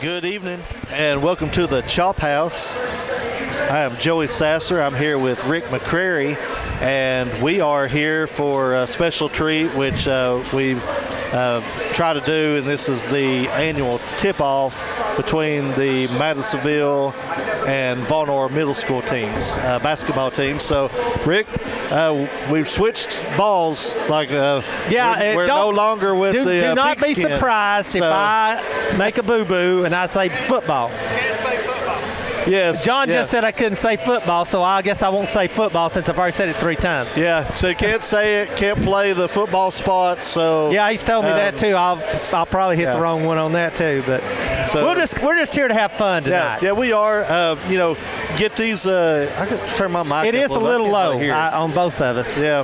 Good evening, and welcome to the Chop House. I am Joey Sasser. I'm here with Rick McCrary, and we are here for a special treat, which we try to do, and this is the annual tip-off between the Madisonville and Vonore Middle School teams, basketball teams. So, Rick, we've switched balls. We're no longer with the Do not be pigskin. surprised if I make a boo-boo and I say football. Yes. John just said I couldn't say football, so I guess I won't say football since I've already said it 3 times. Yeah, so you can't say it, can't play the football spot. So yeah, he's told me that too. I'll probably hit the wrong one on that too. But we're just here to have fun tonight. Yeah, we are. Get these. I can turn my mic. It is a little low on both of us. Yeah.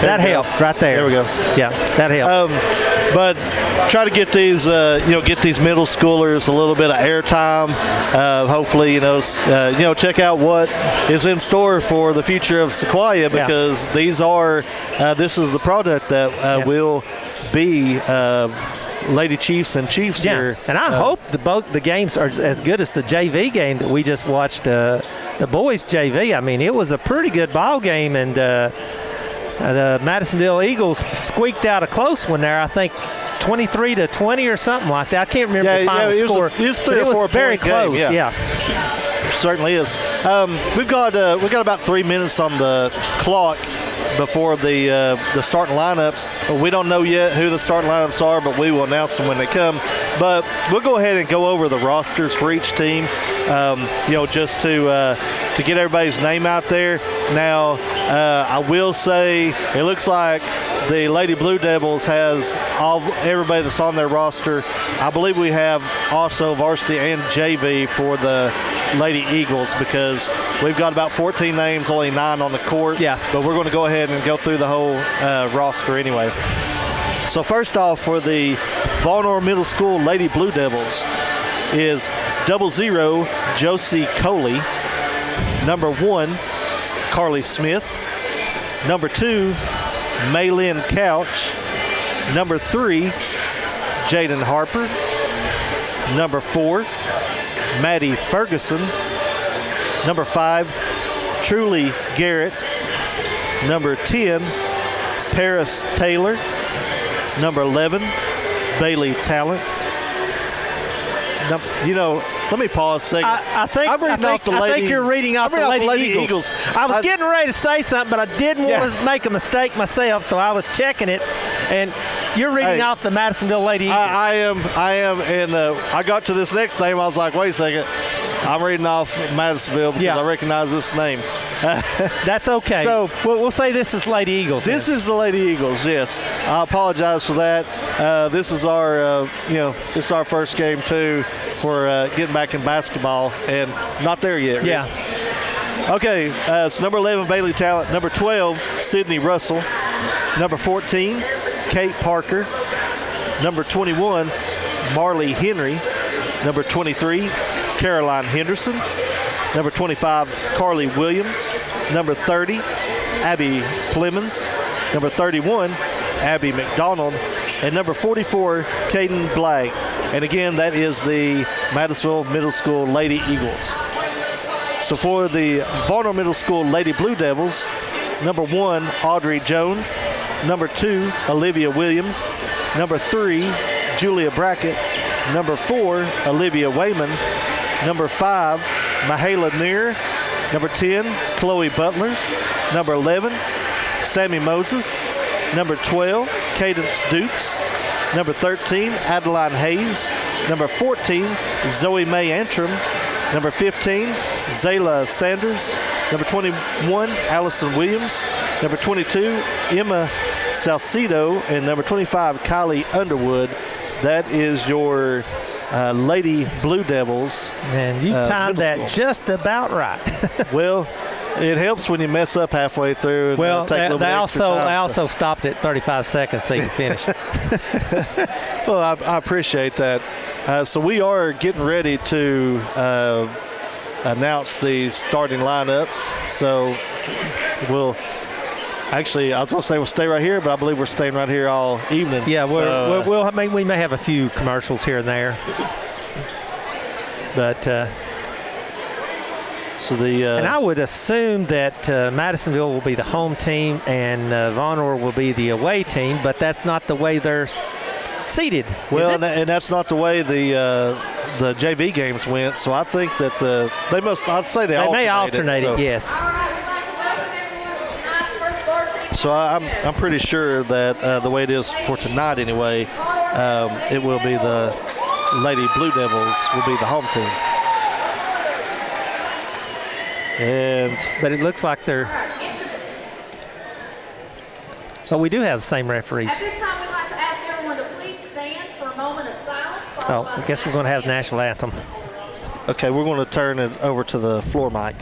That helped right there. There we go. Yeah, that helped. But try to get these, get these middle schoolers a little bit of airtime. Hopefully, check out what is in store for the future of Sequoia, because this is the product that will be Lady Chiefs and Chiefs here. And I hope both the games are as good as the JV game that we just watched. The boys JV. I mean, it was a pretty good ball game, and the Madisonville Eagles squeaked out a close one there. I think 23-20 or something like that. I can't remember the final score. It was 3 or 4 very close. Game, yeah. Certainly is. We've got about 3 minutes on the clock before the starting lineups. We don't know yet who the starting lineups are, but we will announce them when they come. But we'll go ahead and go over the rosters for each team, just to get everybody's name out there. Now, I will say it looks like the Lady Blue Devils has everybody that's on their roster. I believe we have also varsity and JV for the Lady Eagles, because we've got about 14 names, only 9 on the court. Yeah. But we're going to go ahead and go through the whole roster anyway. So first off, for the Vonore Middle School Lady Blue Devils is 00 Josie Coley, number 1 Carly Smith, number 2 Maylin Couch, number 3 Jaden Harper, number 4 Maddie Ferguson, number 5 Truly Garrett, number 10 Paris Taylor, number 11 Bailey Talent. Let me pause a second. I think you're reading off the Lady Eagles. I was getting ready to say something, but I didn't want to make a mistake myself, so I was checking it. And you're reading off the Madisonville Lady Eagles. I am, and I got to this next name. I was like, wait a second. I'm reading off Madisonville because I recognize this name. That's okay. So we'll say this is Lady Eagles. This is the Lady Eagles, yes. I apologize for that. This is our, this is our first game too for getting back in basketball, and not there yet. Really. Yeah. Okay, so number 11, Bailey Talent. Number 12, Sydney Russell. Number 14, Kate Parker. Number 21, Marley Henry. Number 23, Caroline Henderson. Number 25, Carly Williams. Number 30, Abby Clemens. Number 31, Abby McDonald. And number 44, Caden Blagg. And again, that is the Madisonville Middle School Lady Eagles. So for the Vonore Middle School Lady Blue Devils, number 1, Audrey Jones. Number 2, Olivia Williams. Number 3, Julia Brackett. Number 4, Olivia Wayman. Number 5, Mahala Neer. Number 10, Chloe Butler. Number 11, Sammy Moses. Number 12, Cadence Dukes. Number 13, Adeline Hayes. Number 14, Zoe Mae Antrim. Number 15, Zayla Sanders. Number 21, Allison Williams. Number 22, Emma Salcido. And number 25, Kylie Underwood. That is your Lady Blue Devils. And you timed that just about right. Well, it helps when you mess up halfway through. And, well, take a they time, also stopped at 35 seconds so you can finish. Well, I appreciate that. So we are getting ready to announce the starting lineups. So we'll Actually, I was going to say we'll stay right here, but I believe we're staying right here all evening. Yeah, we may have a few commercials here and there. But and I would assume that Madisonville will be the home team and Von Orr will be the away team, but that's not the way they're seated. Well, and that's not the way the JV games went. So I think that I'd say they may alternate it, yes. So I'm pretty sure that the way it is for tonight anyway, it will be the Lady Blue Devils will be the home team. But it looks like they're. So we do have the same referees. At this time, we'd like to ask everyone to please stand for a moment of silence. I guess we're going to have the national anthem. Okay, we're going to turn it over to the floor mic.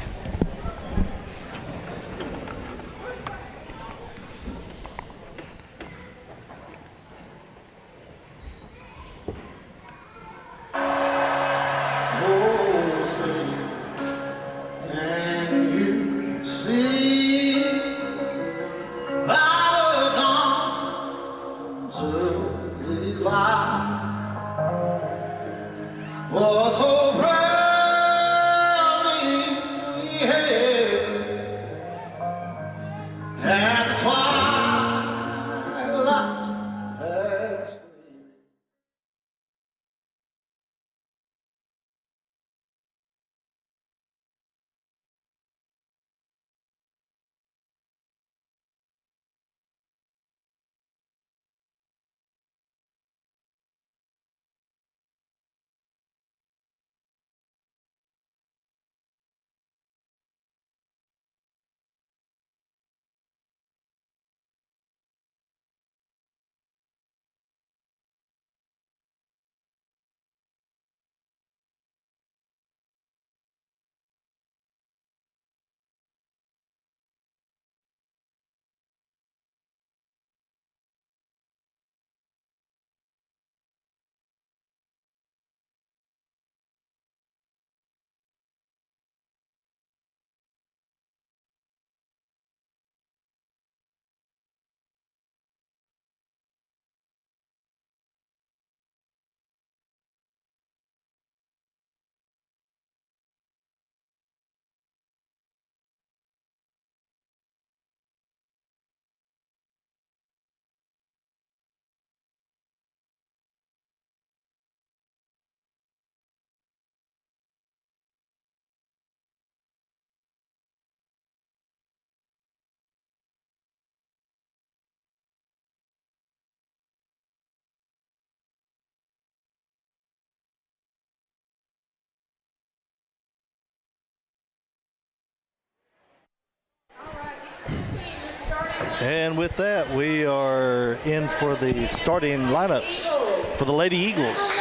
And with that, we are in for the starting lineups for the Lady Eagles.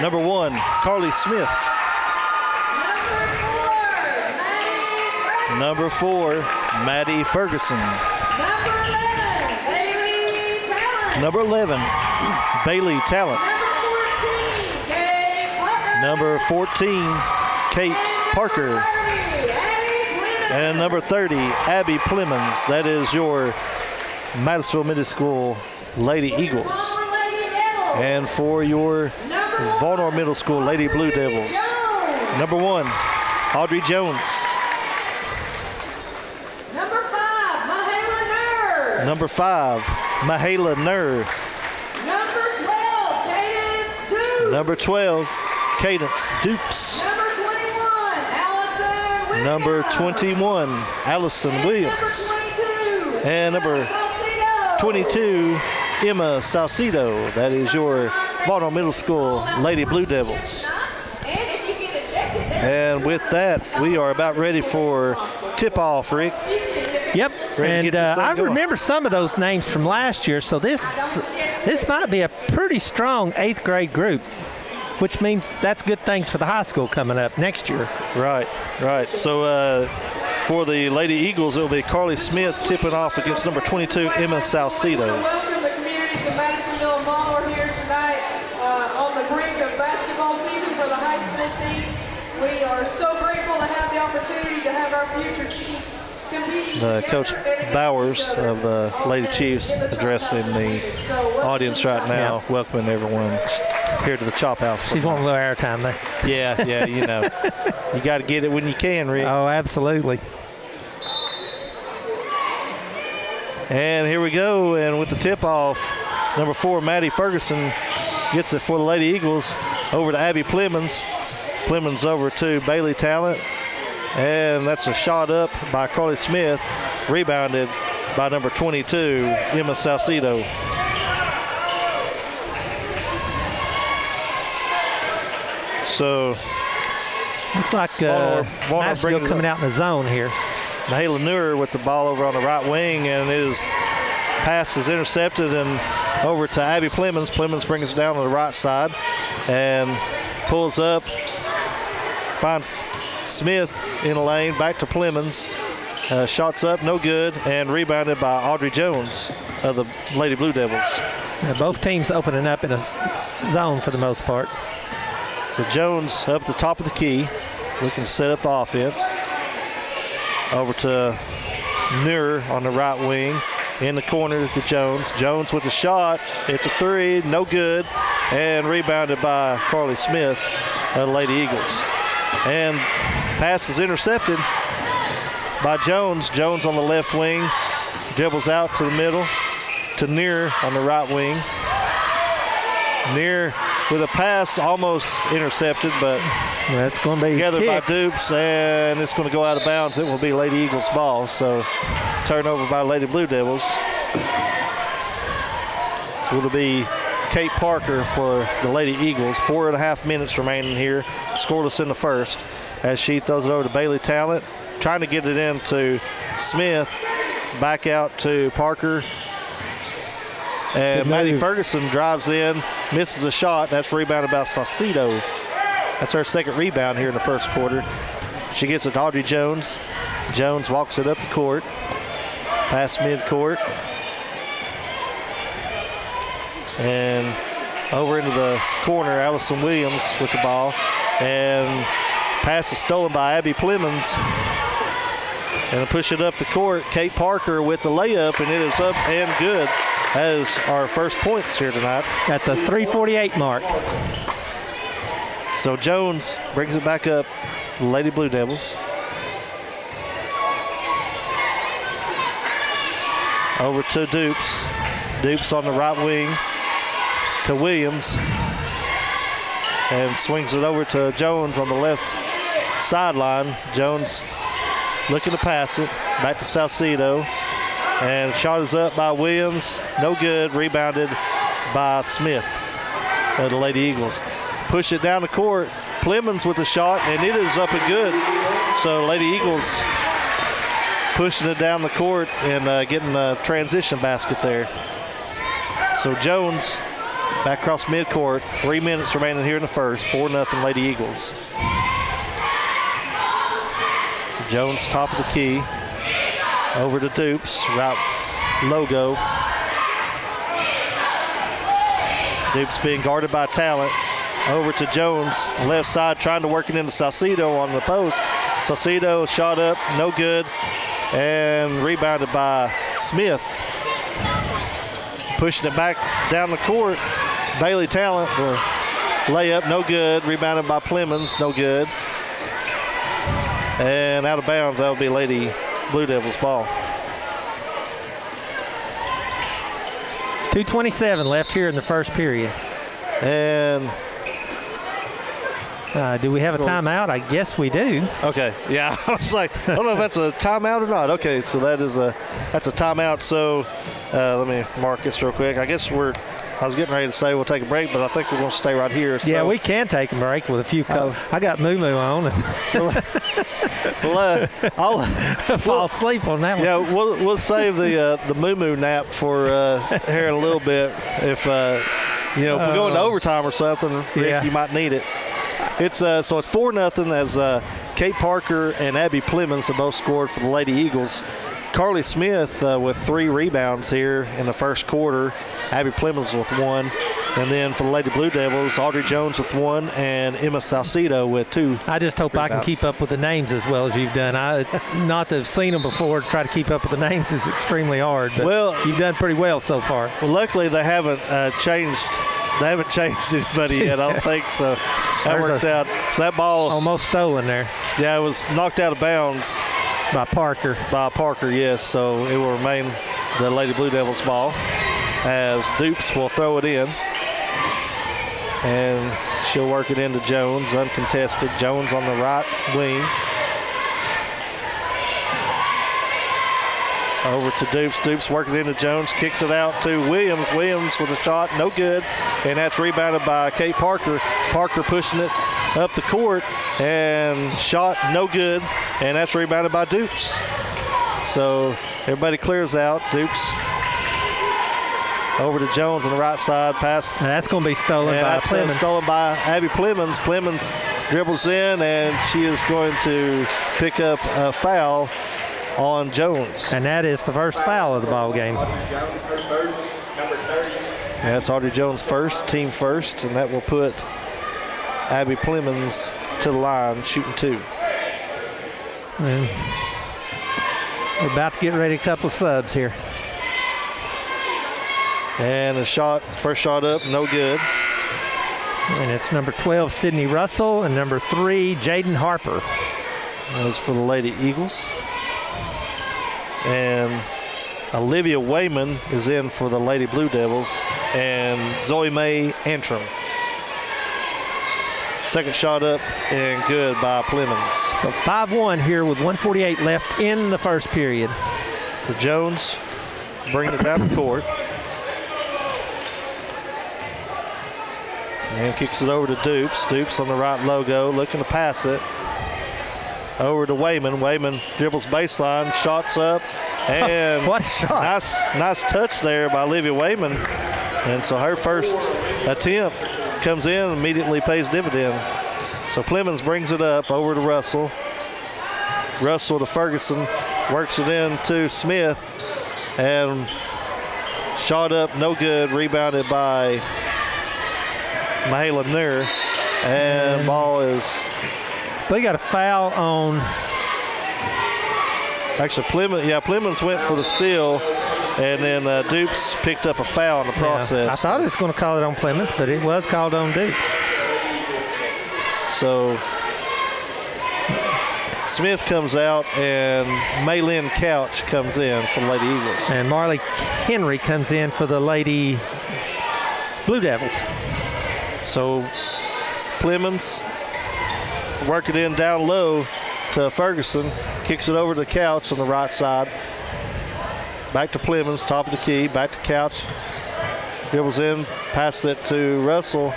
Number 1, Carly Smith. Number 4, Maddie Ferguson. Number 11, Bailey Talent. Number 14, Kate Parker. And number 30, Abby Plemons. That is your Madisonville Middle School Lady Eagles. And for your Von Orr Middle School Lady Blue Devils, number 1, Audrey Jones. Number 5, Mahala Nur. Number 12, Cadence Dupes. Number 21, Allison Williams. And number 22, Emma Salcido. That is your Von Orr Middle School Lady Blue Devils. And with that, we are about ready for tip-off, Rick. Yep, and I remember some of those names from last year, so this might be a pretty strong 8th grade group, which means that's good things for the high school coming up next year. Right. So for the Lady Eagles, it will be Carly Smith tipping off against number 22, Emma Salcido. Welcome the communities of Madisonville and Von Orr here tonight on the brink of basketball season for the high school teams. We are so grateful to have the opportunity to have our future Chiefs Coach Bowers of the Lady Chiefs addressing the audience right now, welcoming everyone here to the Chop House. She's wanting a little airtime there. Yeah, you know. You got to get it when you can, Rick. Oh, absolutely. And here we go, and with the tip-off, number 4, Maddie Ferguson gets it for the Lady Eagles over to Abby Plemons. Plemons over to Bailey Talent, and that's a shot up by Carly Smith, rebounded by number 22, Emma Salcido. So looks like Madisonville coming out in the zone here. Mahala Nuer with the ball over on the right wing, and his pass is intercepted and over to Abby Plemons. Plemons brings it down to the right side and pulls up, finds Smith in the lane, back to Plemons. Shots up, no good, and rebounded by Audrey Jones of the Lady Blue Devils. Yeah, both teams opening up in a zone for the most part. So Jones up the top of the key, looking to set up the offense. Over to Nuer on the right wing. In the corner to Jones. Jones with the shot. It's a 3, no good, and rebounded by Carly Smith of the Lady Eagles. And pass is intercepted by Jones. Jones on the left wing. Dribbles out to the middle to Nuer on the right wing. Nuer with a pass almost intercepted, but that's going to be gathered by kicked. Dupes, and it's going to go out of bounds. It will be Lady Eagles ball, so turnover by Lady Blue Devils. So it'll be Kate Parker for the Lady Eagles. 4.5 minutes remaining here, scoreless in the first, as she throws it over to Bailey Talent, trying to get it into Smith, back out to Parker. And Maddie Ferguson drives in, misses a shot. That's rebounded by Saucedo. That's her second rebound here in the first quarter. She gets it to Audrey Jones. Jones walks it up the court, past midcourt, and over into the corner. Allison Williams with the ball, and pass is stolen by Abby Plemons. And push it up the court. Kate Parker with the layup, and it is up and good. That is our first points here tonight. At the 3:48 mark. So Jones brings it back up for the Lady Blue Devils. Over to Dupes. Dupes on the right wing to Williams. And swings it over to Jones on the left sideline. Jones looking to pass it. Back to Salcedo. And shot is up by Williams. No good. Rebounded by Smith of the Lady Eagles. Push it down the court. Plemons with the shot, and it is up and good. So Lady Eagles pushing it down the court and getting a transition basket there. So Jones back across midcourt. 3 minutes remaining here in the first. 4-0 Lady Eagles. Jones top of the key. Over to Dupes, route logo. Dupes being guarded by Talent. Over to Jones, left side, trying to work it into Saucedo on the post. Saucedo shot up, no good, and rebounded by Smith. Pushing it back down the court. Bailey Talent, the layup, no good. Rebounded by Plemons, no good. And out of bounds, that'll be Lady Blue Devils ball. 2:27 left here in the first period. And do we have a timeout? I guess we do. okay, yeah, I was like, I don't know if that's a timeout or not. Okay, so that's a timeout. So let me mark this real quick. I was getting ready to say we'll take a break, but I think we're going to stay right here. So. Yeah, we can take a break with a few cups. I got moo-moo on. I'll fall asleep on that one. Yeah, we'll save the moo-moo nap for here in a little bit. If if we go into overtime or something, Rick, you might need it. It's 4-0 as Kate Parker and Abby Plemons have both scored for the Lady Eagles. Carly Smith with 3 rebounds here in the first quarter. Abby Plemons with 1. And then for the Lady Blue Devils, Audrey Jones with 1 and Emma Salcido with 2. I just hope I can rebounds. keep up with the names as well as you've done. Not to have seen them before, to try to keep up with the names is extremely hard. But you've done pretty well so far. Well, luckily they haven't changed. They haven't changed anybody yet. I don't think so. That works out. So that ball almost stolen there. Yeah, it was knocked out of bounds by Parker. Yes. So it will remain the Lady Blue Devils ball as Dupes will throw it in. And she'll work it into Jones, uncontested. Jones on the right wing. Over to Dupes. Dupes working into Jones, kicks it out to Williams. Williams with a shot, no good. And that's rebounded by Kate Parker. Parker pushing it up the court and shot, no good. And that's rebounded by Dupes. So everybody clears out. Dupes over to Jones on the right side. Pass. Now that's going to be stolen by Plemons. Stolen by Abby Plemons. Plemons dribbles in, and she is going to pick up a foul on Jones. And that is the first foul of the ball game. Yeah, it's Audrey Jones first, team first, and that will put Abby Plemons to the line, shooting 2. And we're about to get ready, a couple of subs here. And a shot, first shot up, no good. And it's number 12, Sydney Russell, and number 3, Jaden Harper. That is for the Lady Eagles. And Olivia Wayman is in for the Lady Blue Devils, and Zoe Mae Antrim. Second shot up and good by Plemons. So 5-1 here with 1:48 left in the first period. So Jones bringing it down the court. And kicks it over to Dupes. Dupes on the right logo, looking to pass it. Over to Wayman. Wayman dribbles baseline, shots up, and what a shot! Nice touch there by Olivia Wayman. And so her first attempt comes in, immediately pays dividend. So Plemons brings it up over to Russell. Russell to Ferguson, works it in to Smith, and shot up, no good, rebounded by Mahala Nur, and ball is. They got a foul on. Actually, Plemons went for the steal, and then Dupes picked up a foul in the process. I thought it was going to call it on Plemons, but it was called on Dupes. So Smith comes out, and Maylin Couch comes in for the Lady Eagles. And Marley Henry comes in for the Lady Blue Devils. So Plemons work it in down low to Ferguson, kicks it over to Couch on the right side. Back to Plemons, top of the key, back to Couch. Dribbles in, passes it to Russell,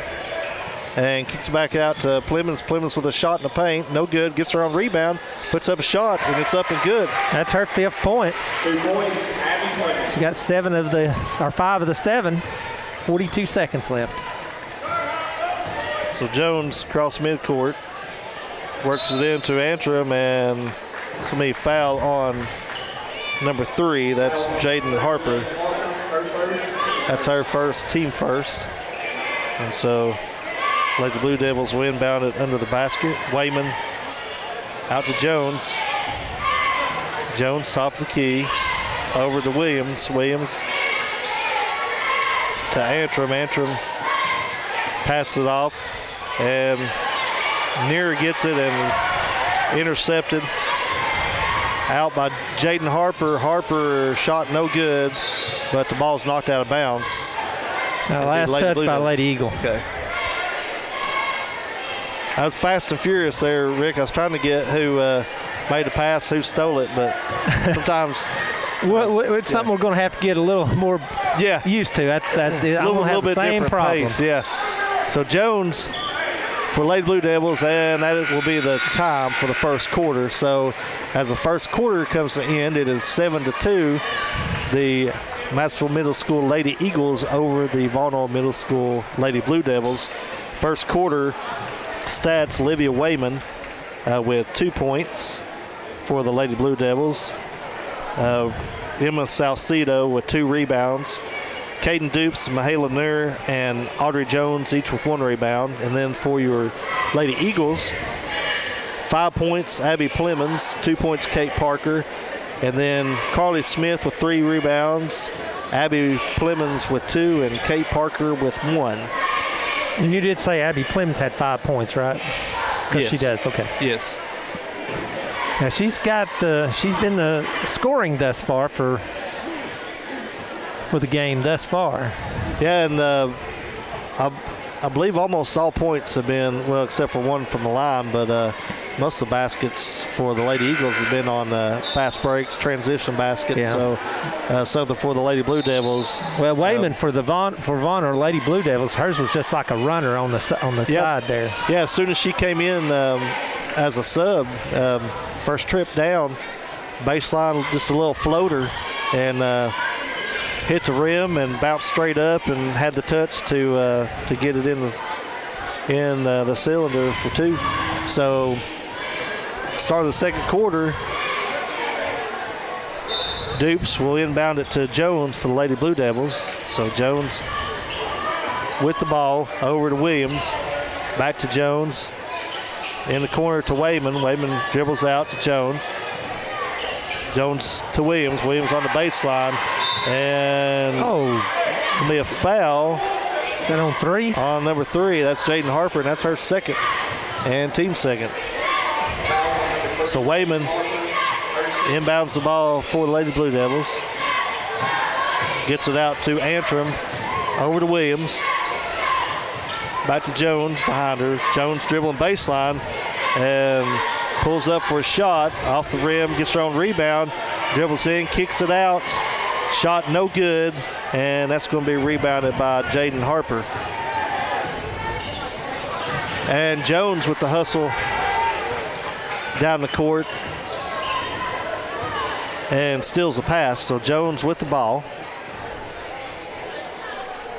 and kicks it back out to Plemons. Plemons with a shot in the paint, no good, gets her on rebound, puts up a shot, and it's up and good. That's her 5th point. 2 points, Abby Plemons. She got 5 of the 7, 42 seconds left. So Jones across midcourt, works it into Antrim, and it's going to be foul on number 3. That's Jaden Harper. That's her first, team first. And so Lady Blue Devils will inbound it under the basket. Wayman out to Jones. Jones top of the key. Over to Williams. Williams to Antrim. Antrim passes it off, and Near gets it and intercepted. Out by Jaden Harper. Harper shot no good, but the ball's knocked out of bounds. Last touch by Lady Eagle. Okay. I was fast and furious there, Rick. I was trying to get who made the pass, who stole it, but sometimes it's something we're going to have to get a little more used to. That's a little bit same different problem. pace. Yeah. So Jones for Lady Blue Devils, and that will be the time for the first quarter. So as the first quarter comes to end, it is 7-2. The Massville Middle School Lady Eagles over the Varnall Middle School Lady Blue Devils. First quarter stats: Olivia Wayman with 2 points for the Lady Blue Devils. Emma Salcido with 2 rebounds. Caden Dupes, Mahala Nur, and Audrey Jones, each with 1 rebound. And then for your Lady Eagles, 5 points, Abby Plemons, 2 points, Kate Parker. And then Carly Smith with 3 rebounds, Abby Plemons with 2, and Kate Parker with 1. And you did say Abby Plemons had 5 points, right? Yes. She does, okay. Yes. Now she's been the scoring thus far for the game thus far. Yeah, and I believe almost all points have been, well, except for one from the line, but most of the baskets for the Lady Eagles have been on fast breaks, transition baskets. Yeah. So something for the Lady Blue Devils. Well, Wayman for Vaughn or Lady Blue Devils, hers was just like a runner on the side there. Yeah, as soon as she came in as a sub, first trip down, baseline, just a little floater, and hit the rim and bounced straight up and had the touch to get it in the cylinder for 2. So start of the second quarter, Dupes will inbound it to Jones for the Lady Blue Devils. So Jones with the ball over to Williams, back to Jones, in the corner to Wayman. Wayman dribbles out to Jones. Jones to Williams. Williams on the baseline. And it's going to be a foul. Is that on 3? On number 3. That's Jaden Harper, and that's her second and team second. So Wayman inbounds the ball for the Lady Blue Devils. Gets it out to Antrim. Over to Williams. Back to Jones behind her. Jones dribbling baseline and pulls up for a shot. Off the rim, gets her own rebound. Dribbles in, kicks it out. Shot no good, and that's going to be rebounded by Jaden Harper. And Jones with the hustle down the court and steals the pass. So Jones with the ball.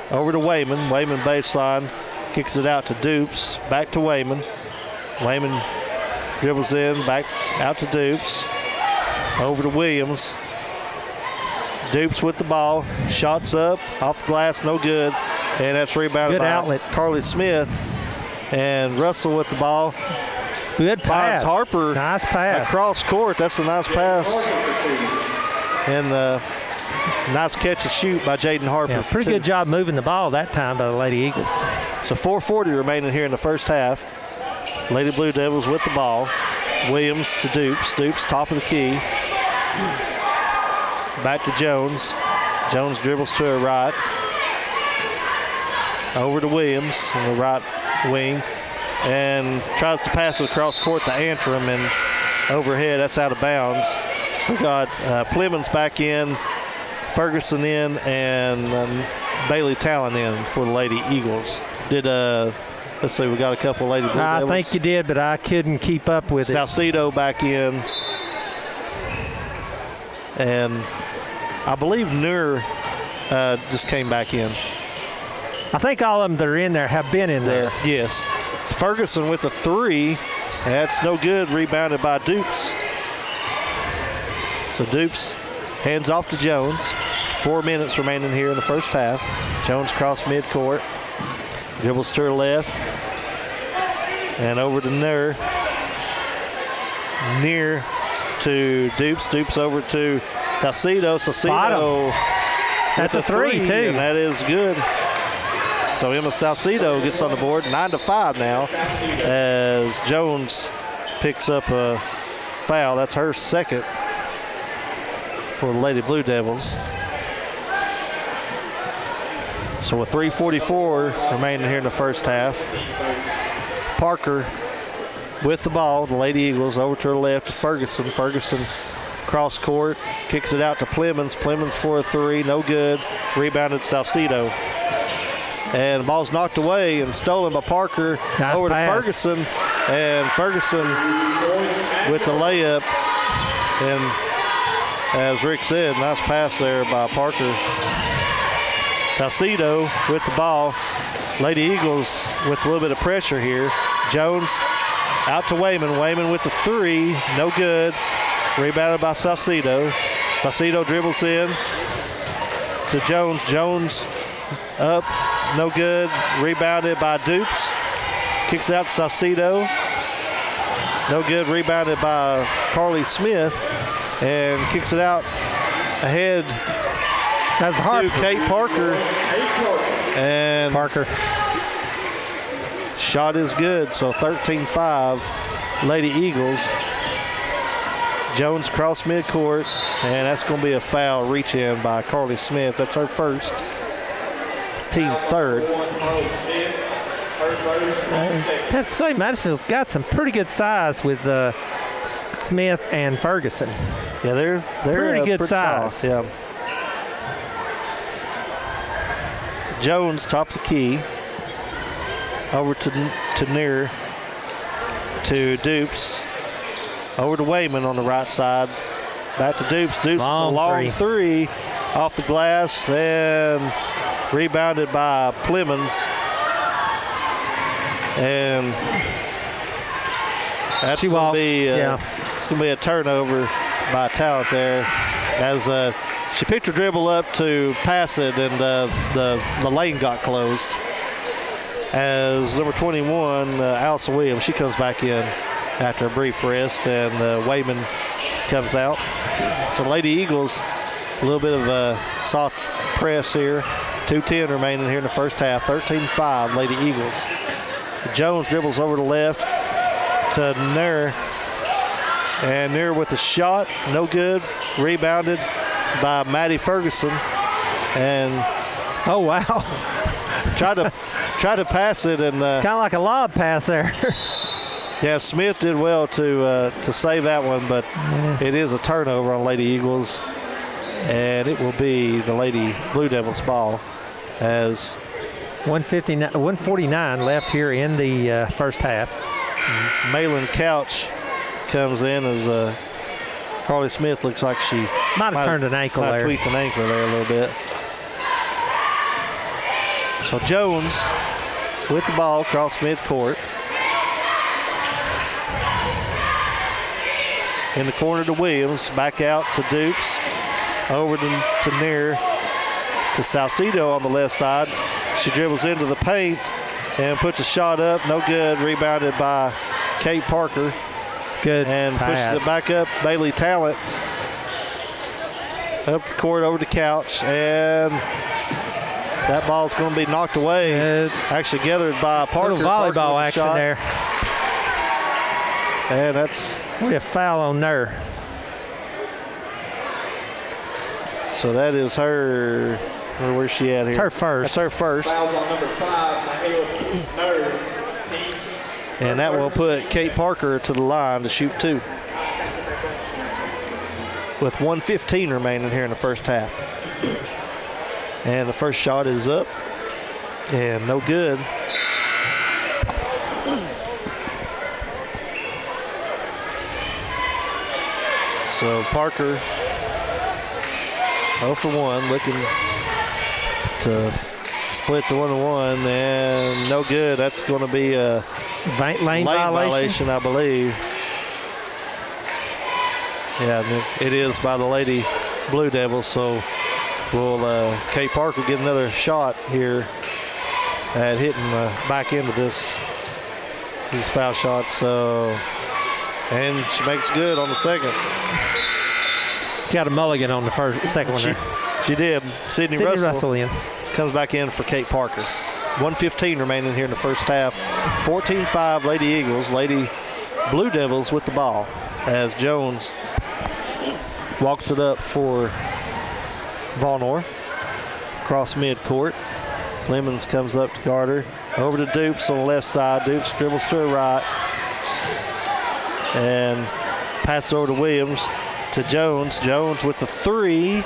Over to Wayman. Wayman baseline, kicks it out to Dupes. Back to Wayman. Wayman dribbles in, back out to Dupes. Over to Williams. Dupes with the ball, shots up, off the glass, no good, and that's rebounded by outlet. Carly Smith. And Russell with the ball. Good pass. Finds Harper. Nice pass. Across court, that's a nice pass. And nice catch and shoot by Jaden Harper. Yeah, pretty good job moving the ball that time by the Lady Eagles. So 4:40 remaining here in the first half. Lady Blue Devils with the ball. Williams to Dupes. Dupes top of the key. Back to Jones. Jones dribbles to her right. Over to Williams on the right wing. And tries to pass it across court to Antrim, and overhead, that's out of bounds. We got Plemons back in, Ferguson in, and Bailey Talon in for the Lady Eagles. Let's see, we got a couple Lady Blue Devils. I think you did, but I couldn't keep up with Salcedo back in. And I believe Nur just came back in. I think all of them that are in there have been in there. Yes. It's Ferguson with a 3. That's no good. Rebounded by Dupes. So Dupes hands off to Jones. 4 minutes remaining here in the first half. Jones cross midcourt. Dribbles to her left. And over to Nur. Near to Dupes. Dupes over to Salcedo. Salcedo. That's a 3 too. And that is good. So Emma Salcedo gets on the board, 9-5 now, as Jones picks up a foul. That's her second for the Lady Blue Devils. So with 3:44 remaining here in the first half, Parker with the ball, the Lady Eagles over to her left to Ferguson. Ferguson cross court, kicks it out to Plemons. Plemons for a 3, no good. Rebounded Salcedo. And the ball's knocked away and stolen by Parker. Nice over pass. to Ferguson. And Ferguson with the layup. And as Rick said, nice pass there by Parker. Salcedo with the ball. Lady Eagles with a little bit of pressure here. Jones out to Wayman. Wayman with the 3, no good. Rebounded by Salcedo. Salcedo dribbles in. to Jones. Jones up, no good. Rebounded by Dupes. Kicks out to Saucedo. No good. Rebounded by Carly Smith. And kicks it out ahead That's to Kate Parker. And Parker. shot is good. So 13-5, Lady Eagles. Jones across midcourt. And that's going to be a foul reach in by Carly Smith. That's her first. Team third. I have to say, Madisonville's got some pretty good size with Smith and Ferguson. Yeah, they're Pretty good tall. size. Yeah. Jones top of the key. Over to near to Dupes. Over to Wayman on the right side. Back to Dupes. Dupes Long long three off the glass and rebounded by Plemons. And that's going to be it's going to be a turnover by Talent there, as she picked her dribble up to pass it, and the lane got closed. As number 21, Allison Williams, she comes back in after a brief rest, and Wayman comes out. So Lady Eagles, a little bit of a soft press here. 2:10 remaining here in the first half. 13-5, Lady Eagles. Jones dribbles over to left to Nair. And Nair with a shot, no good. Rebounded by Maddie Ferguson. And oh, wow. tried to pass it, and kind of like a lob pass there. yeah, Smith did well to save that one, but it is a turnover on Lady Eagles. And it will be the Lady Blue Devils ball, as 149 left here in the first half. Malin Couch comes in as Carly Smith looks like she might have turned an ankle there. Tweaked an ankle there a little bit. So Jones with the ball across midcourt. In the corner to Williams, back out to Dukes, over to Near, to Saucedo on the left side. She dribbles into the paint and puts a shot up, no good. Rebounded by Kate Parker. Good and pass. Pushes it back up. Bailey Talent up the court over to Couch, and that ball's going to be knocked away. Actually gathered by Parker. Little volleyball action shot there. And that's we have foul on there. So that is her. Where's she at here? It's her first. That's her first. Fouls on number 5, Mahela Nerd. And that will put Kate Parker to the line to shoot two. With 1:15 remaining here in the first half. And the first shot is up. And no good. So Parker 0 for 1, looking to split the 1-1, and no good. That's going to be a lane violation, I believe. Yeah, it is by the Lady Blue Devils. So will Kate Parker get another shot here at hitting back into these foul shots. So, and she makes good on the second. Got a mulligan on the second one there. She did. Sydney Russell in. Comes back in for Kate Parker. 1:15 remaining here in the first half. 14-5 Lady Eagles. Lady Blue Devils with the ball as Jones walks it up for Vonor. Across midcourt. Lemons comes up to guard her. Over to Dupes on the left side. Dupes dribbles to her right. And passes over to Williams. To Jones. Jones with the three.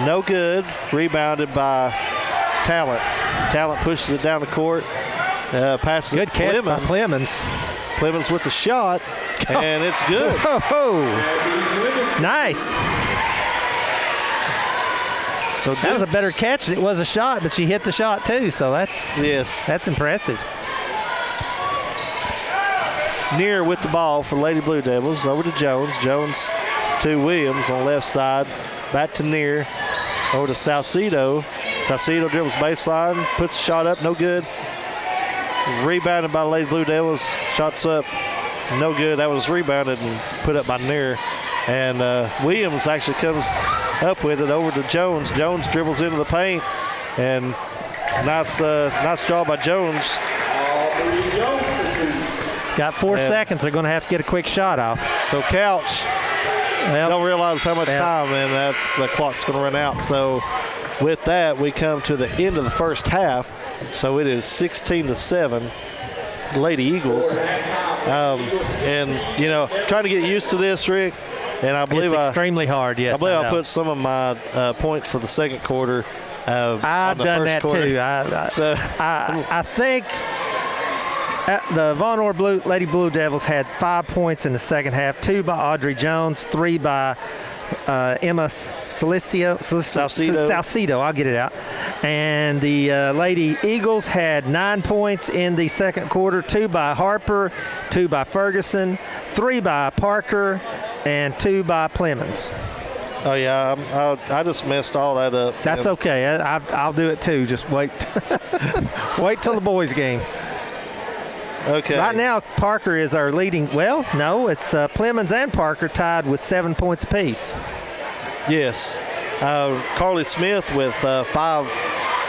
No good. Rebounded by Talent. Talent pushes it down the court. Passes good catch Clemens. by Clemens. Clemens with the shot. And it's good. Oh, nice. So that was a better catch than it was a shot, but she hit the shot too. So that's impressive. Near with the ball for Lady Blue Devils. Over to Jones. Jones to Williams on the left side. Back to Near. over to Salcedo. Salcedo dribbles baseline, puts the shot up, no good. Rebounded by the Lady Blue Devils. Shots up, no good. That was rebounded and put up by Nair. And Williams actually comes up with it over to Jones. Jones dribbles into the paint, and nice draw by Jones. Got 4 seconds. They're going to have to get a quick shot off. So Couch don't realize how much time, and the clock's going to run out. So with that, we come to the end of the first half. So it is 16-7, Lady Eagles. And, trying to get used to this, Rick. And I believe it's extremely hard, yes. I believe I put some of my points for the second quarter. I've done that too. I think the Von Orr Lady Blue Devils had 5 points in the second half, 2 by Audrey Jones, 3 by Emma Salcedo, I'll get it out. And the Lady Eagles had 9 points in the second quarter, 2 by Harper, 2 by Ferguson, 3 by Parker, and 2 by Plemons. Oh, yeah, I just messed all that up. That's okay. I'll do it too. Just wait. Wait till the boys' game. Okay. Right now, Parker is our leading. Well, no, it's Plemons and Parker tied with 7 points apiece. Yes. Carly Smith with 5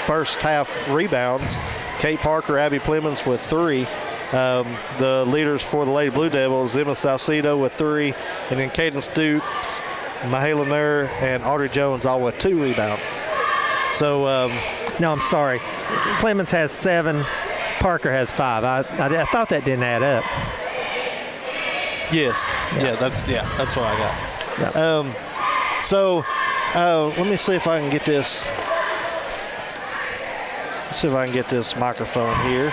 first-half rebounds. Kate Parker, Abby Plemons with 3. The leaders for the Lady Blue Devils, Emma Salcedo with 3, and then Caden Stoops, Mahala Nair, and Audrey Jones all with 2 rebounds. So, no, I'm sorry. Plemons has 7. Parker has 5. I thought that didn't add up. Yes. Yeah, that's what I got. Yep. So let me see if I can get this. Let's see if I can get this microphone here.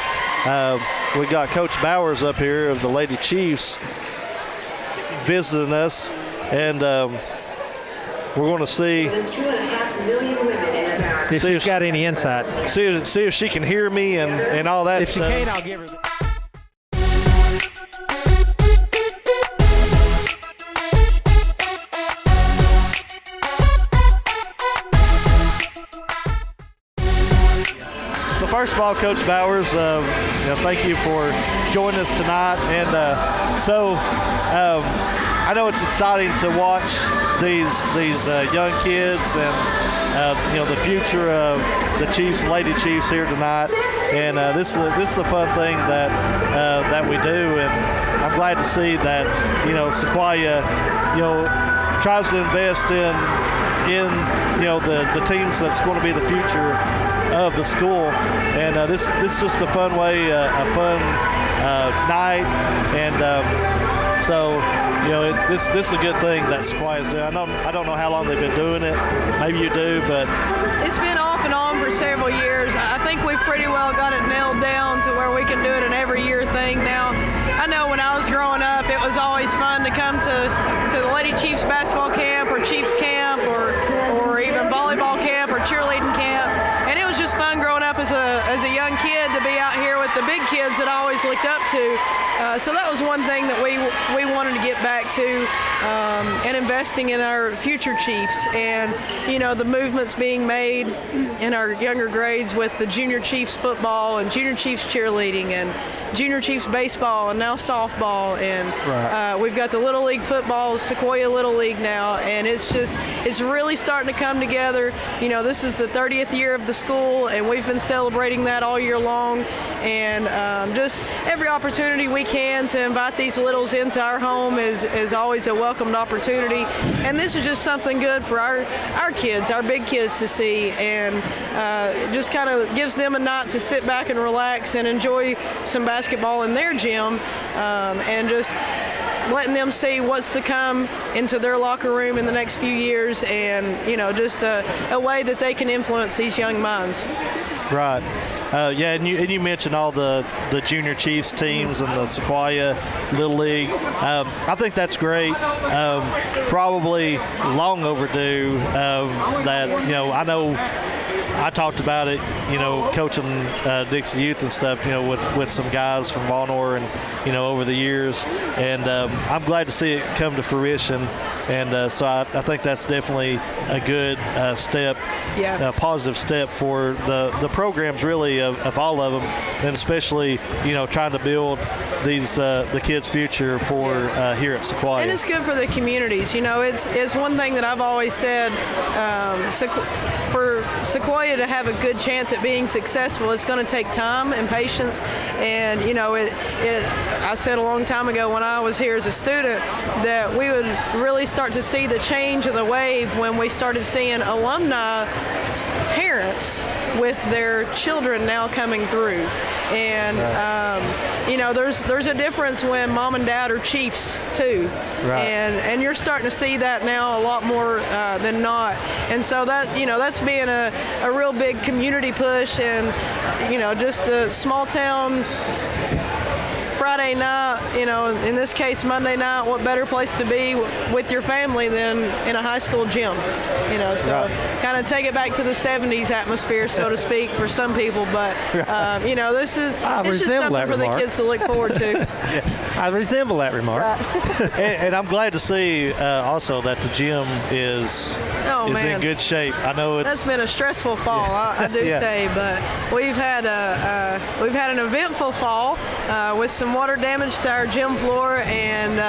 We got Coach Bowers up here of the Lady Chiefs visiting us, and we're going to see. 2.5 million women in America. If she's got any insight. See if she can hear me and all that if stuff. If she can't, I'll give her the. So first of all, Coach Bowers, thank you for joining us tonight. And I know it's exciting to watch these young kids and the future of the Chiefs, Lady Chiefs here tonight. And this is a fun thing that we do, and I'm glad to see that Sequoia tries to invest in the teams that's going to be the future of the school. And this is just a fun way, a fun night, and so this is a good thing that Sequoia's doing. I don't know how long they've been doing it. Maybe you do, but it's been off and on for several years. I think we've pretty well got it nailed down to where we can do it an every year thing now. I know when I was growing up, it was always fun to come to the Lady Chiefs basketball camp or Chiefs camp or even volleyball camp or cheerleading camp. And it was just fun growing up as a young kid to be out here with the big kids that I always looked up to. So that was one thing that we wanted to get back to, and investing in our future Chiefs. And, the movements being made in our younger grades with the Junior Chiefs football and Junior Chiefs cheerleading and Junior Chiefs baseball and now softball. And we've got the Little League football, Sequoia Little League now. And it's really starting to come together. This is the 30th year of the school, and we've been celebrating that all year long. And just every opportunity we can to invite these littles into our home is always a welcomed opportunity. And this is just something good for our kids, our big kids to see, and just kind of gives them a night to sit back and relax and enjoy some basketball in their gym, and just letting them see what's to come into their locker room in the next few years, and just a way that they can influence these young minds. Right. Yeah, and you mentioned all the junior Chiefs teams and the Sequoia Little League. I think that's great. Probably long overdue. That I know. I talked about it, coaching Dixie Youth and stuff, with some guys from Vonore and, over the years. And I'm glad to see it come to fruition. And so I think that's definitely a good step, a positive step for the programs, really, of all of them, and especially, trying to build these the kids' future for here at Sequoia. And it's good for the communities. It's one thing that I've always said, for Sequoia to have a good chance at being successful, it's going to take time and patience. And I said a long time ago when I was here as a student that we would really start to see the change of the wave when we started seeing alumni parents with their children now coming through. And there's a difference when mom and dad are Chiefs too. Right. And you're starting to see that now a lot more than not. And so that's being a real big community push, and just the small town Friday night, in this case Monday night, what better place to be with your family than in a high school gym, so kind of take it back to the 70s atmosphere, so to speak, for some people, but this is it's just something for the kids to look forward to. I resemble that remark. And I'm glad to see also that the gym is in good shape. I know that's been a stressful fall, I do say, but we've had an eventful fall with some water damage to our gym floor, and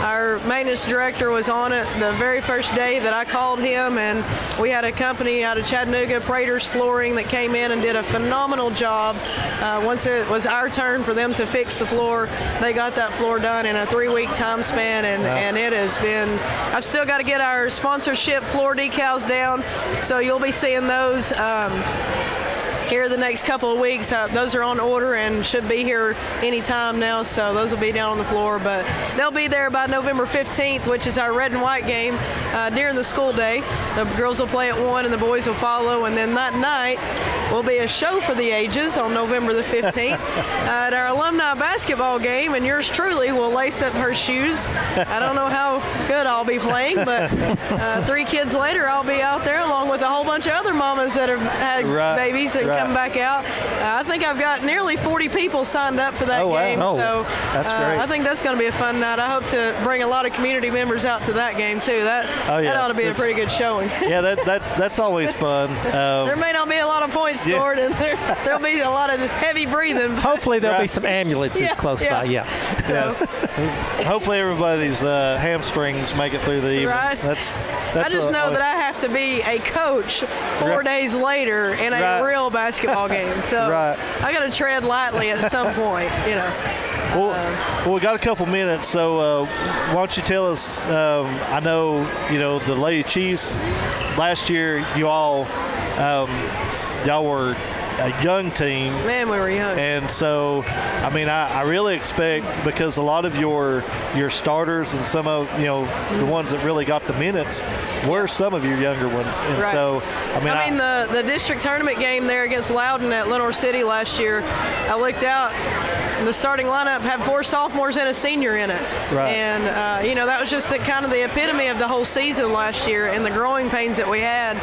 our maintenance director was on it the very first day that I called him, and we had a company out of Chattanooga, Prater's Flooring, that came in and did a phenomenal job. Once it was our turn for them to fix the floor, they got that floor done in a 3-week time span, and it has been, I've still got to get our sponsorship floor decals down, so you'll be seeing those here the next couple of weeks. Those are on order and should be here anytime now, so those will be down on the floor, but they'll be there by November 15th, which is our red and white game during the school day. The girls will play at 1 and the boys will follow, and then that night will be a show for the ages on November the 15th at our alumni basketball game, and yours truly will lace up her shoes. I don't know how good I'll be playing, but 3 kids later I'll be out there along with a whole bunch of other mamas that have had babies and come back out. I think I've got nearly 40 people signed up for that game. Wow. So that's great. I think that's going to be a fun night. I hope to bring a lot of community members out to that game too. That ought to be a pretty good showing. Yeah, that's always fun. There may not be a lot of points scored, and there'll be a lot of heavy breathing. Hopefully there'll be some ambulances close by. So, hopefully everybody's hamstrings make it through the evening. Right. That's I just know that I have to be a coach 4 days later in a real basketball game. So I got to tread lightly at some point, Well, we got a couple minutes, so why don't you tell us, I know, the Lady Chiefs, last year y'all were a young team. Man, we were young. And so, I really expect, because a lot of your starters and some of, the ones that really got the minutes were some of your younger ones. And so, the district tournament game there against Loudon at Lenore City last year, I looked out, and the starting lineup had 4 sophomores and a senior in it. Right. And, that was just kind of the epitome of the whole season last year and the growing pains that we had.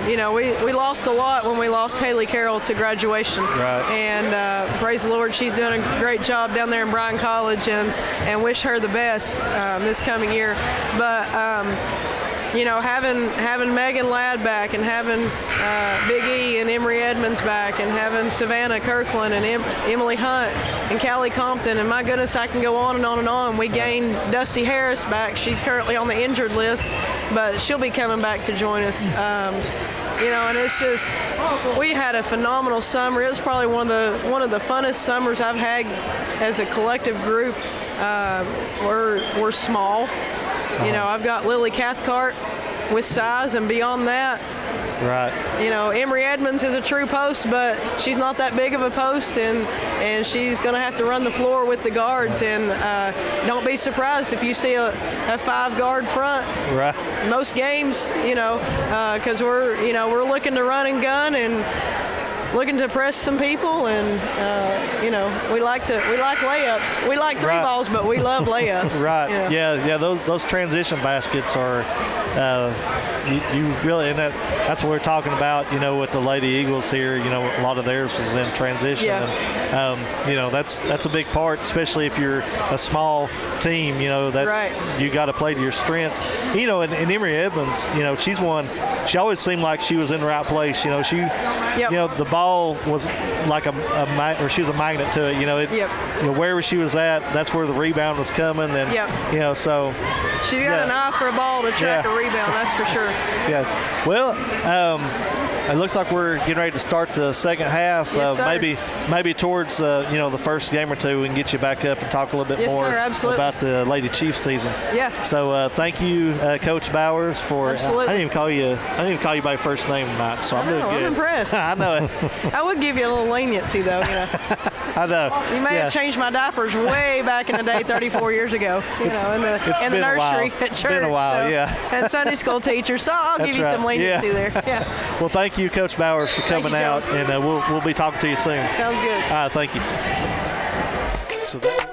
We lost a lot when we lost Haley Carroll to graduation. Right. And praise the Lord, she's doing a great job down there in Bryan College, and wish her the best this coming year. But having Megan Ladd back, and having Big E and Emory Edmonds back, and having Savannah Kirkland and Emily Hunt and Callie Compton, and my goodness, I can go on and on and on. We gained Dusty Harris back. She's currently on the injured list, but she'll be coming back to join us. And it's just, we had a phenomenal summer. It was probably one of the funnest summers I've had as a collective group. We're small. I've got Lily Cathcart with size, and beyond that, right. Emory Edmonds is a true post, but she's not that big of a post, and she's going to have to run the floor with the guards. And don't be surprised if you see a 5-guard front. Right. Most games, because we're looking to run and gun, and looking to press some people, and we like layups. We like three Right. balls, but we love layups. Right. you know. Yeah. Those transition baskets are you really, and that's what we're talking about. With the Lady Eagles here, a lot of theirs was in transition. Yeah. And, that's a big part, especially if you're a small team. That's Right. you got to play to your strengths. And Emory Evans, she She always seemed like she was in the right place. Yep. The ball was like or she was a magnet to it. Yep. Wherever she was at, that's where the rebound was coming. And Yep. so She's got an eye for a ball to track a rebound, that's for sure. yeah. Well, it looks like we're getting ready to start the second half. Yes, sir. Maybe towards the first game or two, we can get you back up and talk a little bit Yes, more sir, absolutely. about the Lady Chiefs season. Yeah. So thank you, Coach Bowers, for. Absolutely. I didn't even call you by first name tonight, so I'm doing good. I'm impressed. I know it. I would give you a little leniency, though. I know. You may have changed my diapers way back in the day, 34 years ago. In the nursery at church. It's been a while, yeah. And Sunday school teacher, so I'll That's give you some right. leniency there. Yeah. Well, thank you, Coach Bowers, for coming you, Joe. out, and we'll be talking to you soon. Sounds good. All right, thank you. So that.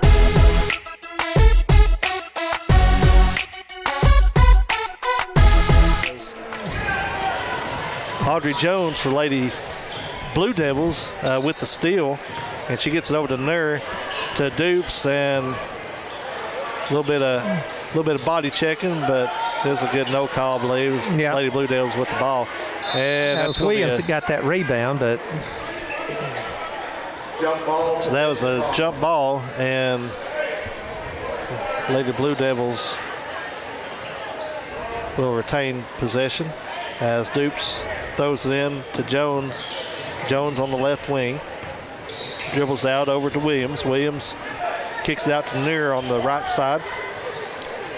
Audrey Jones for Lady Blue Devils with the steal, and she gets it over to Nur to Dupes, and a little bit of body checking, but it was a good no call, I believe. It was Lady Blue Devils with the ball, and That was Williams that got that rebound, but so that was a jump ball, and Lady Blue Devils will retain possession as Dupes throws it in to Jones. Jones on the left wing. Dribbles out over to Williams. Williams kicks it out to Nur on the right side.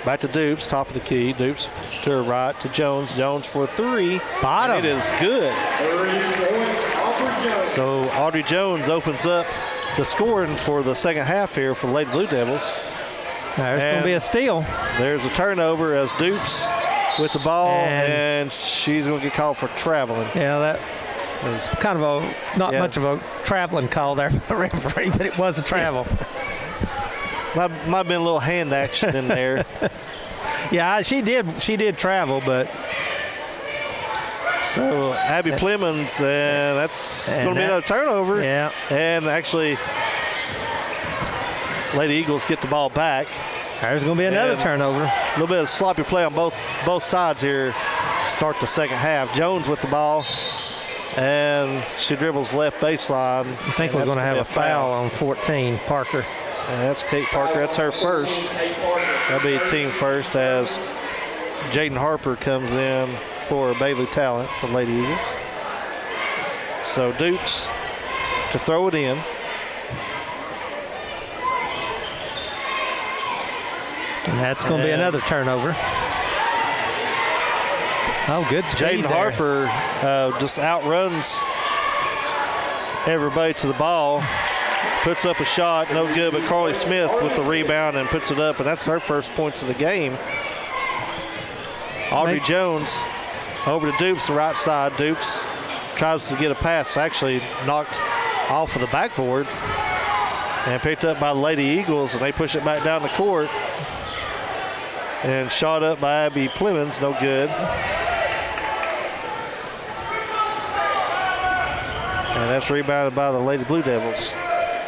Back to Dupes, top of the key. Dupes to her right to Jones. Jones for three. Bottom. It is good. So Audrey Jones opens up the scoring for the second half here for the Lady Blue Devils. there's going to be a steal. There's a turnover as Dupes with the ball, and she's going to get called for traveling. Yeah, that was kind of not much of a traveling call there for the referee, but it was a travel. Might have been a little hand action in there. Yeah, she did travel, but so Abby Plemons, and that's going to be another turnover. Yeah. And actually, Lady Eagles get the ball back. There's going to be another And turnover. A little bit of sloppy play on both sides here. Start the second half. Jones with the ball, and she dribbles left baseline. I think we're going to have a foul on 14, Parker. And that's Kate Parker. That's her first. That'll be team first as Jaden Harper comes in for Bailey Talent from Lady Eagles. So Dupes to throw it in. And that's going to be another turnover. Oh, good speed Jaden there. Harper just outruns everybody to the ball. Puts up a shot, no good, but Carly Smith with the rebound and puts it up, and that's her first points of the game. Audrey Jones over to Dupes, the right side. Dupes tries to get a pass, actually knocked off of the backboard and picked up by the Lady Eagles, and they push it back down the court. And shot up by Abby Plemons, no good. And that's rebounded by the Lady Blue Devils.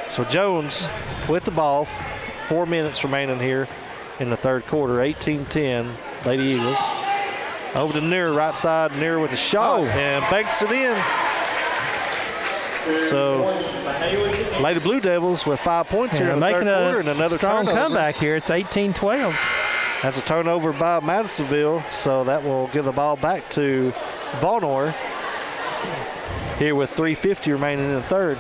So Jones with the ball, 4 minutes remaining here in the third quarter, 18-10, Lady Eagles. Over to Nur, right side, Nur with a shot and banks it in. So Lady Blue Devils with 5 points here in the third quarter and another strong turnover. comeback here. It's 18-12. That's a turnover by Madisonville, so that will give the ball back to Vonor here with 3:50 remaining in the third.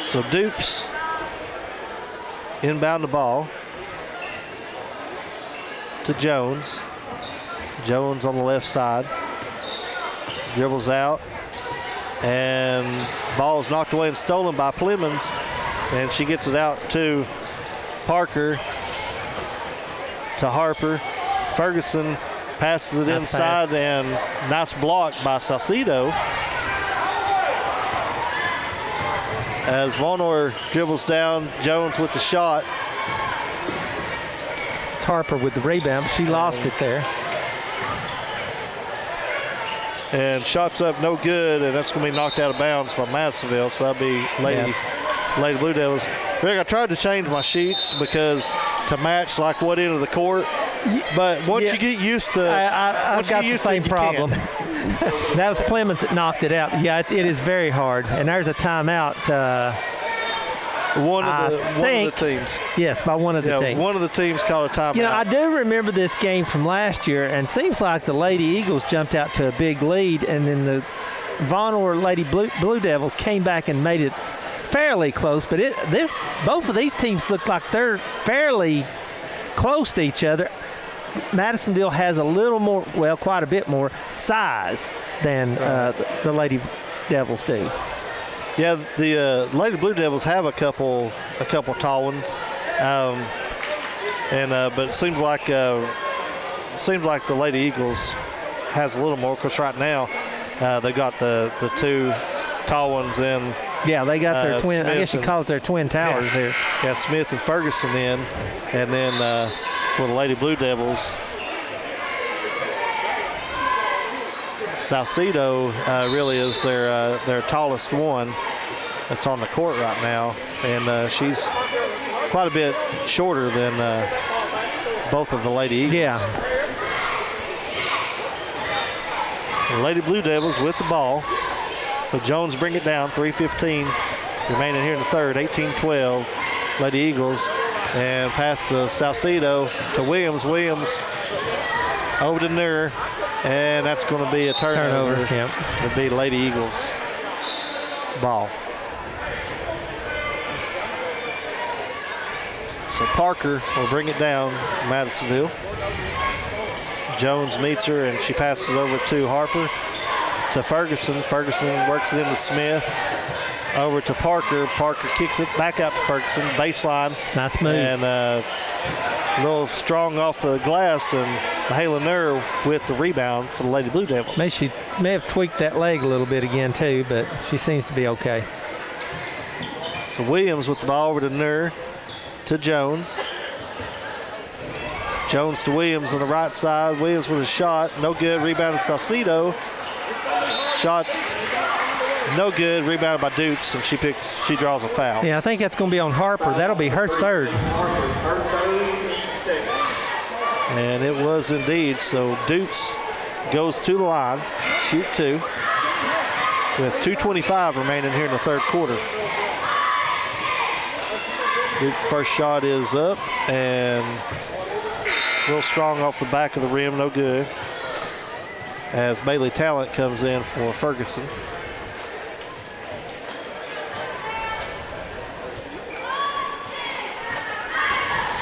So Dupes inbound the ball to Jones. Jones on the left side. Dribbles out. And ball is knocked away and stolen by Plemons. And she gets it out to Parker. To Harper. Ferguson Passes it Nice inside, pass. and nice block by Salcido. As Vonor dribbles down, Jones with the shot. It's Harper with the rebound. She lost it there. And shots up no good, and that's going to be knocked out of bounds by Madisonville. So that'll be Lady Blue Devils. Rick, I tried to change my sheets because to match like what end of the court. But once you get used to I've got the same problem. That was Clemens that knocked it out. Yeah, it is very hard. And there's a timeout. One of the teams. Yes, by one of the teams. One of the teams called a timeout. You know, I do remember this game from last year, and it seems like the Lady Eagles jumped out to a big lead, and then the Vonor Lady Blue Devils came back and made it fairly close. But both of these teams look like they're fairly close to each other. Madisonville has a little more, well, quite a bit more size than the Lady Devils do. Yeah, the Lady Blue Devils have a couple tall ones, but it seems like the Lady Eagles has a little more. Because right now they got the two tall ones in. Yeah, they got their twin. Smith, I guess you call it their twin towers there. Yeah, Smith and Ferguson in, and then for the Lady Blue Devils, Salcido really is their tallest one that's on the court right now, and she's quite a bit shorter than both of the Lady Eagles. Yeah. The Lady Blue Devils with the ball. So Jones bring it down, 3:15 remaining here in the third, 18-12, Lady Eagles. And pass to Salcido to Williams. Williams over to Nur, and that's going to be a turnover. Yep. It'll be Lady Eagles ball. So Parker will bring it down from Madisonville. Jones meets her, and she passes it over to Harper, to Ferguson. Ferguson works it into Smith. Over to Parker. Parker kicks it back out to Ferguson. Baseline. Nice move. And a little strong off the glass, and Mahala Nur with the rebound for the Lady Blue Devils. She may have tweaked that leg a little bit again too, but she seems to be okay. So Williams with the ball over to Nur, to Jones. Jones to Williams on the right side. Williams with a shot. No good. Rebounded Salcido. Shot no good. Rebounded by Dukes, and she draws a foul. Yeah, I think that's going to be on Harper. That'll be her third. And it was indeed. So Dukes goes to the line. Shoot two. With 2:25 remaining here in the third quarter. Duke's first shot is up and real strong off the back of the rim, no good. As Bailey Talent comes in for Ferguson.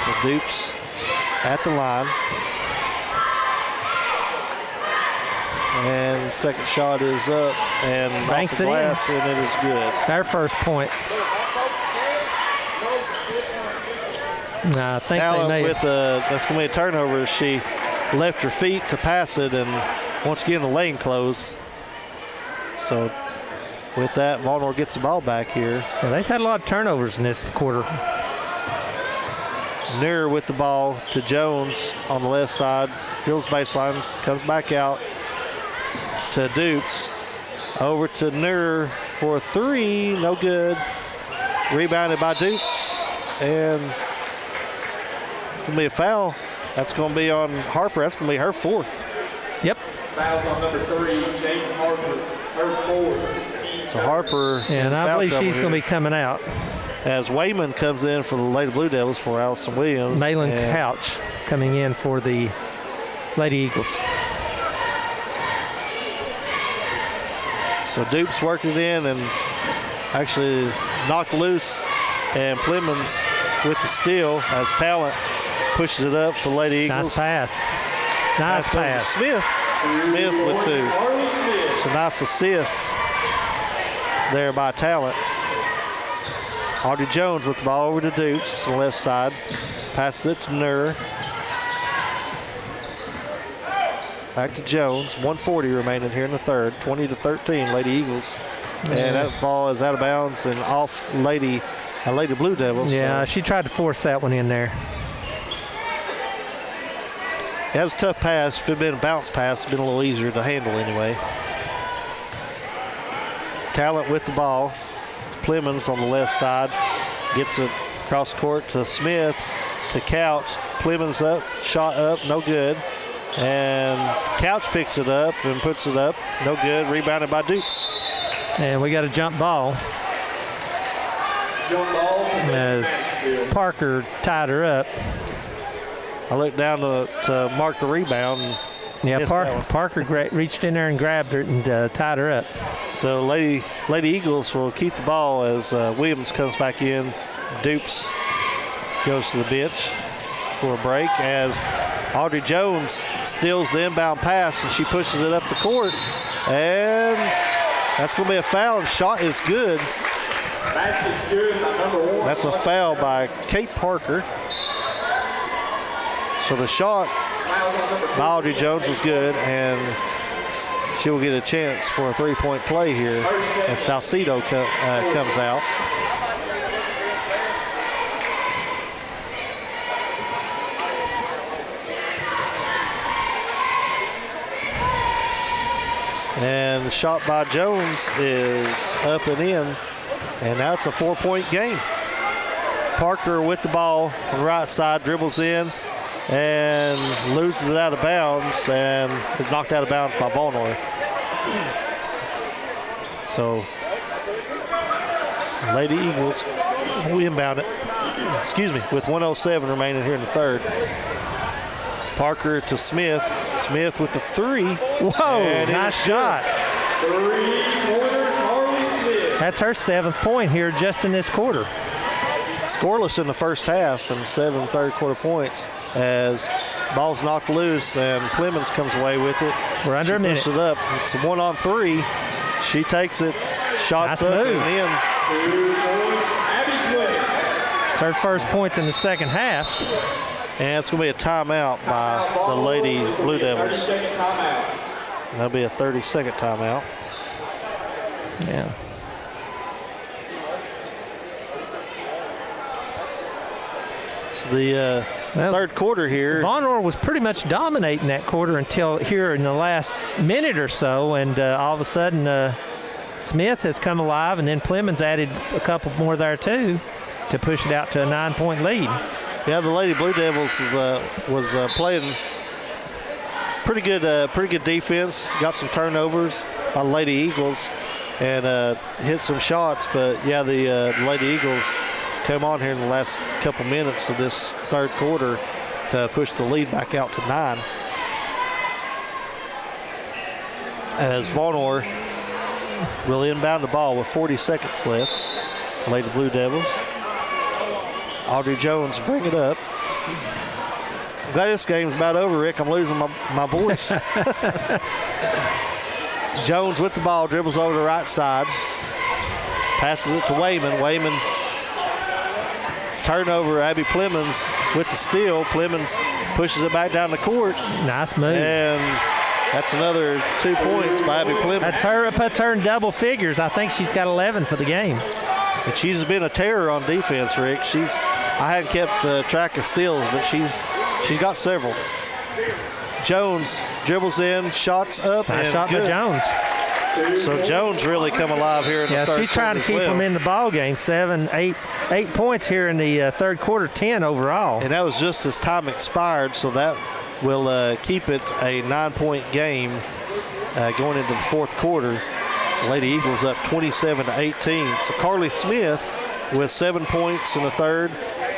The Dukes at the line. And second shot is up and banks off the glass, and it is good. Our first point. I think Talent they made that's going to be a turnover. She left her feet to pass it, and once again the lane closed. So with that, Vonor gets the ball back here. Well, they've had a lot of turnovers in this quarter. Nur with the ball to Jones on the left side. Drills baseline, comes back out to Dukes. Over to Nur for three, no good. Rebounded by Dukes, and it's going to be a foul. That's going to be on Harper. That's going to be her fourth. Yep. Fouls on number 3, Jane Harper, her fourth. So Harper. And I believe she's going to be coming out. As Wayman comes in for the Lady Blue Devils for Allison Williams. Malin Couch coming in for the Lady Eagles. So Dukes worked it in and actually knocked loose, and Plemons with the steal as Talent pushes it up for Lady Eagles. Nice pass. Nice pass. Smith with two. It's a nice assist there by Talent. Audrey Jones with the ball over to Dukes on the left side. Passes it to Nur. Back to Jones. 1:40 remaining here in the third. 20-13, Lady Eagles. And that ball is out of bounds and off Lady Blue Devils. Yeah, so. she tried to force that one in there. That was a tough pass. If it had been a bounce pass, it's been a little easier to handle anyway. Talent with the ball. Plemons on the left side. Gets it across court to Smith, to Couch. Plemons up, shot up, no good. And Couch picks it up and puts it up, no good. Rebounded by Dukes. And we got a jump ball. Jump ball. As Parker tied her up. I looked down to mark the rebound. And yeah, Parker reached in there and grabbed her and tied her up. So Lady Eagles will keep the ball as Williams comes back in. Dupes goes to the bench for a break as Audrey Jones steals the inbound pass and she pushes it up the court. And that's going to be a foul. And shot is good. Basket's good by number 1. That's a foul by Kate Parker. So the shot by Audrey Jones was good, and she will get a chance for a three-point play here as Salcedo comes out. And the shot by Jones is up and in, and now it's a 4-point game. Parker with the ball on the right side, dribbles in, and loses it out of bounds, and is knocked out of bounds by Vonor. So Lady Eagles will inbound it, with 1:07 remaining here in the third. Parker to Smith. Smith with the three. Whoa, nice shot. Three-pointer, Carly Smith. That's her 7th point here just in this quarter. Scoreless in the first half and 7 third quarter points as ball's knocked loose and Plemons comes away with it. We're under a minute. Pushes it up. It's a 1-on-3. She takes it. Shots nice up move. and in. 2 points, Abby Plemons. It's her first points in the second half. And it's going to be a timeout by the Lady Blue Devils. 30-second timeout. That'll be a 30-second timeout. Yeah. It's the third quarter here. Vonor was pretty much dominating that quarter until here in the last minute or so, and all of a sudden Smith has come alive, and then Plemons added a couple more there too to push it out to a 9-point lead. Yeah, the Lady Blue Devils was playing pretty good defense. Got some turnovers by the Lady Eagles and hit some shots. But yeah, the Lady Eagles came on here in the last couple minutes of this third quarter to push the lead back out to 9. As Vonor will inbound the ball with 40 seconds left. Lady Blue Devils. Audrey Jones bring it up. I'm glad this game's about over, Rick. I'm losing my voice. Jones with the ball, dribbles over the right side. Passes it to Wayman. Wayman turnover. Abby Plemons with the steal. Plemons pushes it back down the court. Nice move. And that's another 2 points by Abby Plemons. Puts her in double figures. I think she's got 11 for the game. And she's been a terror on defense, Rick. I hadn't kept track of steals, but she's got several. Jones dribbles in, shots up, Nice and shot good. by Jones. So Jones really come alive here in the third quarter. She's trying to keep them in the ball game. 8 points here in the third quarter, 10 overall. And that was just as time expired, so that will keep it a 9-point game going into the fourth quarter. So Lady Eagles up 27-18. So Carly Smith with 7 points in the third,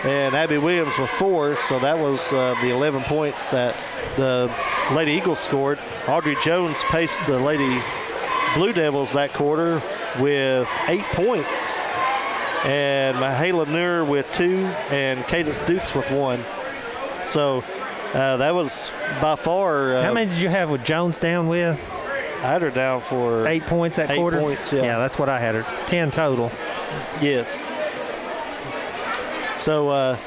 and Abby Williams with 4. So that was the 11 points that the Lady Eagles scored. Audrey Jones paced the Lady Blue Devils that quarter with 8 points, and Mahala Nur with 2, and Cadence Dukes with 1. So that was by far. How many did you have with Jones down with? I had her down for 8 points that 8 quarter? points, yeah. Yeah, that's what I had her. 10 total. Yes. So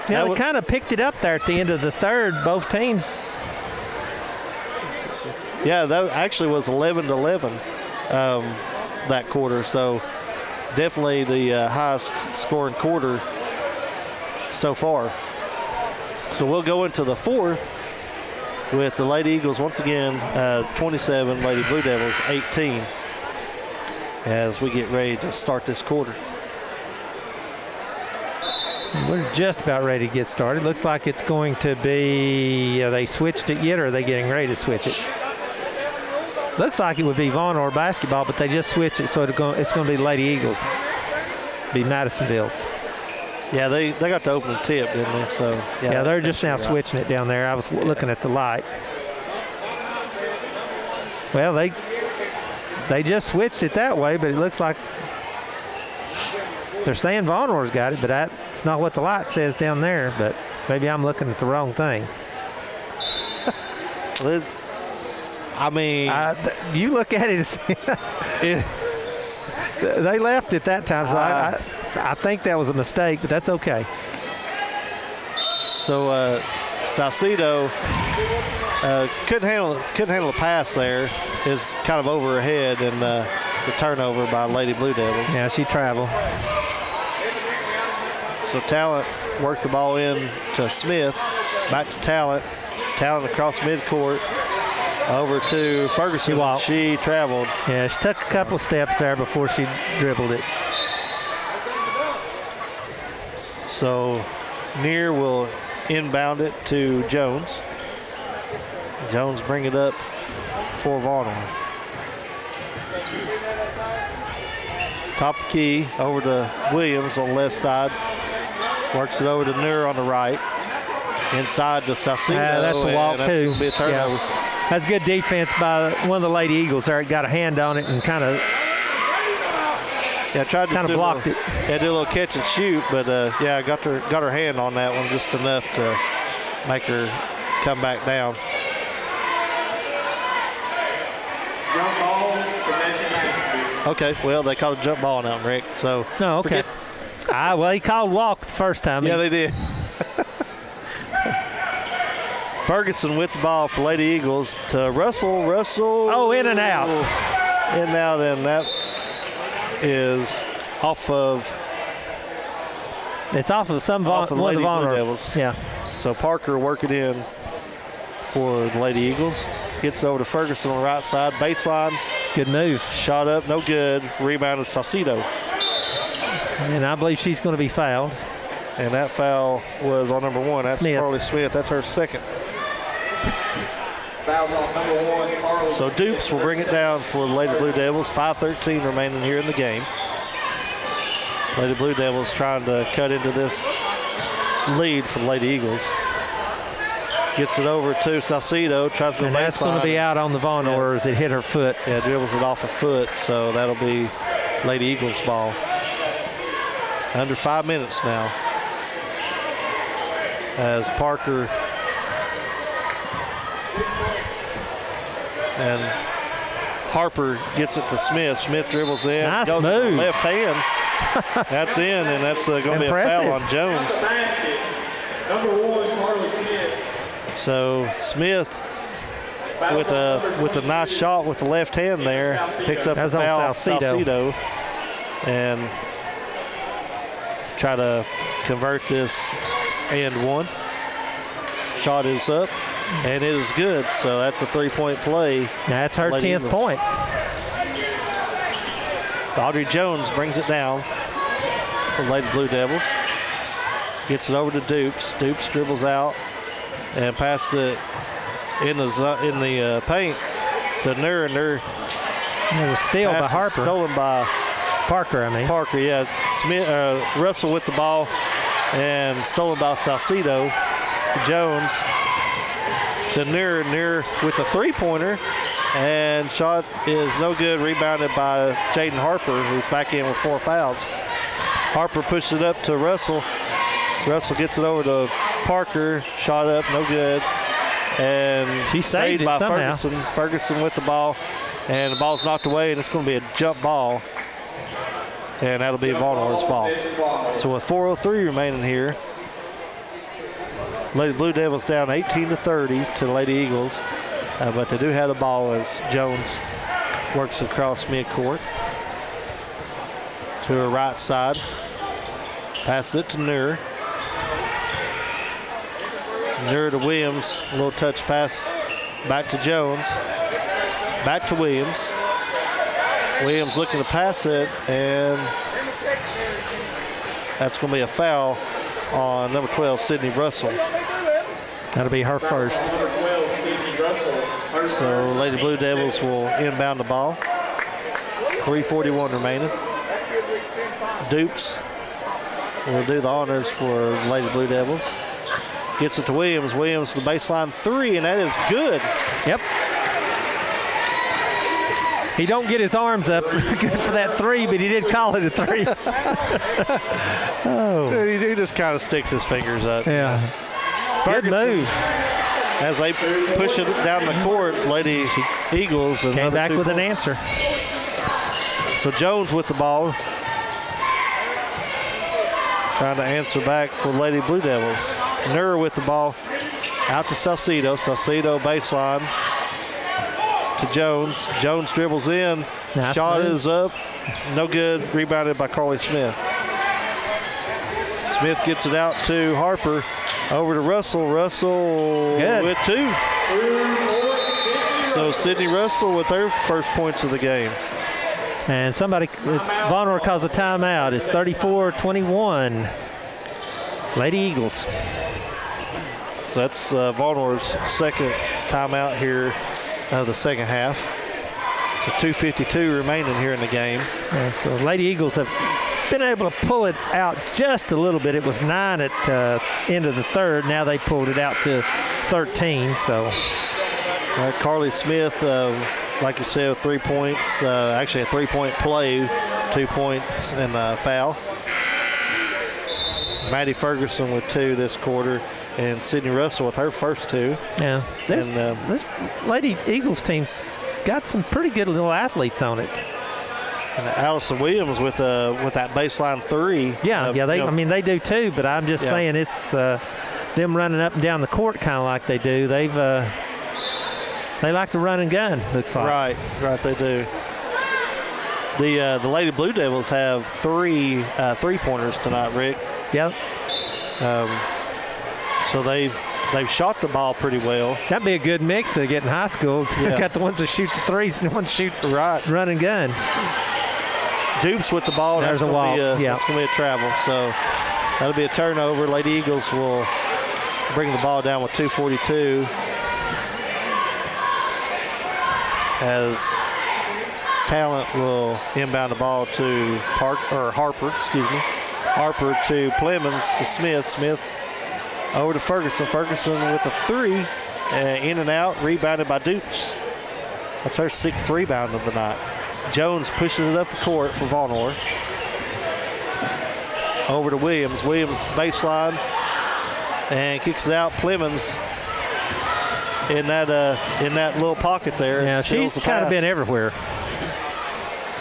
Yeah, we kind of picked it up there at the end of the third. Both teams Yeah, that actually was 11-11 that quarter. So definitely the highest scoring quarter so far. So we'll go into the fourth with the Lady Eagles once again 27, Lady Blue Devils 18, as we get ready to start this quarter. We're just about ready to get started. Looks like it's going to be, they switched it yet, or are they getting ready to switch it? Looks like it would be Vaughn or basketball, but they just switched it, so it's going to be Lady Eagles, be Madisonville's. Yeah, they got the opening tip, didn't they? So yeah, they're just now switching it down there. I was looking at the light. Well, they just switched it that way, but it looks like they're saying Von Orr's got it, but that's not what the light says down there. But maybe I'm looking at the wrong thing. I mean, you look at it. They left it that time, so I think that was a mistake, but that's okay. So Salcedo couldn't handle the pass there. Is kind of over her head, and it's a turnover by Lady Blue Devils. Yeah, she traveled. So Talent worked the ball in to Smith, back to Talent. Talent across midcourt, over to Ferguson. She traveled. Yeah, she took a couple of steps there before she dribbled it. So Near will inbound it to Jones. Jones bring it up for Vaughn. Top of the key over to Williams on the left side. Works it over to Near on the right. Inside to Salcedo. Yeah, that's a walk too. Be a turnover. Yeah. That's good defense by one of the Lady Eagles there. Got a hand on it and kind of tried to blocked it. Yeah, did a little catch and shoot, but got her hand on that one just enough to make her come back down. Jump ball, possession Madisonville. Okay, well, they called a jump ball now, Rick. So okay. Well, he called walk the first time. Yeah, they did. Ferguson with the ball for Lady Eagles to Russell. Oh, in and out. In and out, and that is off of. It's off of one of the Lady Von Blue Devils. Yeah. So Parker working in for the Lady Eagles. Gets over to Ferguson on the right side. Baseline. Good move. Shot up, no good. Rebounded Salcedo. And I believe she's going to be fouled. And that foul was on number 1. That's Smith. Carly Smith. That's her second. Fouls on number 1, Carly So Dupes will bring it down for the Lady Blue Devils. 5:13 remaining here in the game. Lady Blue Devils trying to cut into this lead for the Lady Eagles. Gets it over to Salcedo. Tries to go baseline. And that's going to be out on the Von Orr as it hit her foot. Yeah, dribbles it off her foot. So that'll be Lady Eagles ball. Under 5 minutes now. As Parker and Harper gets it to Smith. Smith dribbles in. Nice goes move. with the left hand. That's in, and that's going to be a foul on Jones. basket. Number 1, Carly Smith. So Smith with a nice shot with the left hand there. Picks up the foul off Salcedo. And try to convert this and one. Shot is up, and it is good. So that's a three-point play. That's her 10th point. Audrey Jones brings it down for Lady Blue Devils. Gets it over to Dupes. Dupes dribbles out and passes it in the paint to Nur. Nur. There's a steal by Harper. Stolen by Parker, Parker, yeah. Smith, Russell with the ball and stolen by Salcedo. Jones to Nur. Nur with a three-pointer, and shot is no good. Rebounded by Jaden Harper, who's back in with 4 fouls. Harper pushes it up to Russell. Russell gets it over to Parker. Shot up, no good. And she saved it by somehow. Ferguson. Ferguson with the ball, and the ball's knocked away, and it's going to be a jump ball. And that'll be Von Orr's ball. So with 4:03 remaining here, Lady Blue Devils down 18-30 to Lady Eagles. but they do have the ball as Jones works across midcourt to her right side. Passes it to Nuhr. Nuhr to Williams. A little touch pass back to Jones. Back to Williams. Williams looking to pass it, and that's going to be a foul on number 12, Sydney Russell. That'll be her first. Number 12, Sydney Russell. So Lady Blue Devils will inbound the ball. 3:41 remaining. Dukes will do the honors for Lady Blue Devils. Gets it to Williams. Williams to the baseline three, and that is good. Yep. He don't get his arms up good for that three, but he did call it a three. He just kind of sticks his fingers up. Yeah. Good move. As they push it down the court, Lady Eagles Came back with an answer. So Jones with the ball. Trying to answer back for Lady Blue Devils. Nuhr with the ball out to Salcedo. Salcedo baseline to Jones. Jones dribbles in. Nice Shot move. is up. No good. Rebounded by Carly Smith. Smith gets it out to Harper. Over to Russell. Russell Good. with two. So Sydney Russell with her first points of the game. And Vonor calls a timeout. It's 34-21. Lady Eagles. So that's Vonor's second timeout here of the second half. So 2:52 remaining here in the game. And so Lady Eagles have been able to pull it out just a little bit. It was 9 at end of the third. Now they pulled it out to 13. So Carly Smith, like you said, with 3 points. Actually a 3-point play, 2 points and a foul. Maddie Ferguson with 2 this quarter, and Sydney Russell with her first 2. yeah, this And, Lady Eagles team's got some pretty good little athletes on it. And Allison Williams with that baseline 3. Yeah, they do too. But I'm just saying it's them running up and down the court kind of like they do. They like to run and gun. Looks like. Right, they do. The Lady Blue Devils have 3 3-pointers tonight, Rick. Yep. So they've shot the ball pretty well. That'd be a good mix to get in high school. Yeah. Got the ones that shoot the threes and the ones that shoot Right. run and gun. Dupes with the ball. There's a wall. That's going to be a travel. So that'll be a turnover. Lady Eagles will bring the ball down with 2:42 as Talent will inbound the ball to Harper. Harper to Plemons to Smith. Smith over to Ferguson. Ferguson with a 3. In and out. Rebounded by Dukes. That's her 6th rebound of the night. Jones pushes it up the court for Vonor. Over to Williams. Williams baseline and kicks it out. Plemons in that little pocket there. Yeah, she's kind of been everywhere.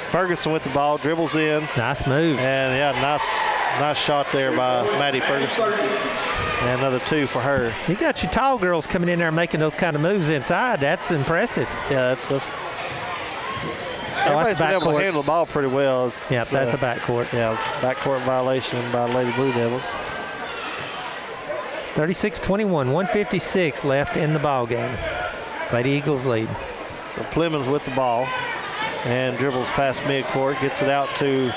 Ferguson with the ball, dribbles in. Nice move. And nice shot there by Maddie Ferguson. And another 2 for her. You got your tall girls coming in there making those kind of moves inside. That's impressive. Yeah, that's everybody's been able to handle the ball pretty well. Yeah, that's a backcourt. Yeah, backcourt violation by Lady Blue Devils. 36-21, 156 left in the ball game. Lady Eagles lead. So Plemons with the ball and dribbles past midcourt, gets it out to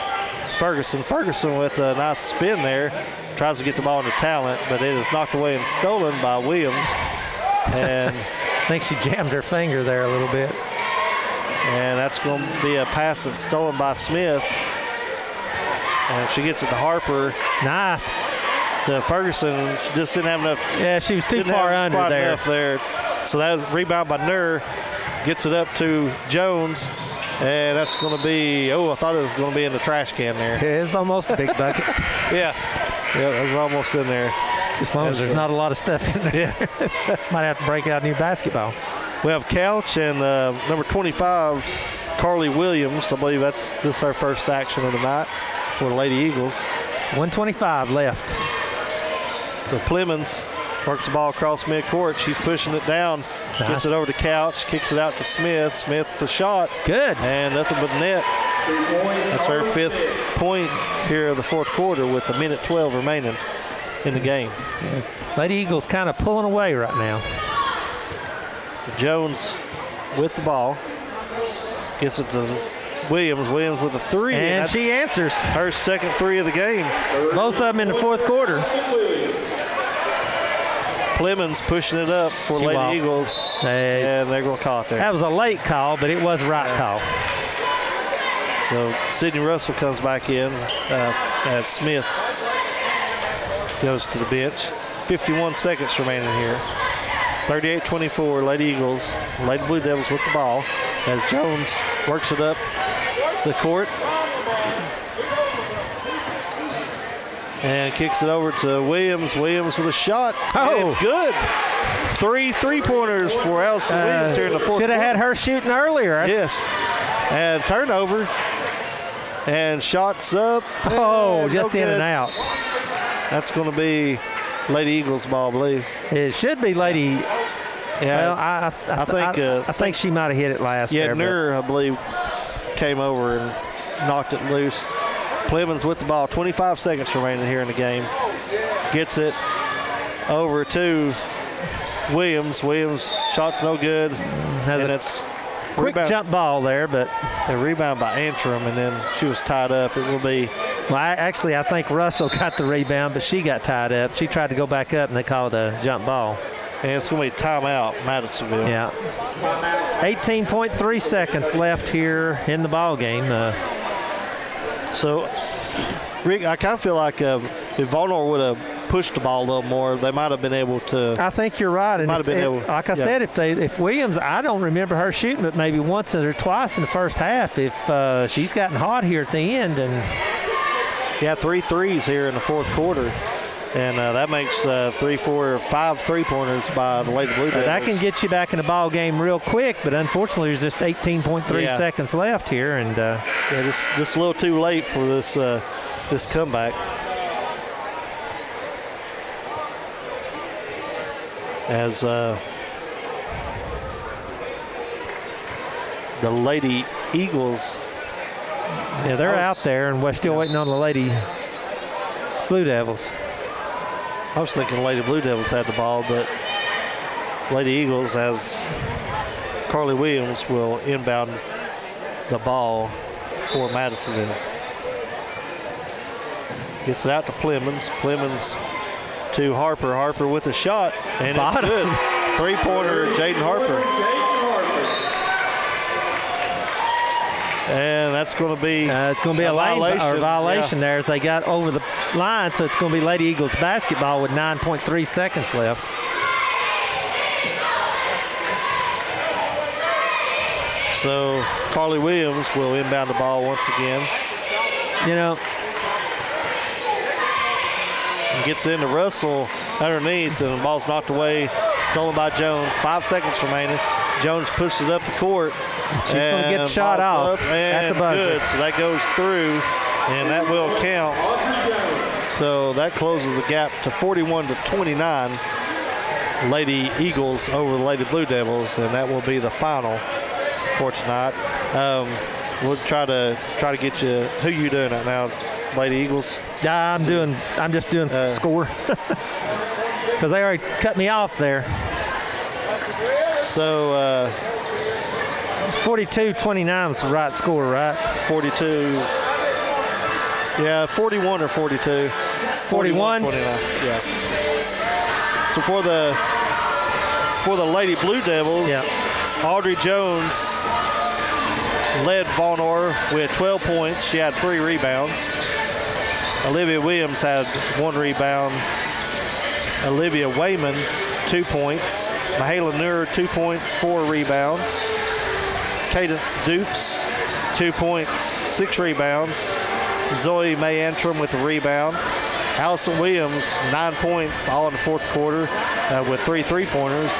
Ferguson. Ferguson with a nice spin there, tries to get the ball into Talent, but it is knocked away and stolen by Williams. And I think she jammed her finger there a little bit. And that's going to be a pass that's stolen by Smith. And she gets it to Harper. Nice. To Ferguson, she just didn't have enough. Yeah, she was too far under there. So that was rebound by Nuhr. Gets it up to Jones. And that's going to be, I thought it was going to be in the trash can there. It's almost a big bucket. Yeah, it was almost in there. As long as there's not a lot of stuff in there. Yeah. Might have to break out a new basketball. We have Couch and number 25, Carly Williams. I believe this is her first action of the night for the Lady Eagles. 125 left. So Plemons Works the ball across midcourt. She's pushing it down. Nice. Gets it over to Couch. Kicks it out to Smith. Smith the shot. Good. And nothing but net. That's her 5th point here of the 4th quarter with a minute 12 remaining in the game. Yes. Lady Eagles kind of pulling away right now. So Jones with the ball. Gets it to Williams. Williams with a 3. And she answers. Her 2nd 3 of the game. Both of them in the 4th quarter. Clemens pushing it up for She Lady walked. Eagles. And they're going to call it there. That was a late call, but it was a right call. So Sydney Russell comes back in as Smith goes to the bench. 51 seconds remaining here. 38-24, Lady Eagles. Lady Blue Devils with the ball as Jones works it up the court. And kicks it over to Williams. Williams with a shot. Oh. And it's good. 3 3-pointers for Allison Williams here in the 4th Should have quarter. had her shooting earlier. Yes. And turnover. And shots up. Oh, And just no in good. and out. That's going to be Lady Eagles ball, I believe. It should be Lady. Yeah, Well, I think she might have hit it last yeah, there. but- Nur, I believe, came over and knocked it loose. Clemens with the ball. 25 seconds remaining here in the game. Gets it over to Williams. Williams, shot's no good. Has And a it's quick rebound, jump ball there, but a rebound by Antrim, and then she was tied up. It will be well, I think Russell got the rebound, but she got tied up. She tried to go back up, and they called a jump ball. And it's going to be timeout, Madisonville. Yeah. 18.3 seconds left here in the ball game. So, Rick, I kind of feel like if Vonor would have pushed the ball a little more, they might have been able to. I think you're right. And Might have been able- like I yeah. said, if Williams, I don't remember her shooting, but maybe once or twice in the first half. If she's gotten hot here at the end, and Yeah, 3 threes here in the 4th quarter. And that makes 3, 4, 5 3-pointers by the Lady Blue Devils. that can get you back in the ball game real quick. But unfortunately, there's just 18.3 Yeah. seconds left here, and Yeah, this a little too late for this this comeback. As the Lady Eagles. yeah, they're out there, and we're still waiting on the Lady Blue Devils. I was thinking the Lady Blue Devils had the ball, but it's Lady Eagles as Carly Williams will inbound the ball for Madisonville. Gets it out to Clemens. Clemens to Harper. Harper with a shot, and Bottom. it's good. 3-pointer, Jaden Harper. And that's going to be It's going to be a violation yeah. there as they got over the line, so it's going to be Lady Eagles basketball with 9.3 seconds left. So Carly Williams will inbound the ball once again. You know, And gets into Russell underneath, and the ball's knocked away, stolen by Jones. 5 seconds remaining. Jones pushes it up the court. She's going to get the shot ball's off up, and at the buzzer. good. So that goes through, and that will count. So that closes the gap to 41-29. Lady Eagles over the Lady Blue Devils, and that will be the final for tonight. We'll try to get you. Who you doing right now, Lady Eagles? Yeah, I'm just doing score because they already cut me off there. So 42-29 is the right score, right? 42. Yeah, 41 or 42. 41. 29. Yeah. So for the Lady Blue Devils, Yeah. Audrey Jones led Vonor with 12 points. She had 3 rebounds. Olivia Williams had 1 rebound. Olivia Wayman, 2 points. Mahala Nur, 2 points, 4 rebounds. Cadence Dupes, 2 points, 6 rebounds. Zoe May Antrim with a rebound. Allison Williams, 9 points, all in the 4th quarter with 3 3-pointers.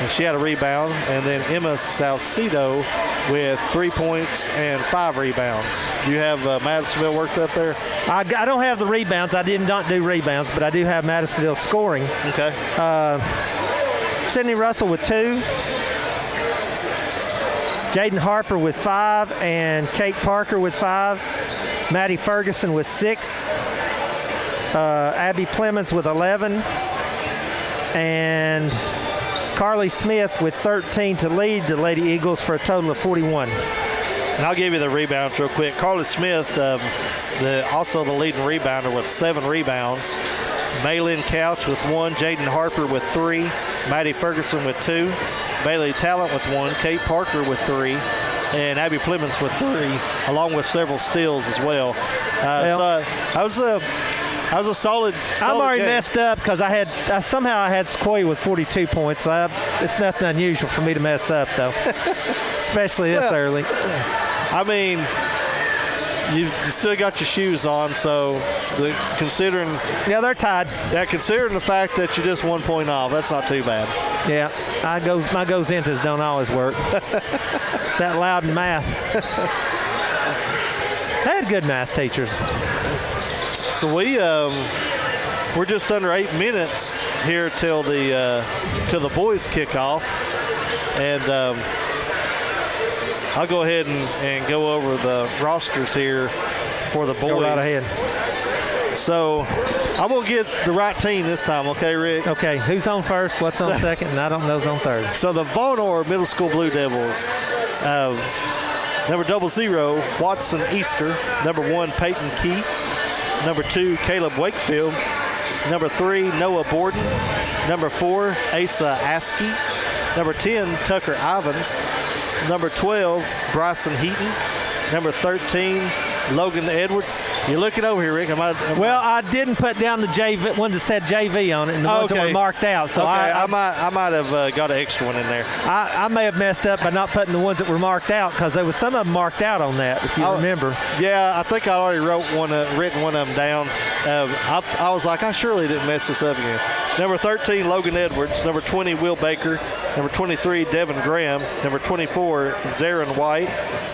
and she had a rebound. And then Emma Salcido with 3 points and 5 rebounds. Do you have Madisonville worked up there? I don't have the rebounds. I did not do rebounds, but I do have Madisonville scoring. Okay. Sydney Russell with 2. Jaden Harper with 5, and Kate Parker with 5. Maddie Ferguson with 6. Abby Clemens with 11. And Carly Smith with 13 to lead the Lady Eagles for a total of 41. And I'll give you the rebounds real quick. Carly Smith, also the leading rebounder with 7 rebounds. Maylin Couch with 1, Jaden Harper with 3, Maddie Ferguson with 2, Bailey Talent with 1, Kate Parker with 3, and Abby Clemens with 3, along with several steals as well. So I was a solid I'm already game. messed up because I somehow had Sequoia with 42 points. So it's nothing unusual for me to mess up, though, especially this early. I mean, you still got your shoes on, so considering they're tied. Yeah, considering the fact that you're just 1 point off, that's not too bad. Yeah, my goes intas don't always work. It's that loud in math. I had good math teachers. So we're just under 8 minutes here till the boys kick off, and I'll go ahead and go over the rosters here for the boys. Go right ahead. So I'm going to get the right team this time, okay, Rick? Okay, who's on first, what's on second, and I don't know who's on third. So the Vonore Middle School Blue Devils, number 00, Watson Easter. Number 1, Peyton Key. Number 2, Caleb Wakefield. Number 3, Noah Borden. Number 4, Asa Askey. Number 10, Tucker Ivans. Number 12, Bryson Heaton. Number 13, Logan Edwards. You're looking over here, Rick. I didn't put down the JV one that said JV on it, and the ones that were marked out. So I might have got an extra one in there. I may have messed up by not putting the ones that were marked out because there was some of them marked out on that, if you remember. Yeah, I think I already written one of them down. I was like, I surely didn't mess this up again. Number 13, Logan Edwards. Number 20, Will Baker. Number 23, Devin Graham. Number 24, Zarin White.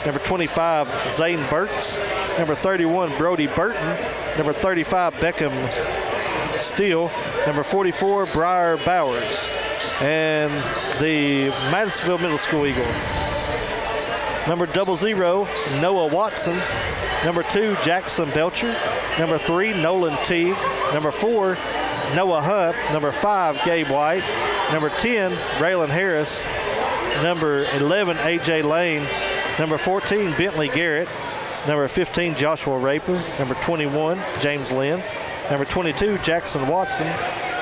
Number 25, Zane Burks. Number 31, Brody Burton. Number 35, Beckham Steele. Number 44, Briar Bowers. And the Madisonville Middle School Eagles. Number 00, Noah Watson. Number 2, Jackson Belcher. Number 3, Nolan Teague. Number 4, Noah Hunt. Number 5, Gabe White. Number 10, Raylan Harris. Number 11, AJ Lane. Number 14, Bentley Garrett. Number 15, Joshua Raper. Number 21, James Lynn. Number 22, Jackson Watson.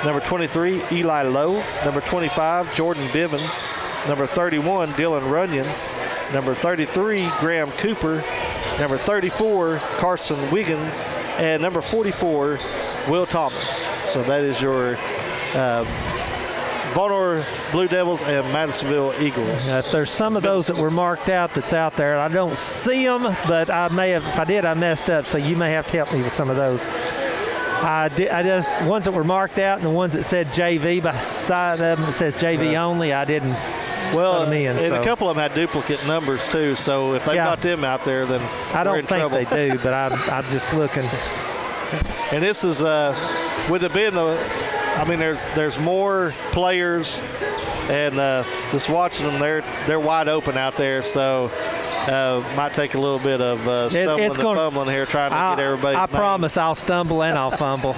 Number 23, Eli Lowe. Number 25, Jordan Bivens. Number 31, Dylan Runyon. Number 33, Graham Cooper. Number 34, Carson Wiggins. And number 44, Will Thomas. So that is your Vonore Blue Devils and Madisonville Eagles. If there's some of those that were marked out that's out there, I don't see them, but I may have. If I did, I messed up. So you may have to help me with some of those. I just ones that were marked out and the ones that said JV beside of them that says JV only. I didn't. Well, put them in, and a couple of them had duplicate numbers too. So if they got them out there, then I don't we're in think trouble. they do. But I'm just looking. And this is with it being there's more players, and just watching them, they're wide open out there. So might take a little bit of stumbling and fumbling here, trying to get everybody. I promise I'll stumble and I'll fumble.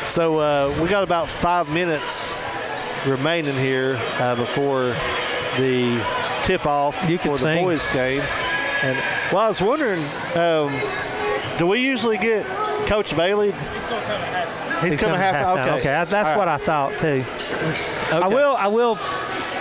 So we got about 5 minutes remaining here before the tip-off for the boys' game. And I was wondering, do we usually get Coach Bailey? He's going to have to. Okay, that's what I thought too. Okay. I will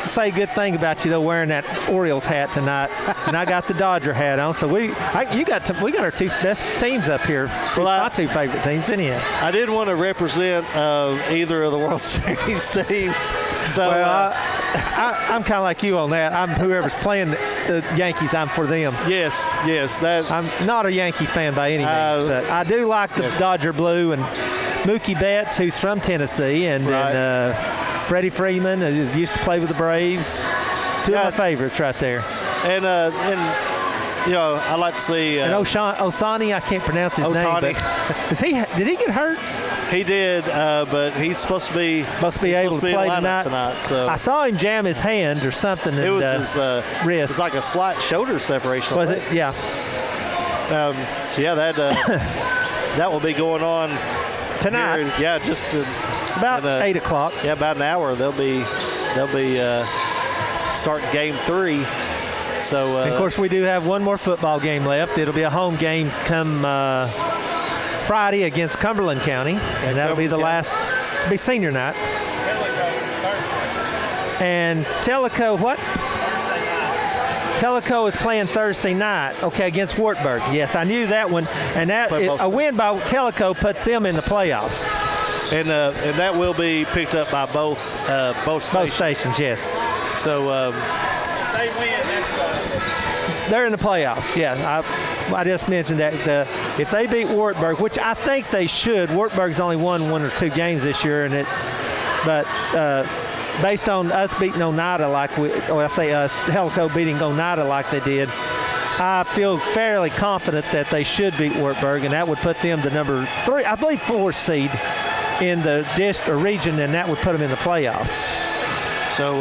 say a good thing about you though, wearing that Orioles hat tonight, and I got the Dodger hat on. So we got our two best teams up here. My two favorite teams, anyhow. I didn't want to represent either of the World Series teams. So I'm kind of like you on that. I'm whoever's playing the Yankees. I'm for them. Yes. I'm not a Yankee fan by any means, but I do like the Dodger blue and Mookie Betts, who's from Tennessee, and then Freddie Freeman, who used to play with the Braves. Two of my favorites right there. And I'd like to see. And Osani, I can't pronounce his name. But did he get hurt? He did, but he's supposed to be able to play tonight. So I saw him jam his hand or something. It was his wrist. It was like a slight shoulder separation. Was it? Yeah. That will be going on tonight. Here, just about 8 o'clock. Yeah, about an hour. They'll be starting game 3. So of course, we do have one more football game left. It'll be a home game come Friday against Cumberland County, and that'll be the last. It'll be senior night. And Tellico, what? Tellico is playing Thursday night. Okay, against Wartburg. Yes, I knew that one. And a win by Tellico puts them in the playoffs. And that will be picked up by both stations. Both stations, yes. So They win. They're in the playoffs. Yeah, I just mentioned that if they beat Wartburg, which I think they should. Wartburg's only won 1 or 2 games this year, but based on us beating Oneida Tellico beating Oneida like they did, I feel fairly confident that they should beat Wartburg, and that would put them to number 3, I believe 4 seed in the district or region, and that would put them in the playoffs. So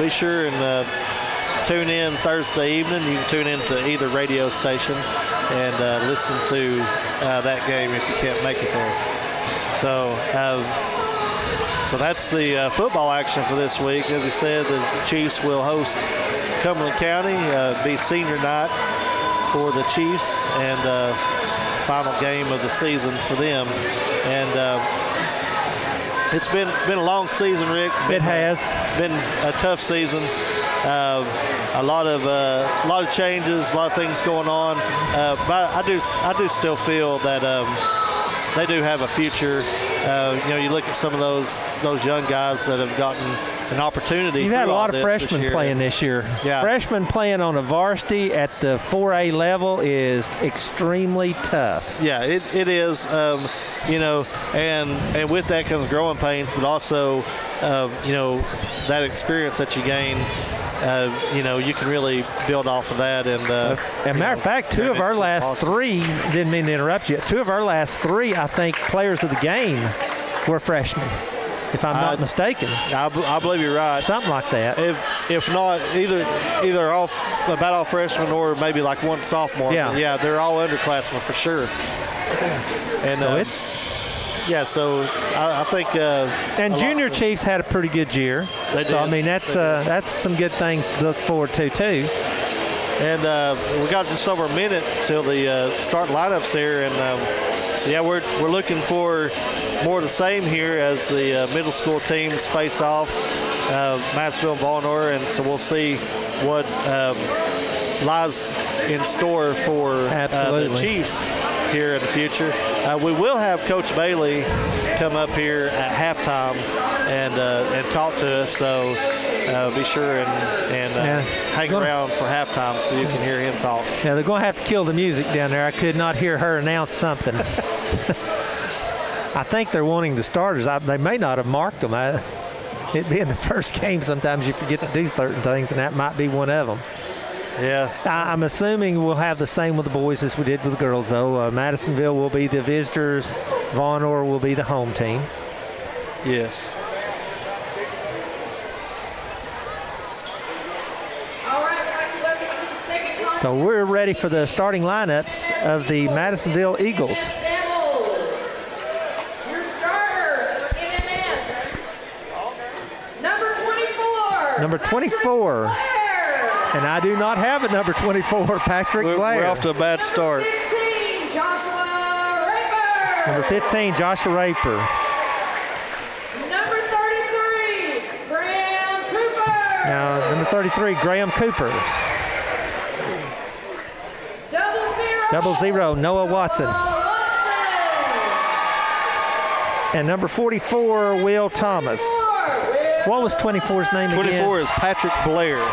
be sure and tune in Thursday evening. You can tune in to either radio station and listen to that game if you can't make it there. So that's the football action for this week. As we said, the Chiefs will host Cumberland County. Be senior night for the Chiefs and final game of the season for them. And it's been a long season, Rick. It has been a tough season. A lot of changes, a lot of things going on. But I do still feel that they do have a future. You look at some of those young guys that have gotten an opportunity. You've had a lot of freshmen playing this year. Yeah. Freshmen playing on a varsity at the 4A level is extremely tough. Yeah, it is. And with that comes growing pains, but also, that experience that you gain. You can really build off of that. And as a matter of fact, 2 of our last 3, didn't mean to interrupt you, 2 of our last 3, I think, players of the game were freshmen, if I'm not mistaken. I believe you're right. Something like that. If not, either about all freshmen or maybe like one sophomore. Yeah. But yeah, they're all underclassmen for sure. And so it's... Yeah, so I think. And Junior Chiefs had a pretty good year. They did. So, I mean, that's some good things to look forward to, too. And we got just over a minute till the start lineups here. And, we're looking for more of the same here as the middle school teams face off, Mattsville and Vonore. And so we'll see what lies in store for the Chiefs here in the future. We will have Coach Bailey come up here at halftime and talk to us, so be sure and hang around for halftime so you can hear him talk. Yeah, they're going to have to kill the music down there. I could not hear her announce something. I think they're wanting the starters. They may not have marked them. It being the first game, sometimes you forget to do certain things, and that might be one of them. Yeah. I'm assuming we'll have the same with the boys as we did with the girls, though. Madisonville will be the visitors. Vonore will be the home team. Yes. All right, we'd like to welcome you to the second contest. So we're ready for the starting lineups of the Madisonville Eagles. Your starters for MMS. Number 24. Number 24. And I do not have a number 24, Patrick Blair. We're off to a bad start. 15, Joshua Raper. Number 15, Joshua Raper. Number 33, Graham Cooper. Now, number 33, Graham Cooper. 00, Noah Watson. And number 44, Will Thomas. What was 24's name again? 24 is Patrick Blair.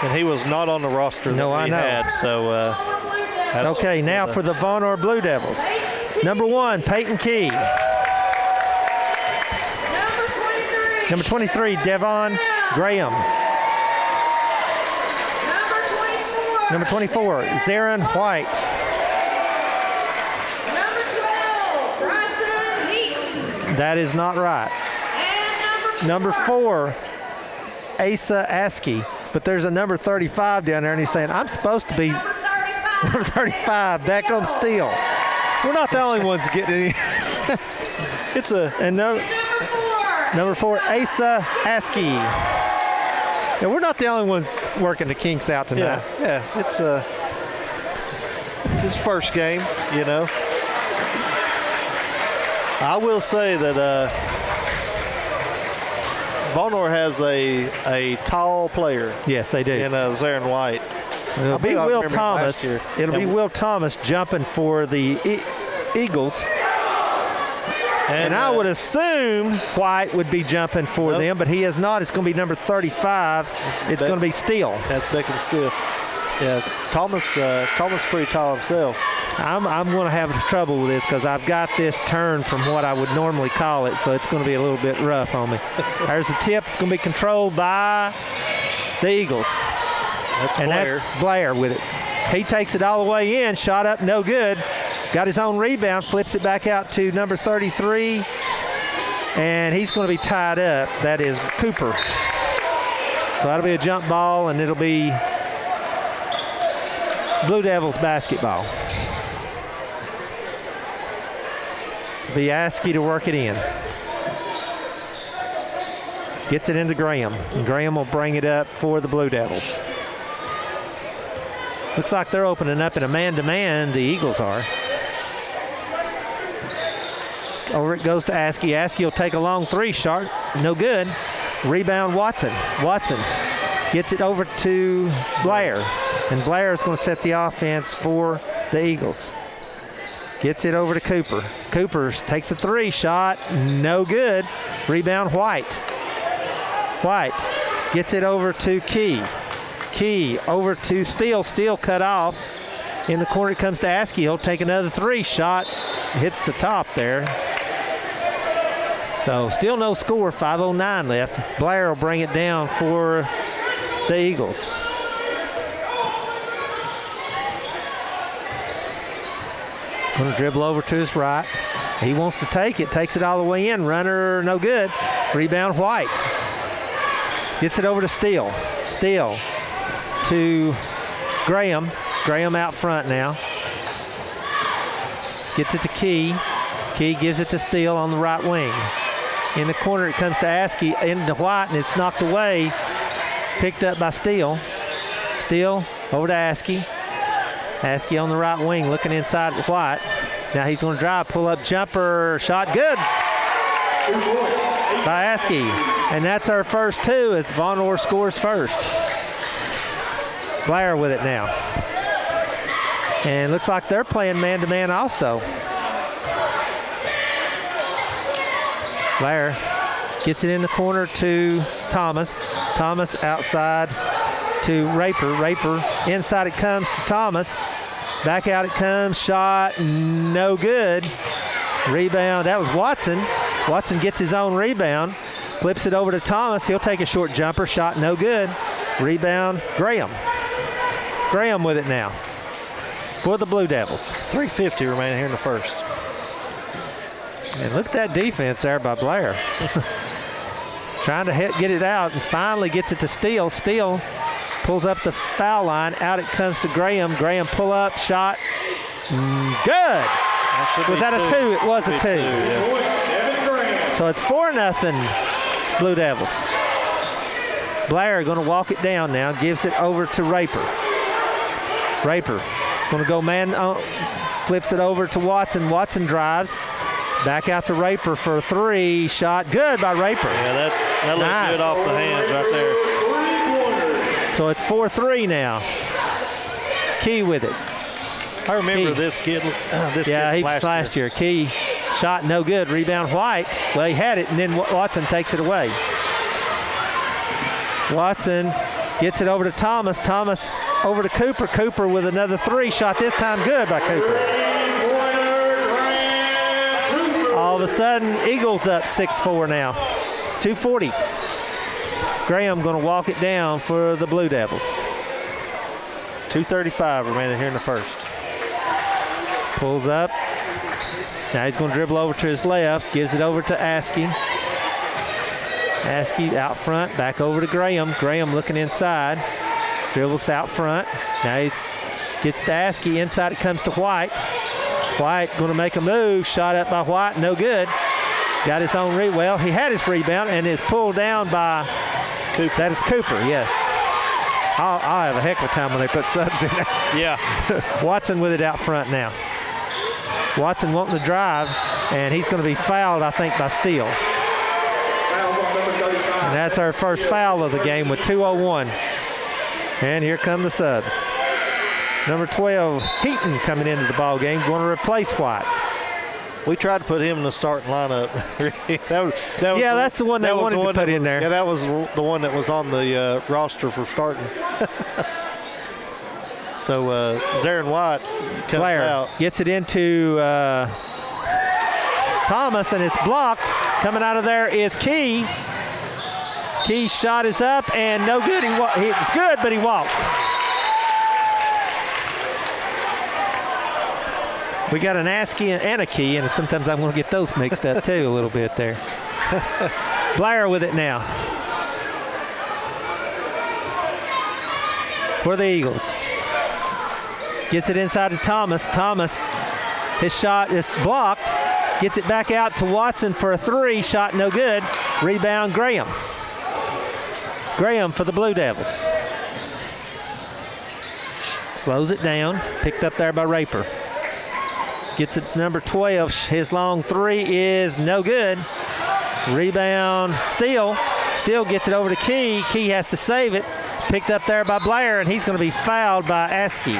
And he was not on the roster that we had. So, okay, now for the Vonore Blue Devils. Number 1, Peyton Key. Number 23, Number 23, Devon Graham. Number 24, Zarin White. Number 12, Bryson Heaton. That is not right. And Number 4, Asa Askey. But there's a number 35 down there, and he's saying, I'm supposed to be number 35. number 35, Beckham Steele. We're not the only ones getting any. It's a And number 4, Asa Askey. Yeah, we're not the only ones working the kinks out tonight. yeah. It's his first game, you know. I will say that Vonore has a tall player Yes, they do. in Zarin White. It'll be I Will remember Thomas. last year. It'll be Will Thomas jumping for the Eagles. And I would assume White would be jumping for them, but he is not. It's going to be number 35. It's going to be Steele. That's Beckham Steele. Yeah, Thomas pretty tall himself. I'm going to have trouble with this because I've got this turn from what I would normally call it, so it's going to be a little bit rough on me. There's the tip. It's going to be controlled by the Eagles. That's And Blair. that's Blair with it. He takes it all the way in. Shot up, no good. Got his own rebound, flips it back out to number 33. And he's going to be tied up. That is Cooper. So that'll be a jump ball, and it'll be Blue Devils basketball. Be Askey to work it in. Gets it into Graham. And Graham will bring it up for the Blue Devils. Looks like they're opening up in a man-to-man, the Eagles are. Over it goes to Askey. Askey will take a long three shot. No good. Rebound Watson. Watson gets it over to Blair. And Blair is going to set the offense for the Eagles. Gets it over to Cooper. Cooper takes a three shot. No good. Rebound White. White gets it over to Key. Key over to Steele. Steele cut off. In the corner it comes to Askey. He'll take another three shot. Hits the top there. So still no score. 5:09 left. Blair will bring it down for the Eagles. Going to dribble over to his right. He wants to take it. Takes it all the way in. Runner no good. Rebound White. Gets it over to Steele. Steele to Graham. Graham out front now. Gets it to Key. Key gives it to Steele on the right wing. In the corner it comes to Askey into White, and it's knocked away. Picked up by Steele. Steele over to Askey. Askey on the right wing looking inside at White. Now he's going to drive, pull up jumper, shot good by Askey. And that's our first two as Vonore scores first. Blair with it now. And looks like they're playing man-to-man also. Blair gets it in the corner to Thomas. Thomas outside to Raper. Raper inside it comes to Thomas. Back out it comes. Shot no good. Rebound. That was Watson. Watson gets his own rebound. Flips it over to Thomas. He'll take a short jumper. Shot no good. Rebound Graham. Graham with it now for the Blue Devils. 3:50 remaining here in the first. And look at that defense there by Blair. Trying to get it out and finally gets it to Steele. Steele pulls up the foul line. Out it comes to Graham. Graham pull up, shot. Good. Was that a two? It was a two. Yeah. So it's 4-0 Blue Devils. Blair going to walk it down now. Gives it over to Raper. Raper going to go man. Flips it over to Watson. Watson drives. Back out to Raper for a three. Shot good by Raper. Yeah, that looked Nice. good off the hands right there. So it's 4-3 now. Key with it. I remember Key. this kid. Yeah, he last last year. Key shot no good. Rebound White. Well, he had it, and then Watson takes it away. Watson gets it over to Thomas. Thomas over to Cooper. Cooper with another three. Shot this time good by Cooper. All of a sudden, Eagles up 6-4 now. 2:40. Graham going to walk it down for the Blue Devils. 2:35 remaining here in the first. Pulls up. Now he's going to dribble over to his left. Gives it over to Askey. Askey out front. Back over to Graham. Graham looking inside. Dribbles out front. Now he gets to Askey. Inside it comes to White. White going to make a move. Shot up by White. No good. Got his own well, he had his rebound and is pulled down by Cooper. That is Cooper, yes. I'll have a heck of a time when they put subs in there. Yeah. Watson with it out front now. Watson wanting to drive, and he's going to be fouled, I think, by Steele. And that's our first foul of the game with 2:01. And here come the subs. Number 12, Heaton coming into the ball game, going to replace White. We tried to put him in the starting lineup. That's the one they wanted to put in there. Yeah, that was the one that was on the roster for starting. So Zarin White comes Blair out. Gets it into Thomas, and it's blocked. Coming out of there is Key. Key's shot is up, and no good. It's good, but he walked. We got an Askey and a Key, and sometimes I'm going to get those mixed up too a little bit there. Blair with it now for the Eagles. Gets it inside to Thomas. Thomas, his shot is blocked. Gets it back out to Watson for a three. Shot no good. Rebound Graham. Graham for the Blue Devils. Slows it down. Picked up there by Raper. Gets it number 12. His long three is no good. Rebound Steele. Steele gets it over to Key. Key has to save it. Picked up there by Blair, and he's going to be fouled by Askey.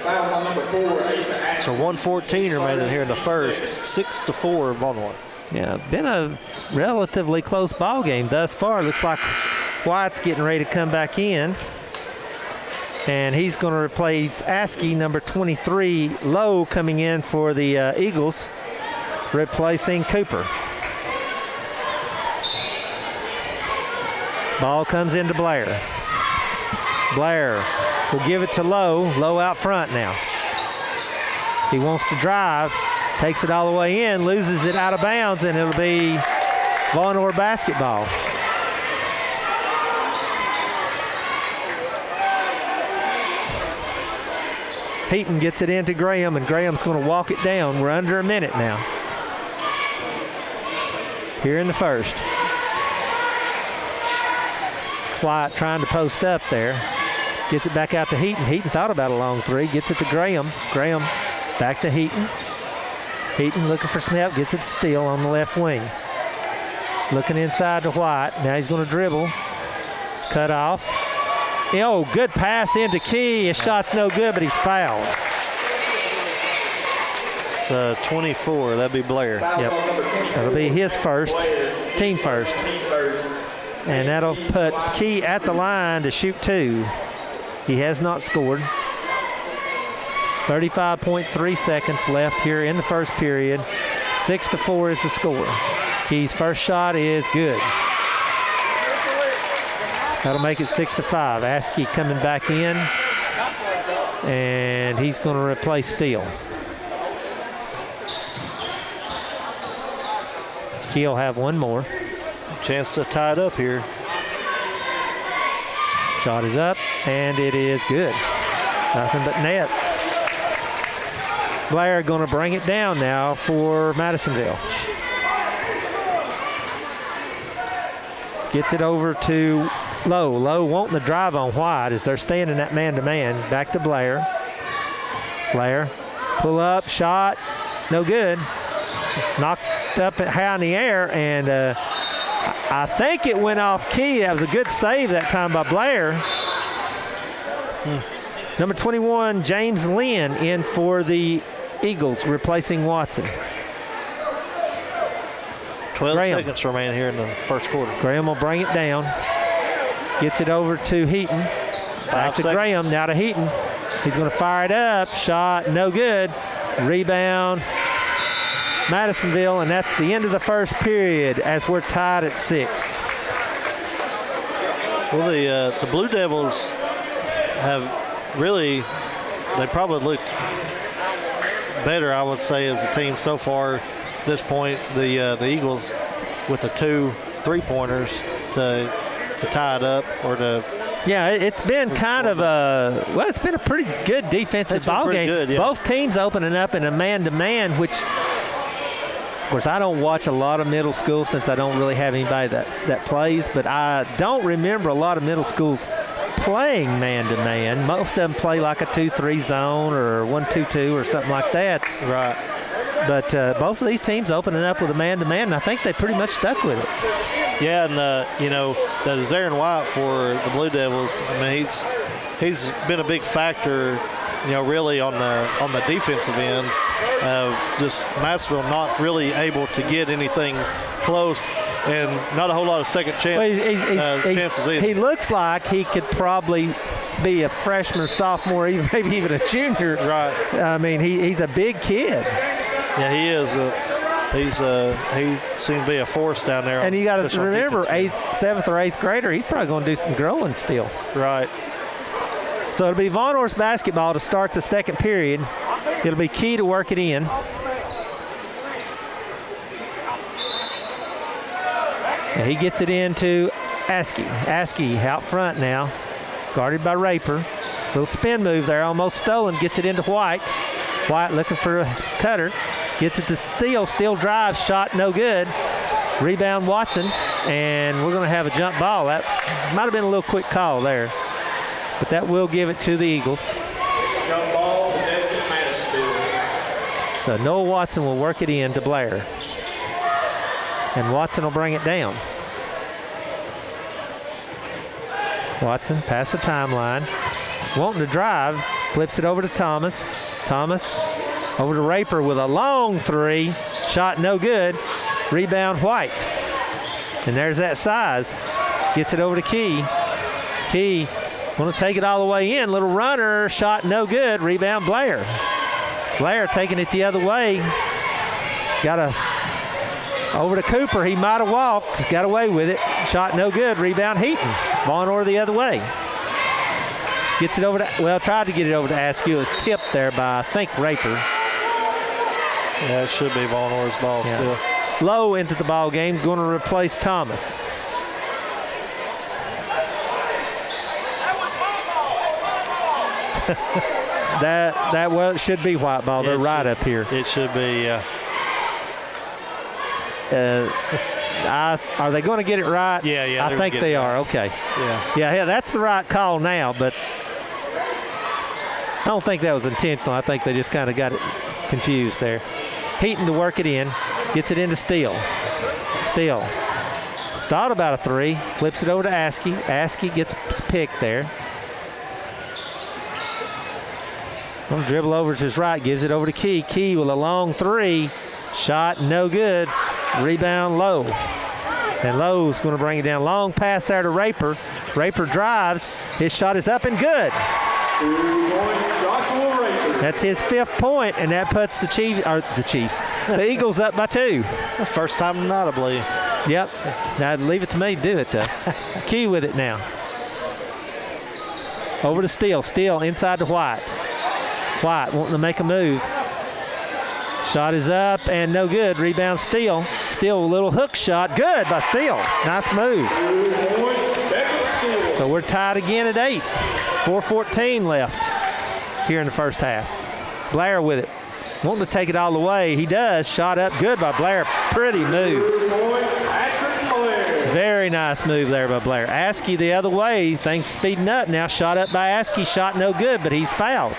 Fouls on number 4, Asa Askey. So 1:14 remaining here in the first. 6-4 Baltimore. Yeah, been a relatively close ball game thus far. Looks like White's getting ready to come back in. And he's going to replace Askey, number 23, Lowe, coming in for the Eagles, replacing Cooper. Ball comes into Blair. Blair will give it to Lowe. Lowe out front now. He wants to drive, takes it all the way in, loses it out of bounds, and it'll be Vonore basketball. Heaton gets it into Graham, and Graham's going to walk it down. We're under a minute now. Here in the first. White trying to post up there. Gets it back out to Heaton. Heaton thought about a long three. Gets it to Graham. Graham back to Heaton. Heaton looking for snap. Gets it to Steele on the left wing. Looking inside to White. Now he's going to dribble. Cut off. Oh, good pass into Key. His shot's no good, but he's fouled. It's 24. That'd be Blair. Yep. That'll be his first, team first. And that'll put Key at the line to shoot two. He has not scored. 35.3 seconds left here in the first period. 6-4 is the score. Key's first shot is good. That'll make it 6-5. Askey coming back in, and he's going to replace Steele. Key'll have one more. Chance to tie it up here. Shot is up, and it is good. Nothing but net. Blair going to bring it down now for Madisonville. Gets it over to Lowe. Lowe wanting to drive on White as they're staying in that man-to-man. Back to Blair. Blair, pull up, shot, no good. Knocked up high in the air, and I think it went off Key. That was a good save that time by Blair. Number 21, James Lynn, in for the Eagles, replacing Watson. 12 Graham. seconds remaining here in the first quarter. Graham will bring it down. Gets it over to Heaton. Back to seconds. Graham, now to Heaton. He's going to fire it up. Shot, no good. Rebound. Madisonville, and that's the end of the first period as we're tied at 6. Well, the Blue Devils have really, they probably looked better, I would say, as a team so far at this point. The Eagles with the 2 3-pointers to tie it up or to. Yeah, it's been kind of it's been a pretty good defensive ball game. Good, yeah. Both teams opening up in a man-to-man, which, of course, I don't watch a lot of middle school since I don't really have anybody that plays, but I don't remember a lot of middle schools playing man-to-man. Most of them play like a 2-3 zone or 1-2-2 or something like that. Right. But both of these teams opening up with a man-to-man, and I think they pretty much stuck with it. Yeah, and that is Aaron White for the Blue Devils. I mean, he's been a big factor, really on the defensive end. Just Mattsville not really able to get anything close, and not a whole lot of second chances either. He looks like he could probably be a freshman, sophomore, maybe even a junior. Right. I mean, he's a big kid. Yeah, he is. He seems to be a force down there. And you got to remember, 7th or 8th grader, he's probably going to do some growing still. Right. So it'll be Von Orst basketball to start the second period. It'll be Key to work it in. And he gets it into Askey. Askey out front now, guarded by Raper. Little spin move there, almost stolen. Gets it into White. White looking for a cutter. Gets it to Steele. Steele drives, shot no good. Rebound Watson, and we're going to have a jump ball. That might have been a little quick call there, but that will give it to the Eagles. Jump ball, possession, Madisonville. So Noah Watson will work it in to Blair, and Watson will bring it down. Watson past the timeline, wanting to drive, flips it over to Thomas. Thomas over to Raper with a long 3. Shot no good. Rebound White. And there's that size. Gets it over to Key. Key want to take it all the way in. Little runner. Shot no good. Rebound Blair. Blair taking it the other way. Over to Cooper. He might have walked. Got away with it. Shot no good. Rebound Heaton. Von Orr the other way. Gets it over to, tried to get it over to Askew. It was tipped there by, I think, Raper. Yeah, it should be Von Orr's ball still. Lowe into the ball game, going to replace Thomas. That should be white ball. They're right up here. It should be. Are they going to get it right? Yeah. I think they are. Okay. Yeah, that's the right call now, but I don't think that was intentional. I think they just kind of got it confused there. Heaton to work it in. Gets it into Steele. Steele. Thought about a 3. Flips it over to Askey. Askey gets picked there. Going to dribble over to his right. Gives it over to Key. Key with a long 3. Shot no good. Rebound Lowe. And Lowe's going to bring it down. Long pass there to Raper. Raper drives. His shot is up and good. 2 points, Joshua Raper. That's his 5th point, and that puts the Eagles up by 2. First time tonight, I believe. Yep. Now leave it to me to do it, though. Key with it now. Over to Steele. Steele inside to White. White wanting to make a move. Shot is up and no good. Rebound Steele. Steele, a little hook shot. Good by Steele. Nice move. 2 points, Beckett Steele. So we're tied again at 8. 4:14 left here in the first half. Blair with it. Wanting to take it all the way. He does. Shot up good by Blair. Pretty move. 2 points, Patrick Blair. Very nice move there by Blair. Askey the other way. Things speeding up now. Shot up by Askey. Shot no good, but he's fouled.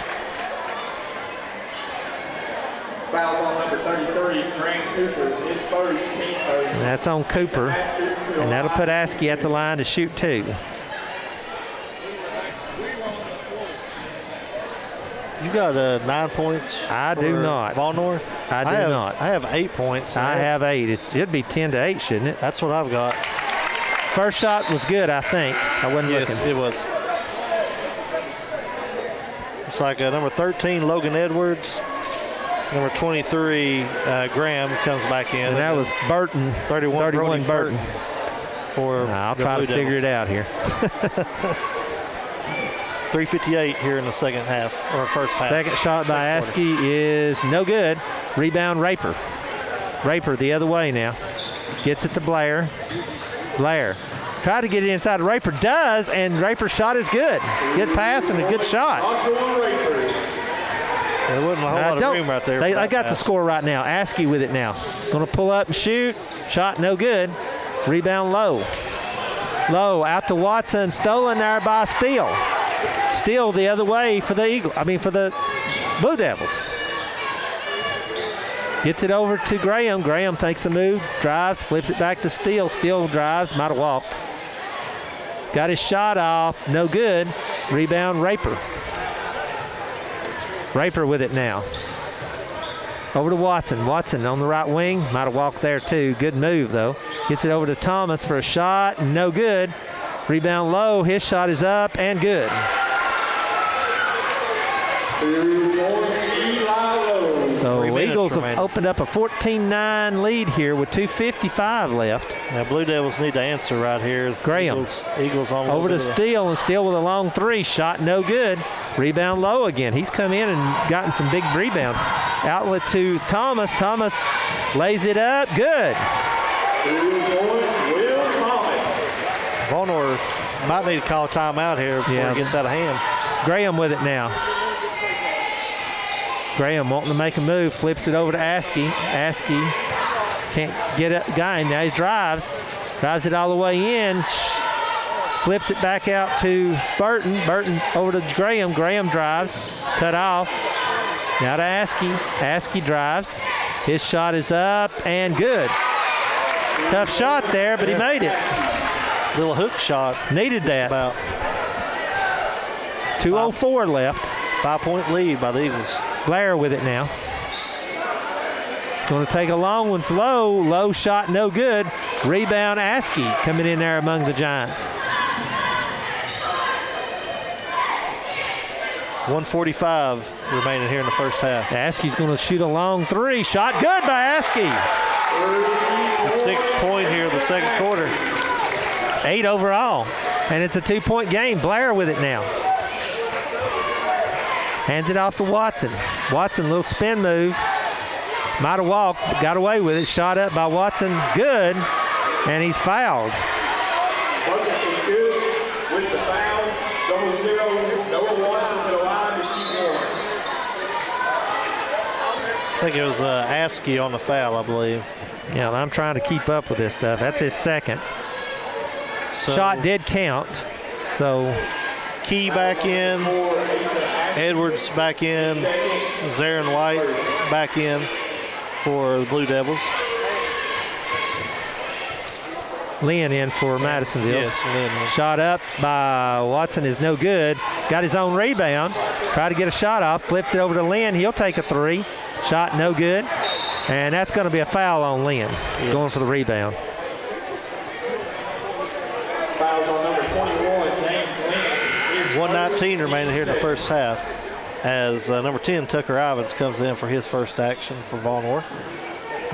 Fouls on number 33, Grant Cooper. His first, team first. And that's on Cooper. And that'll put Askey at the line to shoot 2. You got 9 points. I do not. Von Orr? I do not. I have 8 points. I have 8. It should be 10-8, shouldn't it? That's what I've got. First shot was good, I think. I wasn't Yes, looking. it was. It's like number 13, Logan Edwards. Number 23, Graham, comes back in. And that was Burton, 31 Burton. For I'll the try Blue to figure it out here. 3:58 here in the second half, or first half. Second shot by Askey is no good. Rebound, Raper. Raper the other way now. Gets it to Blair. Blair tried to get it inside. Raper does, and Raper's shot is good. Good pass and a good shot. There wasn't a whole lot of room right there. I got the score right now. Askey with it now. Going to pull up and shoot. Shot no good. Rebound Low. Low out to Watson. Stolen there by Steele. Steele the other way for the Blue Devils. Gets it over to Graham. Graham takes a move, drives, flips it back to Steele. Steele drives, might have walked. Got his shot off, no good. Rebound, Raper. Raper with it now. Over to Watson. Watson on the right wing, might have walked there too. Good move though. Gets it over to Thomas for a shot, no good. Rebound Low, his shot is up and good. So Eagles have opened up a 14-9 lead here with 2:55 left. Now Blue Devils need to answer right here. Graham. Eagles on over to Steele, and Steele with a long three. Shot no good. Rebound Low again. He's come in and gotten some big rebounds. Outlet to Thomas. Thomas lays it up. Good. Vonor might need to call a timeout here before it gets out of hand. Graham with it now. Graham wanting to make a move, flips it over to Askey. Askey can't get a guy. Now he drives it all the way in, flips it back out to Burton. Burton over to Graham. Graham drives, cut off. Now to Askey. Askey drives. His shot is up and good. Tough shot there, but he made it. Little hook shot. Needed that. About 2:04 left. 5-point lead by the Eagles. Blair with it now. Going to take a long one. Low. Low shot, no good. Rebound, Askey coming in there among the Giants. 1:45 remaining here in the first half. Askey's going to shoot a long three. Shot good by Askey. A 6-point here in the second quarter. 8 overall. And it's a 2-point game. Blair with it now. Hands it off to Watson. Watson, little spin move. Might have walked, got away with it. Shot up by Watson, good. And he's fouled. Bucket is good with the foul. 0-0. Noah Watson to the line to shoot one. I think it was Askey on the foul, I believe. Yeah, I'm trying to keep up with this stuff. That's his second. So, shot did count. So Key back in. Edwards back in. Zarin White back in for the Blue Devils. Lynn in for Madisonville. Yes, Lynn. Shot up by Watson is no good. Got his own rebound. Tried to get a shot off. Flips it over to Lynn. He'll take a three. Shot no good. And that's going to be a foul on Lynn. Yes. Going for the rebound. Fouls on number 21, James Lynn. 1:19 remaining here in the first half as number 10, Tucker Ivins, comes in for his first action for Vonor.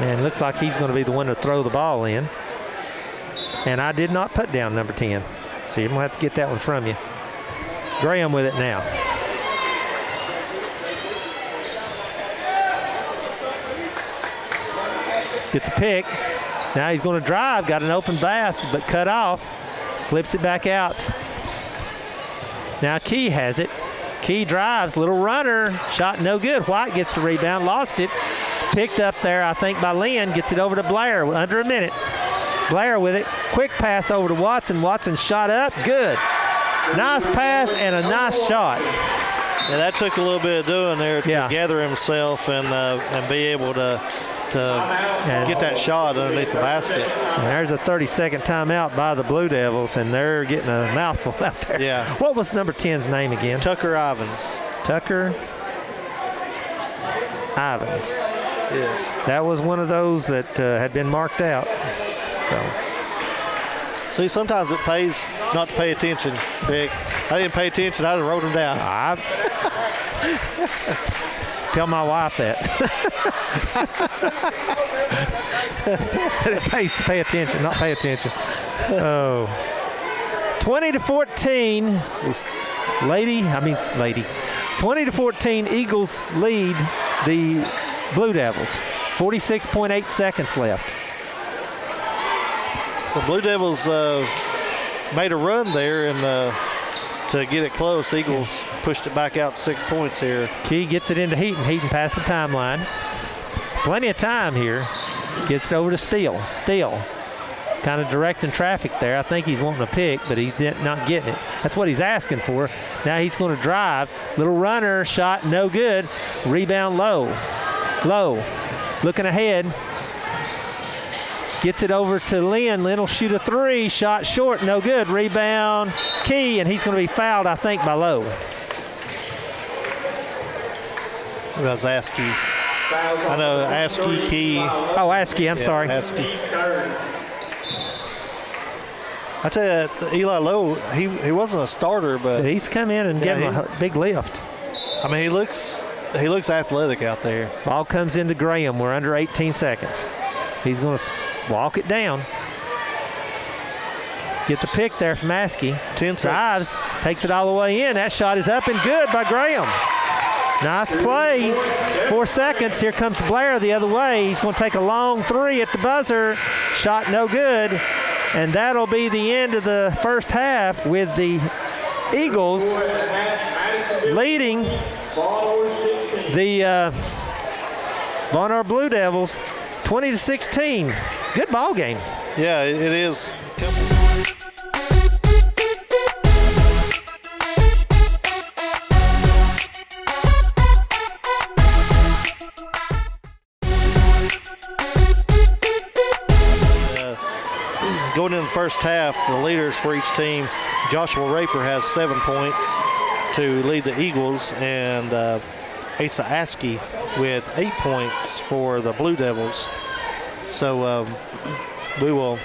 And it looks like he's going to be the one to throw the ball in. And I did not put down number 10. So you're going to have to get that one from you. Graham with it now. Gets a pick. Now he's going to drive. Got an open bath, but cut off. Flips it back out. Now Key has it. Key drives, little runner, shot no good. White gets the rebound, lost it. Picked up there, I think, by Lynn. Gets it over to Blair, under a minute. Blair with it. Quick pass over to Watson. Watson shot up, good. Nice pass and a nice shot. Yeah, that took a little bit of doing there to gather himself and be able to get that shot underneath the basket. And there's a 30-second timeout by the Blue Devils, and they're getting a mouthful out there. Yeah. What was number 10's name again? Tucker Ivins. Tucker Ivins. Yes. That was one of those that had been marked out. So. See, sometimes it pays not to pay attention, Vic. I didn't pay attention. I just wrote them down. Tell my wife that. It pays to pay attention, not pay attention. Oh. 20-14. Lady. 20-14, Eagles lead the Blue Devils. 46.8 seconds left. The Blue Devils made a run there and to get it close. Eagles pushed it back out 6 points here. Key gets it into Heaton. Heaton past the timeline. Plenty of time here. Gets it over to Steele. Steele kind of directing traffic there. I think he's wanting a pick, but he's not getting it. That's what he's asking for. Now he's going to drive. Little runner, shot, no good. Rebound low. Low. Looking ahead. Gets it over to Lynn. Lynn will shoot a three. Shot short, no good. Rebound, Key, and he's going to be fouled, I think, by Lowe. That was Askey. I know, Askey, Key. Oh, Askey, I'm sorry. Askey. I tell you, Eli Lowe, he wasn't a starter, but he's come in and given him a big lift. I mean, he looks athletic out there. Ball comes into Graham. We're under 18 seconds. He's going to walk it down. Gets a pick there from Askey. 10 drives, takes it all the way in. That shot is up and good by Graham. Nice play. 4 seconds. Here comes Blair the other way. He's going to take a long three at the buzzer. Shot no good. And that'll be the end of the first half with the Eagles leading the Von Blue Devils 20-16. Good ball game. Yeah, it is. Going into the first half, the leaders for each team, Joshua Raper has 7 points to lead the Eagles, and Asa Askey with 8 points for the Blue Devils. So we will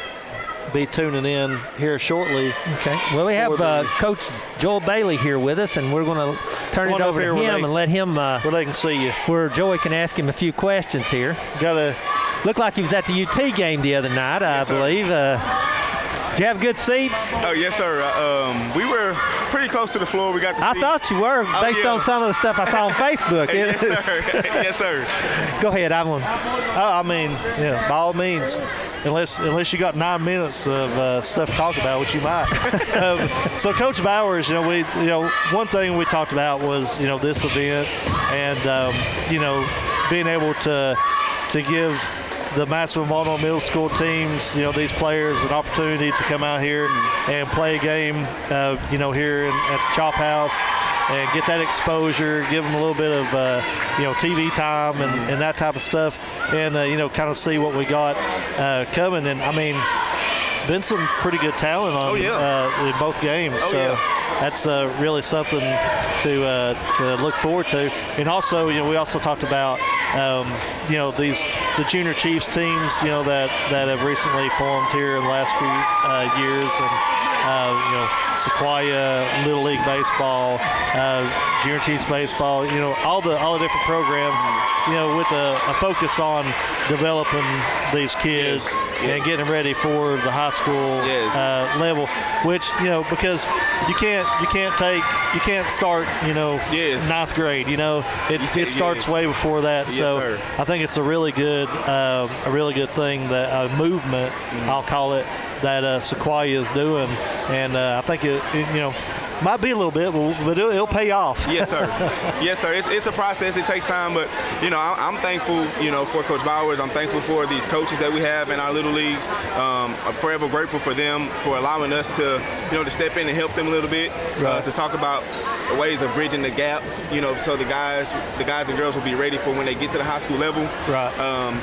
be tuning in here shortly. Okay. Well, we have Coach Joel Bailey here with us, and we're going to turn it over to him and let him where they can see you. Where Joey can ask him a few questions here. Looked like he was at the UT game the other night, I believe. Do you have good seats? Oh, yes, sir. We were pretty close to the floor. We got to see. I thought you were, based on some of the stuff I saw on Facebook. Yes, sir. Yes, sir. Go ahead, Evelyn. I mean, yeah, by all means, unless you got 9 minutes of stuff to talk about, which you might. So, Coach Bowers, one thing we talked about was, this event and, being able to give the Madisonville Middle School teams, these players an opportunity to come out here and play a game, here at the Chop House and get that exposure, give them a little bit of, TV time and that type of stuff and, kind of see what we got coming. And, I mean, it's been some pretty good talent on in both games. That's really something to look forward to. And also, we also talked about, the Junior Chiefs teams, that have recently formed here in the last few years. And, Sequoia, Little League Baseball, Junior Chiefs Baseball, all the different programs, with a focus on developing these kids and getting them ready for the high school level, which, because you can't start, ninth grade, it starts way before that. So I think it's a really good thing, that a movement, I'll call it, that Sequoia is doing, and I think it might be a little bit, but it'll pay off. Yes, sir. Yes, sir. It's a process. It takes time, but I'm thankful, for Coach Bowers. I'm thankful for these coaches that we have in our little leagues. I'm forever grateful for them for allowing us to, to step in and help them a little bit, to talk about ways of bridging the gap, so the guys and girls will be ready for when they get to the high school level. Right.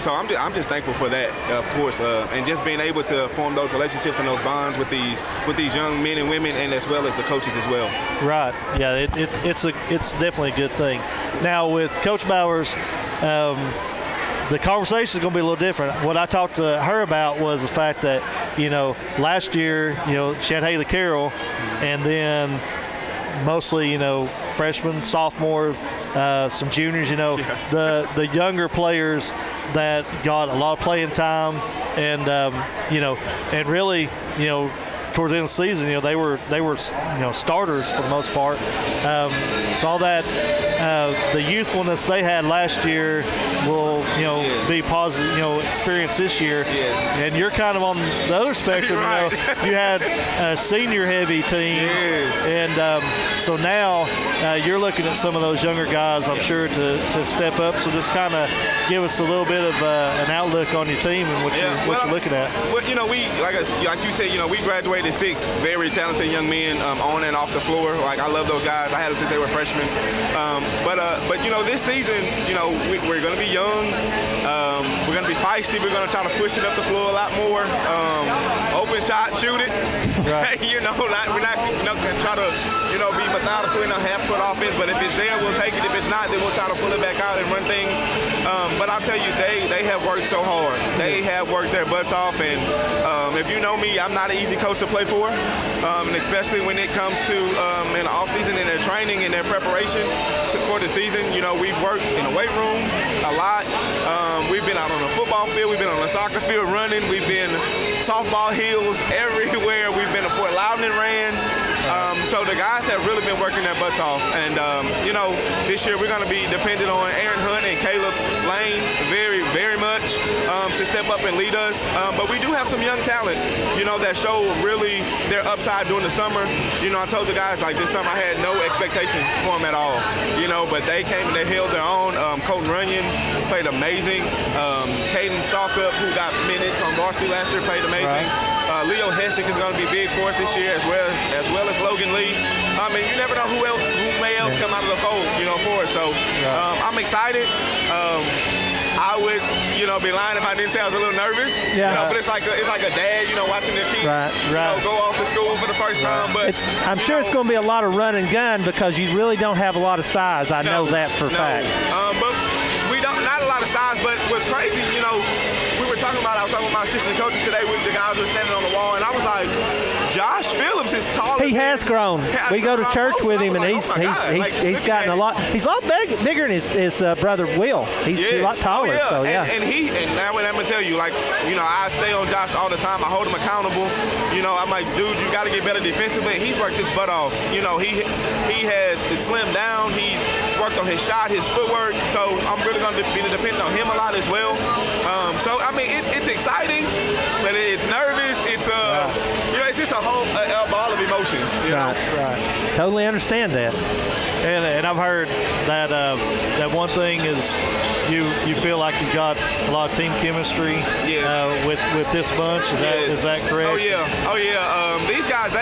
So I'm just thankful for that, of course, and just being able to form those relationships and those bonds with these young men and women, and as well as the coaches as well. Right. Yeah. It's definitely a good thing. Now with Coach Bowers, the conversation is going to be a little different. What I talked to her about was the fact that last year she had Haley Carroll, and then mostly, freshmen, sophomore, some juniors, the younger players that got a lot of playing time and, and really, towards the end of the season, they were starters for the most part. Saw that the youthfulness they had last year will, be positive, experience this year. Yes. And you're kind of on the other spectrum. Right. You had a senior-heavy team, Yes. and so now you're looking at some of those younger guys, I'm sure, to step up. So just kind of give us a little bit of an outlook on your team and what you're looking at. Well, we like you said, we graduated 6 very talented young men on and off the floor. Like, I love those guys. I had them since they were freshmen. But this season, we're going to be young. We're going to be feisty. We're going to try to push it up the floor a lot more. Open shot, shoot it. Right. We're not going to try to, be methodical in a half-court offense. But if it's there, we'll take it. If it's not, then we'll try to pull it back out and run things. But I'll tell you, they have worked so hard. They have worked their butts off. And if you know me, I'm not an easy coach to play for. And especially when it comes to in the offseason and their training and their preparation for the season. We've worked in the weight room a lot. We've been out on the football field. We've been on the soccer field running. We've been softball hills everywhere. We've been to Fort Loudon and ran. So the guys have really been working their butts off. And, this year we're going to be dependent on Aaron Hunt and Caleb Lane very, very much to step up and lead us. But we do have some young talent, that show really their upside during the summer. I told the guys, this summer I had no expectation for them at all, but they came and they held their own. Colton Runyon played amazing. Caden Stalkup, who got minutes on varsity last year, played amazing. Right. Leo Hessick is going to be big for us this year, as well as Logan Lee. You never know who may else come out of the fold, for us. So I'm excited. I would, be lying if I didn't say I was a little nervous. Yeah. But it's like a dad, watching their kid, go off to school for the first time. But I'm sure it's going to be a lot of run and gun because you really don't have a lot of size. I know that for a fact. But we don't, not a lot of size. But what's crazy, I was talking with my assistant coaches today with the guys who were standing on the wall, and I was like, Josh Phillips is taller. He has grown. We go to church with him, and he's gotten a lot. He's a lot bigger than his brother Will. He's a lot taller. So yeah. And now I'm gonna tell you, I stay on Josh all the time. I hold him accountable. I'm like, dude, you got to get better defensively. And he's worked his butt off. He has slimmed down. He's worked on his shot, his footwork. So I'm really gonna be dependent on him a lot as well. It's exciting, but it's nervous. It's it's just a whole ball of emotions. Right. Totally understand that. And I've heard that that one thing is you feel like you've got a lot of team chemistry with this bunch. Is that correct? Oh yeah. These guys,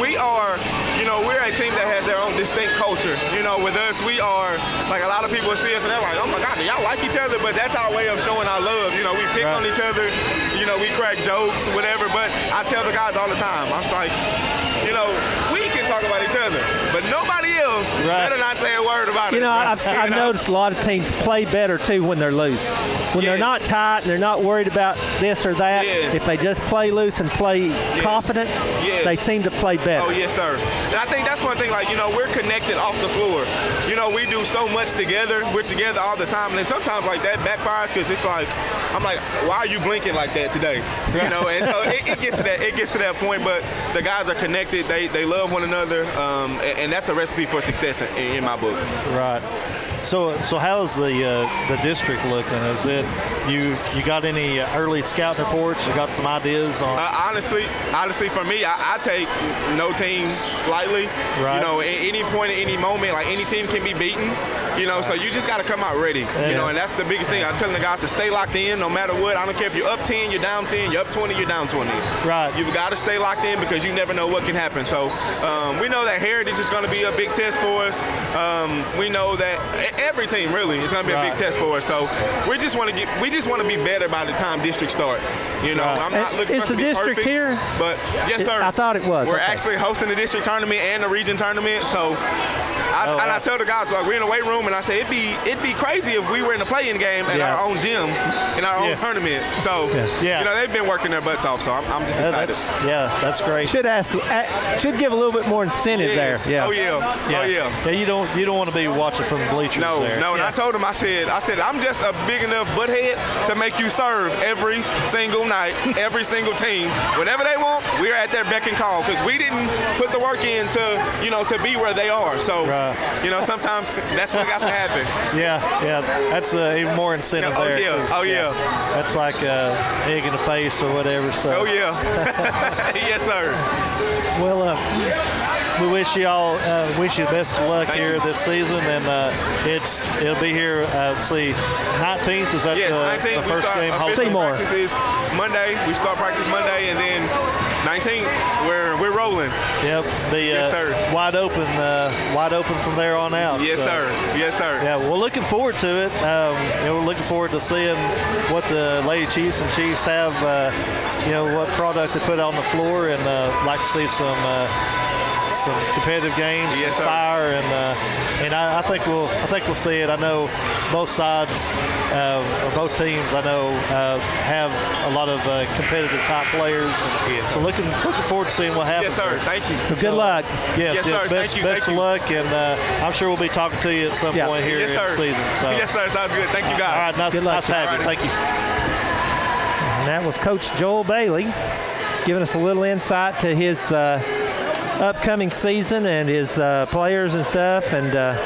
we are. We're a team that has their own distinct culture. With us, we are, like, a lot of people see us and they're like, oh my God, do y'all like each other? But that's our way of showing our love. We pick on each other, we crack jokes, whatever. But I tell the guys all the time, I'm like, we can talk about each other, but nobody else better not say a word about it. I've noticed a lot of teams play better too when they're loose. When they're not tight and they're not worried about this or that, if they just play loose and play confident, they seem to play better. Oh, yes, sir. And I think that's one thing, we're connected off the floor. We do so much together. We're together all the time. And then sometimes, that backfires because it's like, I'm like, why are you blinking like that today? And so it gets to that point, but the guys are connected. They love one another, and that's a recipe for success in my book. Right. So how's the district looking? Is it you got any early scouting reports? You got some ideas on? Honestly, for me, I take no team lightly. Right. At any point, at any moment, any team can be beaten. So you just got to come out ready. And that's the biggest thing. I'm telling the guys to stay locked in, no matter what. I don't care if you're up 10, you're down 10, you're up 20, you're down 20. Right. You've got to stay locked in because you never know what can happen. So we know that Heritage is going to be a big test for us. We know that every team really. It's going to be a big test for us. So we just want to be better by the time district starts. You know, I'm not looking Is for us to the be district perfect, here? but yes, sir. I thought it was. We're Okay. actually hosting the district tournament and the region tournament. So I tell the guys, like, we're in the weight room, and I say it'd be crazy if we were in the play-in game at our own gym in our own tournament. So you know, they've been working their butts off. So I'm just excited. That's great. Should give a little bit more incentive there. Yeah. Oh yeah. Yeah, you don't want to be watching from the bleachers. No. there. And I told him, I said I'm just a big enough butthead to make you serve every single night, every single team, whatever they want. We're at their beck and call because we didn't put the work in to be where they are. So sometimes that's what got to happen. Yeah, that's even more incentive there. Oh yeah. That's like a egg in the face or whatever. So. Oh yeah. Yes, sir. Well, we wish you all the best of luck here this season, and it'll be here. Let's see, 19th is that Yes, the 19th. first game? Seymour. Practice is Monday. We start practice Monday, and then 19th we're rolling. Yep, Yes, sir. wide open from there on out. Yes, so. sir. Yes, sir. Yeah, we're looking forward to it. We're looking forward to seeing what the Lady Chiefs and Chiefs have. What product they put on the floor, and like to see some competitive games, Yes, some sir. fire, and I think we'll see it. I know both sides or both teams have a lot of competitive type players. So looking forward to seeing what happens. Yes, sir. Thank you. So good luck. Yes, sir. Best Thank of you. luck, and I'm sure we'll be talking to you at some point here Yes, in sir. the season. So. Yes, sir. Sounds good. Thank you, guys. All right, nice Good luck. to have you. All right. Thank you. And that was Coach Joel Bailey giving us a little insight to his upcoming season and his players and stuff, and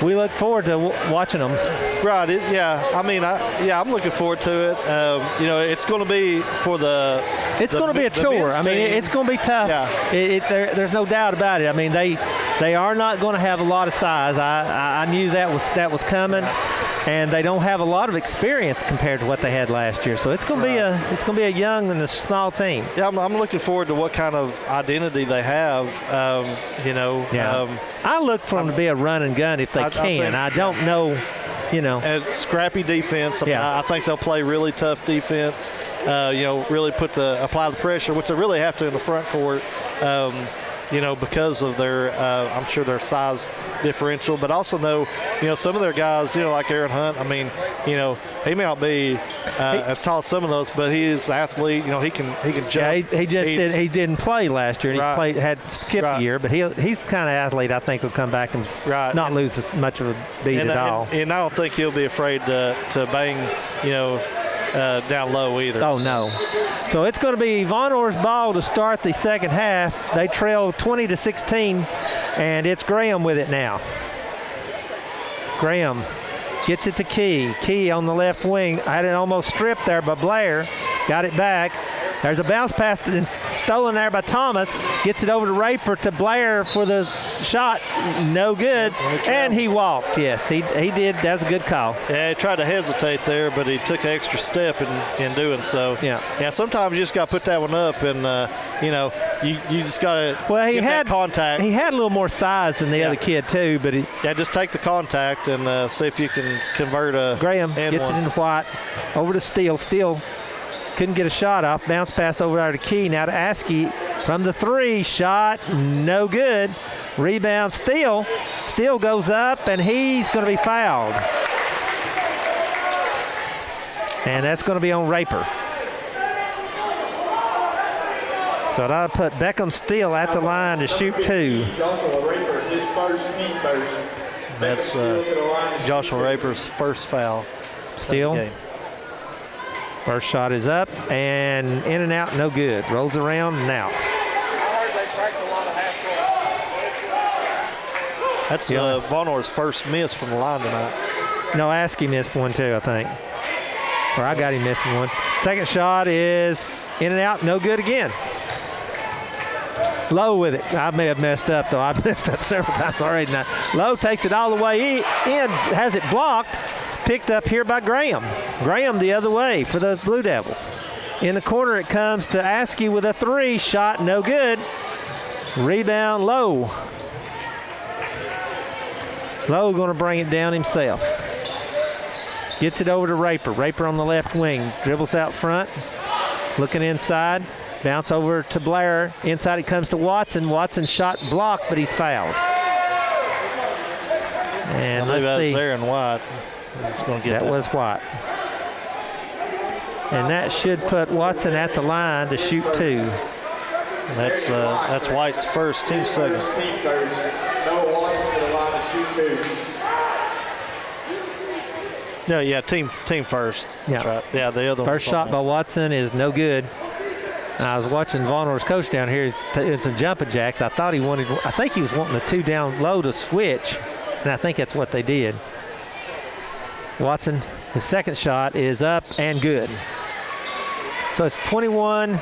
we look forward to watching them. Right. I'm looking forward to it. It's going to be for the. It's going to be a chore. I mean, it's going to be tough. Yeah. There's no doubt about it. I mean, they are not going to have a lot of size. I knew that was coming, and they don't have a lot of experience compared to what they had last year. So it's going to be a young and a small team. Yeah, I'm looking forward to what kind of identity they have. I look for them to be a run and gun if they can. I don't know. And scrappy defense. I think they'll play really tough defense. Really apply the pressure, which they really have to in the front court. Because of their, I'm sure their size differential, but also some of their guys, like Aaron Hunt. I mean, he may not be as tall as some of those, but he is an athlete. He can jump. Yeah, he didn't play last year. Right. He had skipped a year, but he's the kind of athlete I think will come back and not lose as much of a beat at all. And I don't think he'll be afraid to bang, down low either. Oh no. So it's going to be Von Orr's ball to start the second half. They trail 20-16, and it's Graham with it now. Graham gets it to Key. Key on the left wing. Had it almost stripped there by Blair. Got it back. There's a bounce pass stolen there by Thomas. Gets it over to Raper to Blair for the shot. No good. And he walked. Yes, he did. That's a good call. Yeah, he tried to hesitate there, but he took an extra step in doing so. Yeah. Sometimes you just got to put that one up, and you just got to get that contact. He had a little more size than the other kid too, but just take the contact and see if you can convert a. Graham gets it into White over to Steele. Steele couldn't get a shot off. Bounce pass over there to Key. Now to Askey from the three. Shot no good. Rebound Steele. Steele goes up, and he's going to be fouled. And that's going to be on Raper. So I put Beckham Steele at the line to shoot two. Joshua Raper, his first team first. That's Joshua Raper's first foul. Steele. First shot is up and in and out, no good. Rolls around and out. That's Von Orr's first miss from the line tonight. No, Askey missed one too, I think. Or I got him missing one. Second shot is in and out, no good again. Lowe with it. I may have messed up, though. I've messed up several times already now. Lowe takes it all the way in, has it blocked. Picked up here by Graham. Graham the other way for the Blue Devils. In the corner it comes to Askey with a three. Shot no good. Rebound Lowe. Lowe going to bring it down himself. Gets it over to Raper. Raper on the left wing. Dribbles out front. Looking inside. Bounce over to Blair. Inside it comes to Watson. Watson shot blocked, but he's fouled. And let's see. Aaron White. He's going to get that was White. And that should put Watson at the line to shoot 2. That's White's first, team second. Team first. Noah Watson to the line to shoot 2. No, yeah, team first. Yeah. That's right. Yeah, the other first shot by Watson is no good. And I was watching Von Orr's coach down here. He's doing some jumping jacks. I think he was wanting the 2 down low to switch, and I think that's what they did. Watson, his second shot is up and good. So it's 21.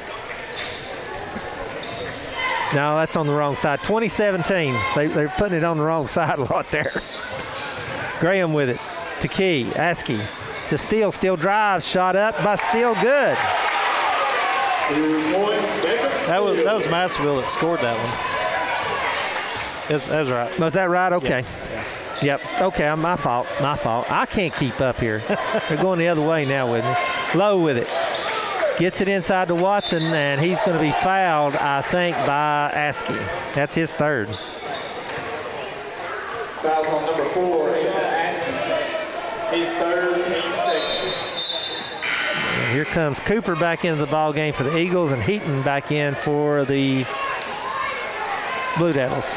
No, that's on the wrong side. 2017. They're putting it on the wrong side a lot there. Graham with it. To Key, Askey, to Steele. Steele drives, shot up by Steele, good. 2 points, That was Massville that scored that one. That's right. Was that right? Okay. Yeah. Yep. Okay, my fault. I can't keep up here. They're going the other way now with me. Lowe with it. Gets it inside to Watson, and he's going to be fouled, I think, by Askey. That's his third. Fouls on number 4, Asa Askey. His third, team second. And here comes Cooper back into the ball game for the Eagles, and Heaton back in for the Blue Devils.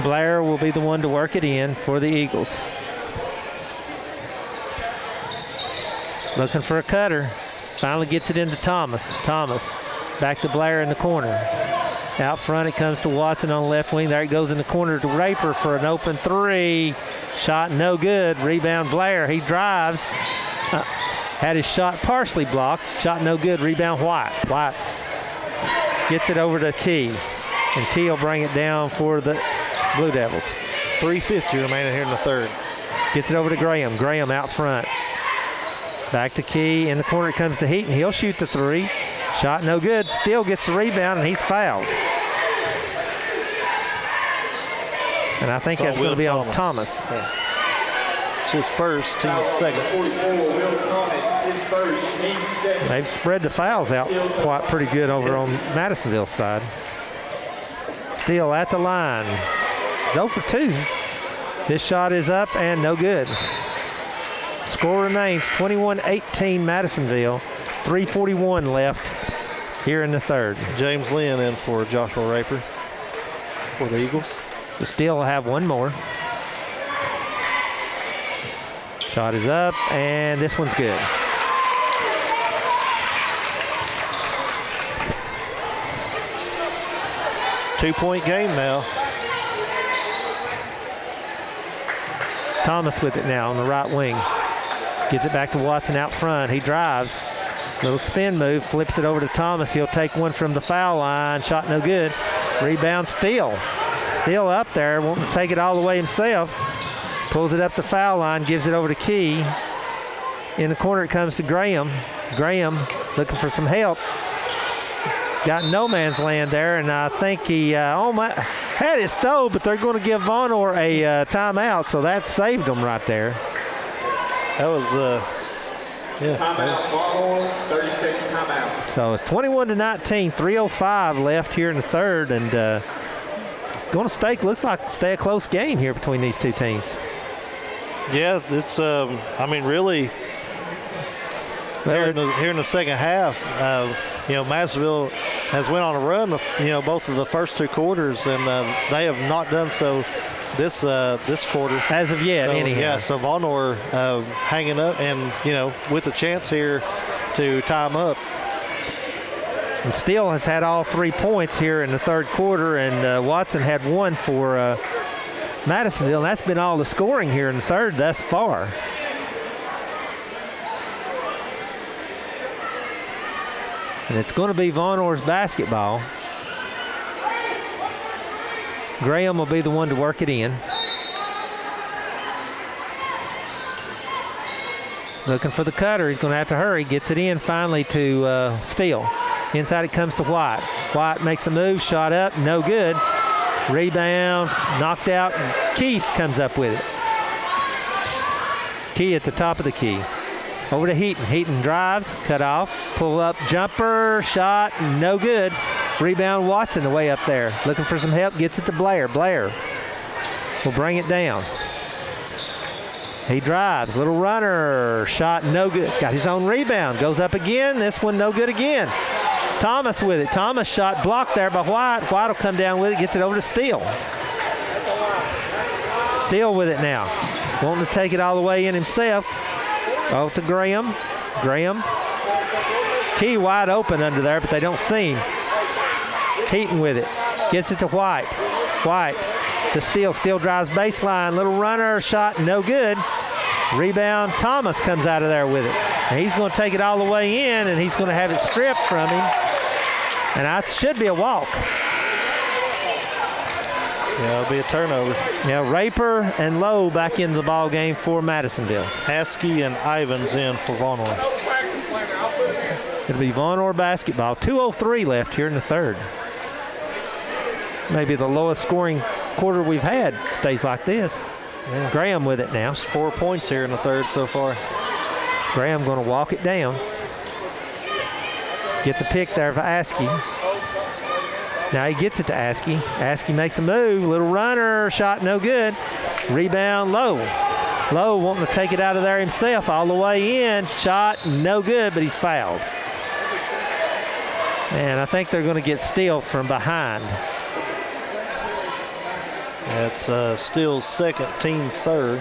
Blair will be the one to work it in for the Eagles. Looking for a cutter. Finally gets it into Thomas. Thomas back to Blair in the corner. Out front it comes to Watson on the left wing. There it goes in the corner to Raper for an open 3. Shot no good. Rebound Blair. He drives. Had his shot partially blocked. Shot no good. Rebound White. White gets it over to Key. And Key will bring it down for the Blue Devils. 3:50 remaining here in the third. Gets it over to Graham. Graham out front. Back to Key. In the corner it comes to Heaton. He'll shoot the 3. Shot no good. Still gets the rebound, and he's fouled. And I think that's going to be on Thomas. Yeah. It's his first, team second. 44, Will Thomas, his first, team second. They've spread the fouls out quite pretty good over on Madisonville's side. Steele at the line. He's 0 for 2. This shot is up and no good. Score remains 21-18 Madisonville. 3:41 left here in the third. James Lynn in for Joshua Raper for the Eagles. So Steele will have one more. Shot is up, and this one's good. Two-point game now. Thomas with it now on the right wing. Gets it back to Watson out front. He drives. Little spin move, flips it over to Thomas. He'll take one from the foul line. Shot no good. Rebound Steele. Steele up there, wanting to take it all the way himself. Pulls it up the foul line, gives it over to Key. In the corner it comes to Graham. Graham looking for some help. Got no man's land there, and I think he had it stole, but they're going to give Von Orr a timeout, so that saved them right there. That was, Timeout, Von Orr, 30-second timeout. So it's 21-19, 3:05 left here in the third, and it's going to looks like stay a close game here between these two teams. Yeah, it's, really, here in the second half, Madisonville has went on a run, both of the first 2 quarters, and they have not done so this quarter. As of yet, so, anyhow. Yeah, so Von Orr hanging up and, with a chance here to tie them up. And Steele has had all 3 points here in the third quarter, and Watson had 1 for Madisonville, and that's been all the scoring here in the third thus far. And it's going to be Von Orr's basketball. Graham will be the one to work it in. Looking for the cutter. He's going to have to hurry. Gets it in finally to Steele. Inside it comes to White. White makes a move. Shot up. No good. Rebound, knocked out, and Keith comes up with it. Key at the top of the key. Over to Heaton. Heaton drives, cut off, pull up, jumper, shot, no good. Rebound Watson the way up there. Looking for some help, gets it to Blair. Blair will bring it down. He drives, little runner, shot no good. Got his own rebound, goes up again. This one no good again. Thomas with it. Thomas shot blocked there by White. White will come down with it, gets it over to Steele. Steele with it now. Wanting to take it all the way in himself. Off to Graham. Graham. Key wide open under there, but they don't see him. Heaton with it. Gets it to White. White to Steele. Steele drives baseline. Little runner, shot no good. Rebound. Thomas comes out of there with it. And he's going to take it all the way in, and he's going to have it stripped from him. And that should be a walk. Yeah, it'll be a turnover. Yeah, Raper and Lowe back into the ball game for Madisonville. Haskey and Ivans in for Von Orr. It'll be Von Orr basketball. 2:03 left here in the third. Maybe the lowest scoring quarter we've had stays like this. Yeah. Graham with it now. There's 4 points here in the third so far. Graham going to walk it down. Gets a pick there for Askey. Now he gets it to Askey. Askey makes a move. Little runner, shot no good. Rebound Lowe. Lowe wanting to take it out of there himself all the way in. Shot no good, but he's fouled. And I think they're going to get Steele from behind. That's Steele's second, team third.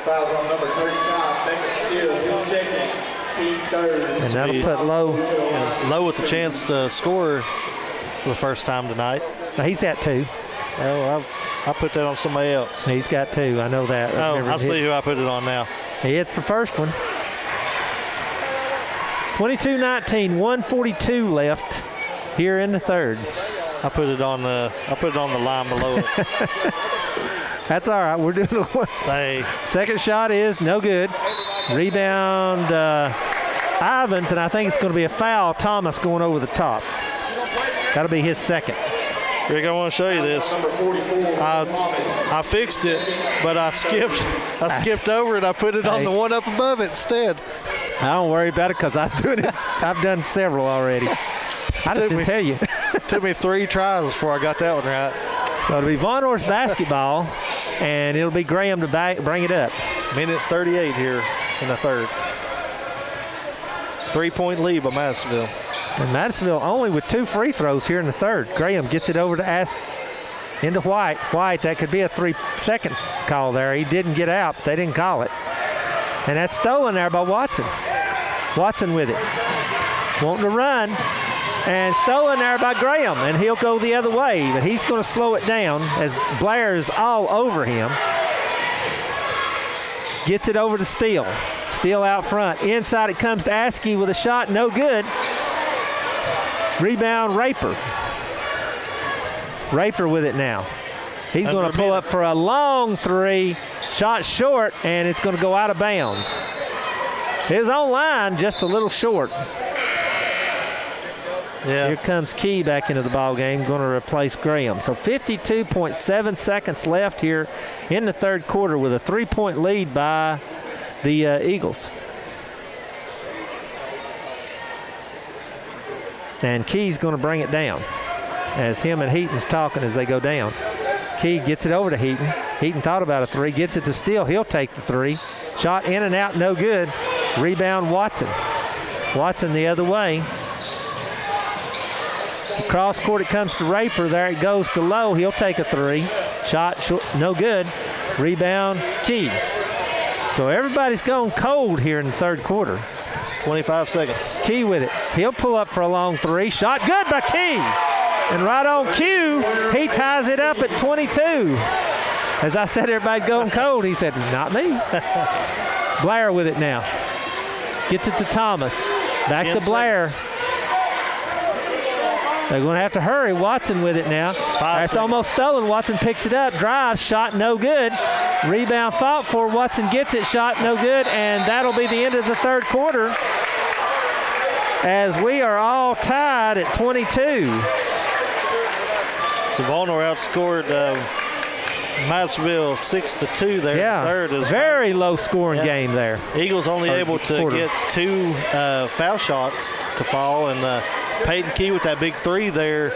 Fouls on number 35, Beckett Steele, his second, team third. And that'll put Lowe. Lowe with the chance to score for the first time tonight. Now he's at 2. Oh, I put that on somebody else. He's got 2. I know that. Oh, I see who I put it on now. He hits the first one. 22-19, 1:42 left here in the third. I put it on the line below it. That's all right. We're doing Hey. Second shot is no good. Rebound Ivans, and I think it's going to be a foul. Thomas going over the top. That'll be his second. Rick, I want to show you this. I fixed it, but I skipped over it. I put it on the one up above it instead. I don't worry about it because I've done several already. I just didn't tell you. Took me 3 tries before I got that one right. So it'll be Von Orr's basketball, and it'll be Graham to bring it up. Minute 38 here in the third. 3-point lead by Madisonville. And Madisonville only with 2 free throws here in the third. Graham gets it over to into White. White, that could be a 3-second call there. He didn't get out, but they didn't call it. And that's stolen there by Watson. Watson with it. Wanting to run. And stolen there by Graham. And he'll go the other way, but he's going to slow it down as Blair is all over him. Gets it over to Steele. Steele out front. Inside it comes to Askey with a shot, no good. Rebound Raper. Raper with it now. He's going to pull up for a long 3. Shot short, and it's going to go out of bounds. His own line just a little short. Yeah. Here comes Key back into the ball game, going to replace Graham. So 52.7 seconds left here in the third quarter with a 3-point lead by the Eagles. And Key's going to bring it down as him and Heaton's talking as they go down. Key gets it over to Heaton. Heaton thought about a 3, gets it to Steele. He'll take the 3. Shot in and out, no good. Rebound Watson. Watson the other way. Cross court, it comes to Raper. There it goes to Lowe. He'll take a 3. Shot short, no good. Rebound Key. So everybody's going cold here in the third quarter. 25 seconds. Key with it. He'll pull up for a long 3. Shot good by Key. And right on cue, he ties it up at 22. As I said, everybody going cold. He said, not me. Blair with it now. Gets it to Thomas. Back to Blair. They're going to have to hurry. Watson with it now. It's almost stolen. Watson picks it up. Drives. Shot no good. Rebound fought for. Watson gets it. Shot no good. And that'll be the end of the third quarter as we are all tied at 22. So Vonor outscored Madisonville 6-2 there. Yeah, Third is very low-scoring game there. Eagles only able to quarter. get 2 foul shots to fall, and Peyton Key with that big 3 there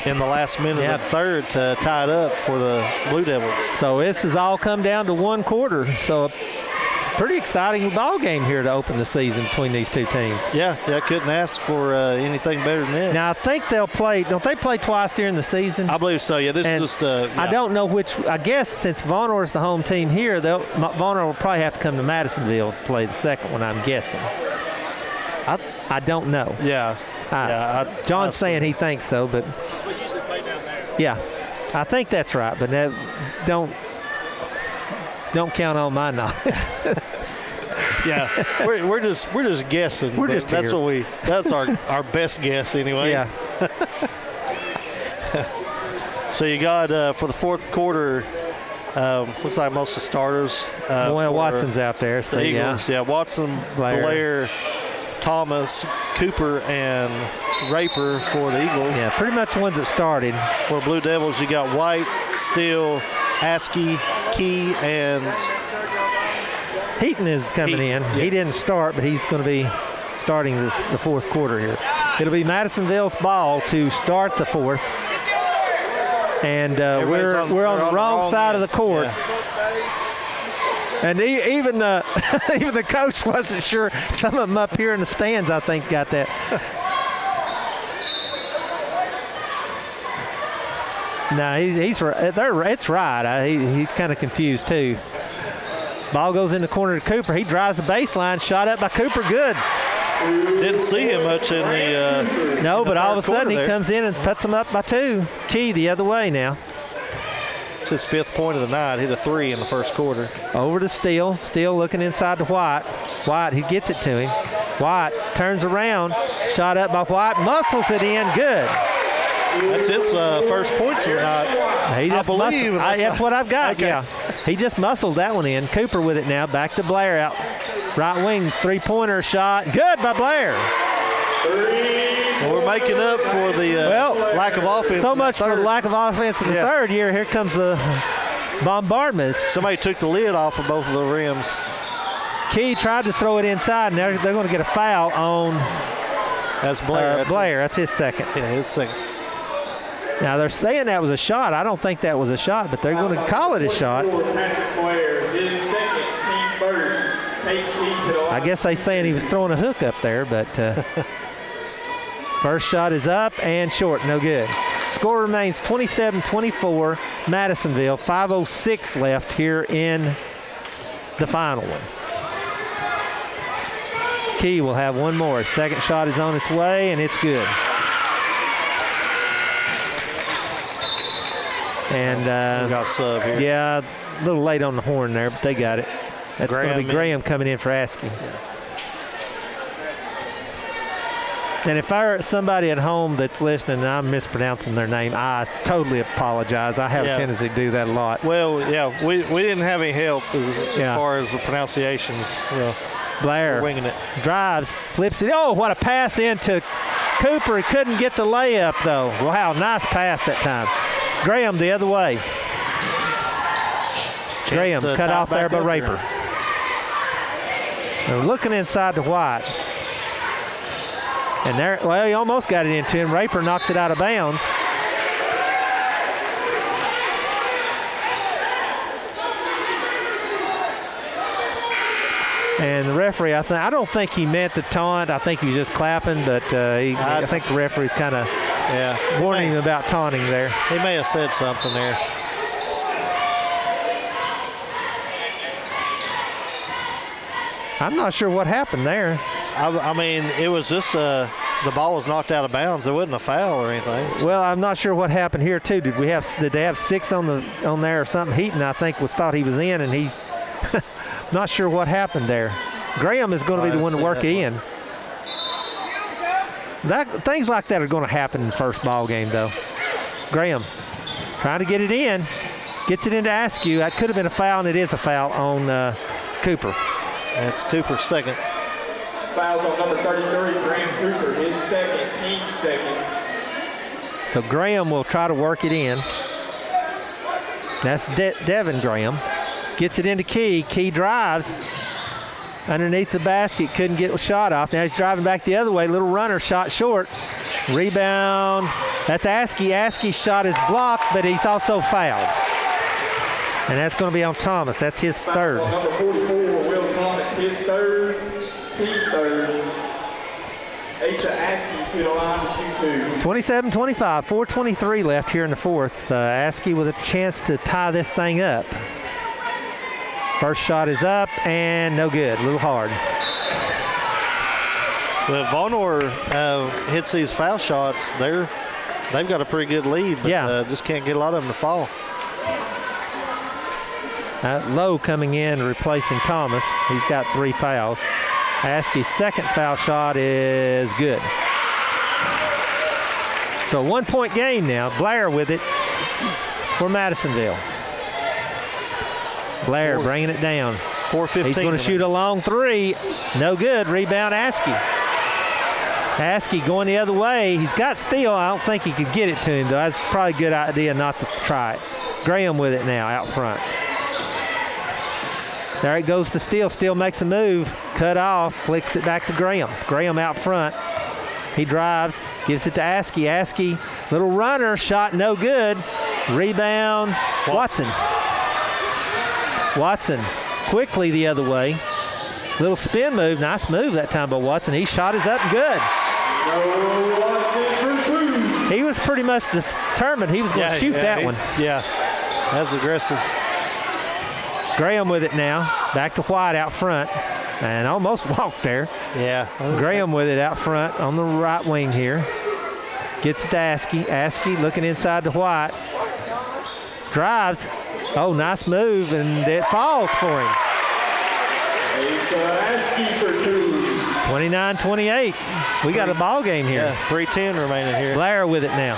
in the last minute of the third to tie it up for the Blue Devils. So this has all come down to one quarter. So pretty exciting ball game here to open the season between these two teams. Yeah, I couldn't ask for anything better than that. Now I think they'll play. Don't they play twice during the season? I believe so. Yeah, this And is just. I don't know which. I guess since Vonor is the home team here, Vonor will probably have to come to Madisonville to play the second one. I'm guessing. I don't know. Yeah. John's saying he thinks so, but yeah, I think that's right. But don't count on my knowledge. Yeah, we're just guessing. We're just that's here. That's our best guess anyway. Yeah. So you got for the fourth quarter. Looks like most of the starters. Well, Watson's out there. So the Eagles, yeah, Watson, Blair, Thomas, Cooper, and Raper for the Eagles. Yeah, pretty much the ones that started. For Blue Devils, you got White, Steele, Askey, Key, and Heaton is coming in. Yes. He didn't start, but he's going to be starting the fourth quarter here. It'll be Madisonville's ball to start the fourth. And we're on the wrong side of the court. Yeah. And even the coach wasn't sure. Some of them up here in the stands, I think, got that. No, he's right. It's right. He's kind of confused too. Ball goes in the corner to Cooper. He drives the baseline. Shot up by Cooper. Good. Didn't see him much in the. No, but all of a sudden he there. comes in and puts him up by 2. Key the other way now. It's his 5th point of the night. Hit a 3 in the first quarter. Over to Steele. Steele looking inside to White. White, he gets it to him. White turns around. Shot up by White. Muscles it in. Good. That's his first points of the night. He just I believe. that's what I've got. Okay. Yeah. He just muscled that one in. Cooper with it now. Back to Blair out. Right wing 3-pointer shot. Good by Blair. Well, we're making up for the lack of offense. So much for the lack of offense in the third year. Here comes the bombardment. Somebody took the lid off of both of the rims. Key tried to throw it inside, and they're going to get a foul on That's Blair. That's his second. Yeah, his second. Now, they're saying that was a shot. I don't think that was a shot, but they're going to call it a shot. Patrick Blair, his second, team first. I guess they're saying he was throwing a hook up there, but first shot is up and short. No good. Score remains 27-24, Madisonville. 5:06 left here in the final one. Key will have one more. Second shot is on its way, and it's good. And we got sub here. Yeah, a little late on the horn there, but they got it. That's going to be Graham coming in for Askey. Yeah. And if I were somebody at home that's listening and I'm mispronouncing their name, I totally apologize. I have a tendency to do that a lot. Well, yeah, we didn't have any help as far as the pronunciations. Blair winging it. Drives, flips it. Oh, what a pass into Cooper. He couldn't get the layup, though. Wow, nice pass that time. Graham the other way. Graham cut off there by Raper. They're looking inside to White. And there, well, he almost got it into him. Raper knocks it out of bounds. And the referee, I don't think he meant the taunt. I think he was just clapping, but I think the referee's kind of warning him about taunting there. He may have said something there. I'm not sure what happened there. I mean, it was just the ball was knocked out of bounds. There wasn't a foul or anything. Well, I'm not sure what happened here too. Did they have 6 on there or something? Heaton, I think, thought he was in, and he not sure what happened there. Graham is going to be the one to work it in. Things like that are going to happen in the first ball game, though. Graham trying to get it in, gets it into Askew. That could have been a foul, and it is a foul on Cooper. That's Cooper's second. Fouls on number 33, Graham Cooper, his second, team second. So Graham will try to work it in. That's Devin Graham. Gets it into Key. Key drives underneath the basket. Couldn't get a shot off. Now he's driving back the other way. Little runner, shot short. Rebound. That's Askey. Askey's shot is blocked, but he's also fouled. And that's going to be on Thomas. That's his third. Number 44, Will Thomas, his third, team third. Asa Askey to the line to shoot 2. 27-25, 4:23 left here in the fourth. Askey with a chance to tie this thing up. First shot is up and no good. A little hard. Well, Vonor hits these foul shots. They've got a pretty good lead, but just can't get a lot of them to fall. Lowe coming in, replacing Thomas. He's got 3 fouls. Askey's second foul shot is good. So 1-point game now. Blair with it for Madisonville. Blair bringing it down. 4:15. He's going to shoot a long 3. No good. Rebound Askey. Askey going the other way. He's got steal. I don't think he could get it to him, though. That's probably a good idea not to try it. Graham with it now out front. There it goes to Steele. Steele makes a move. Cut off. Flicks it back to Graham. Graham out front. He drives. Gives it to Askey. Askey, little runner. Shot no good. Rebound. Watson. Watson quickly the other way. Little spin move. Nice move that time by Watson. He shot is up good. He was pretty much determined he was going to shoot that one. Yeah, that's aggressive. Graham with it now. Back to White out front. And almost walked there. Yeah. Graham with it out front on the right wing here. Gets it to Askey. Askey looking inside to White. Drives. Oh, nice move, and it falls for him. Askey for 2. 29-28. We got a ball game here. Yeah, 3:10 remaining here. Blair with it now.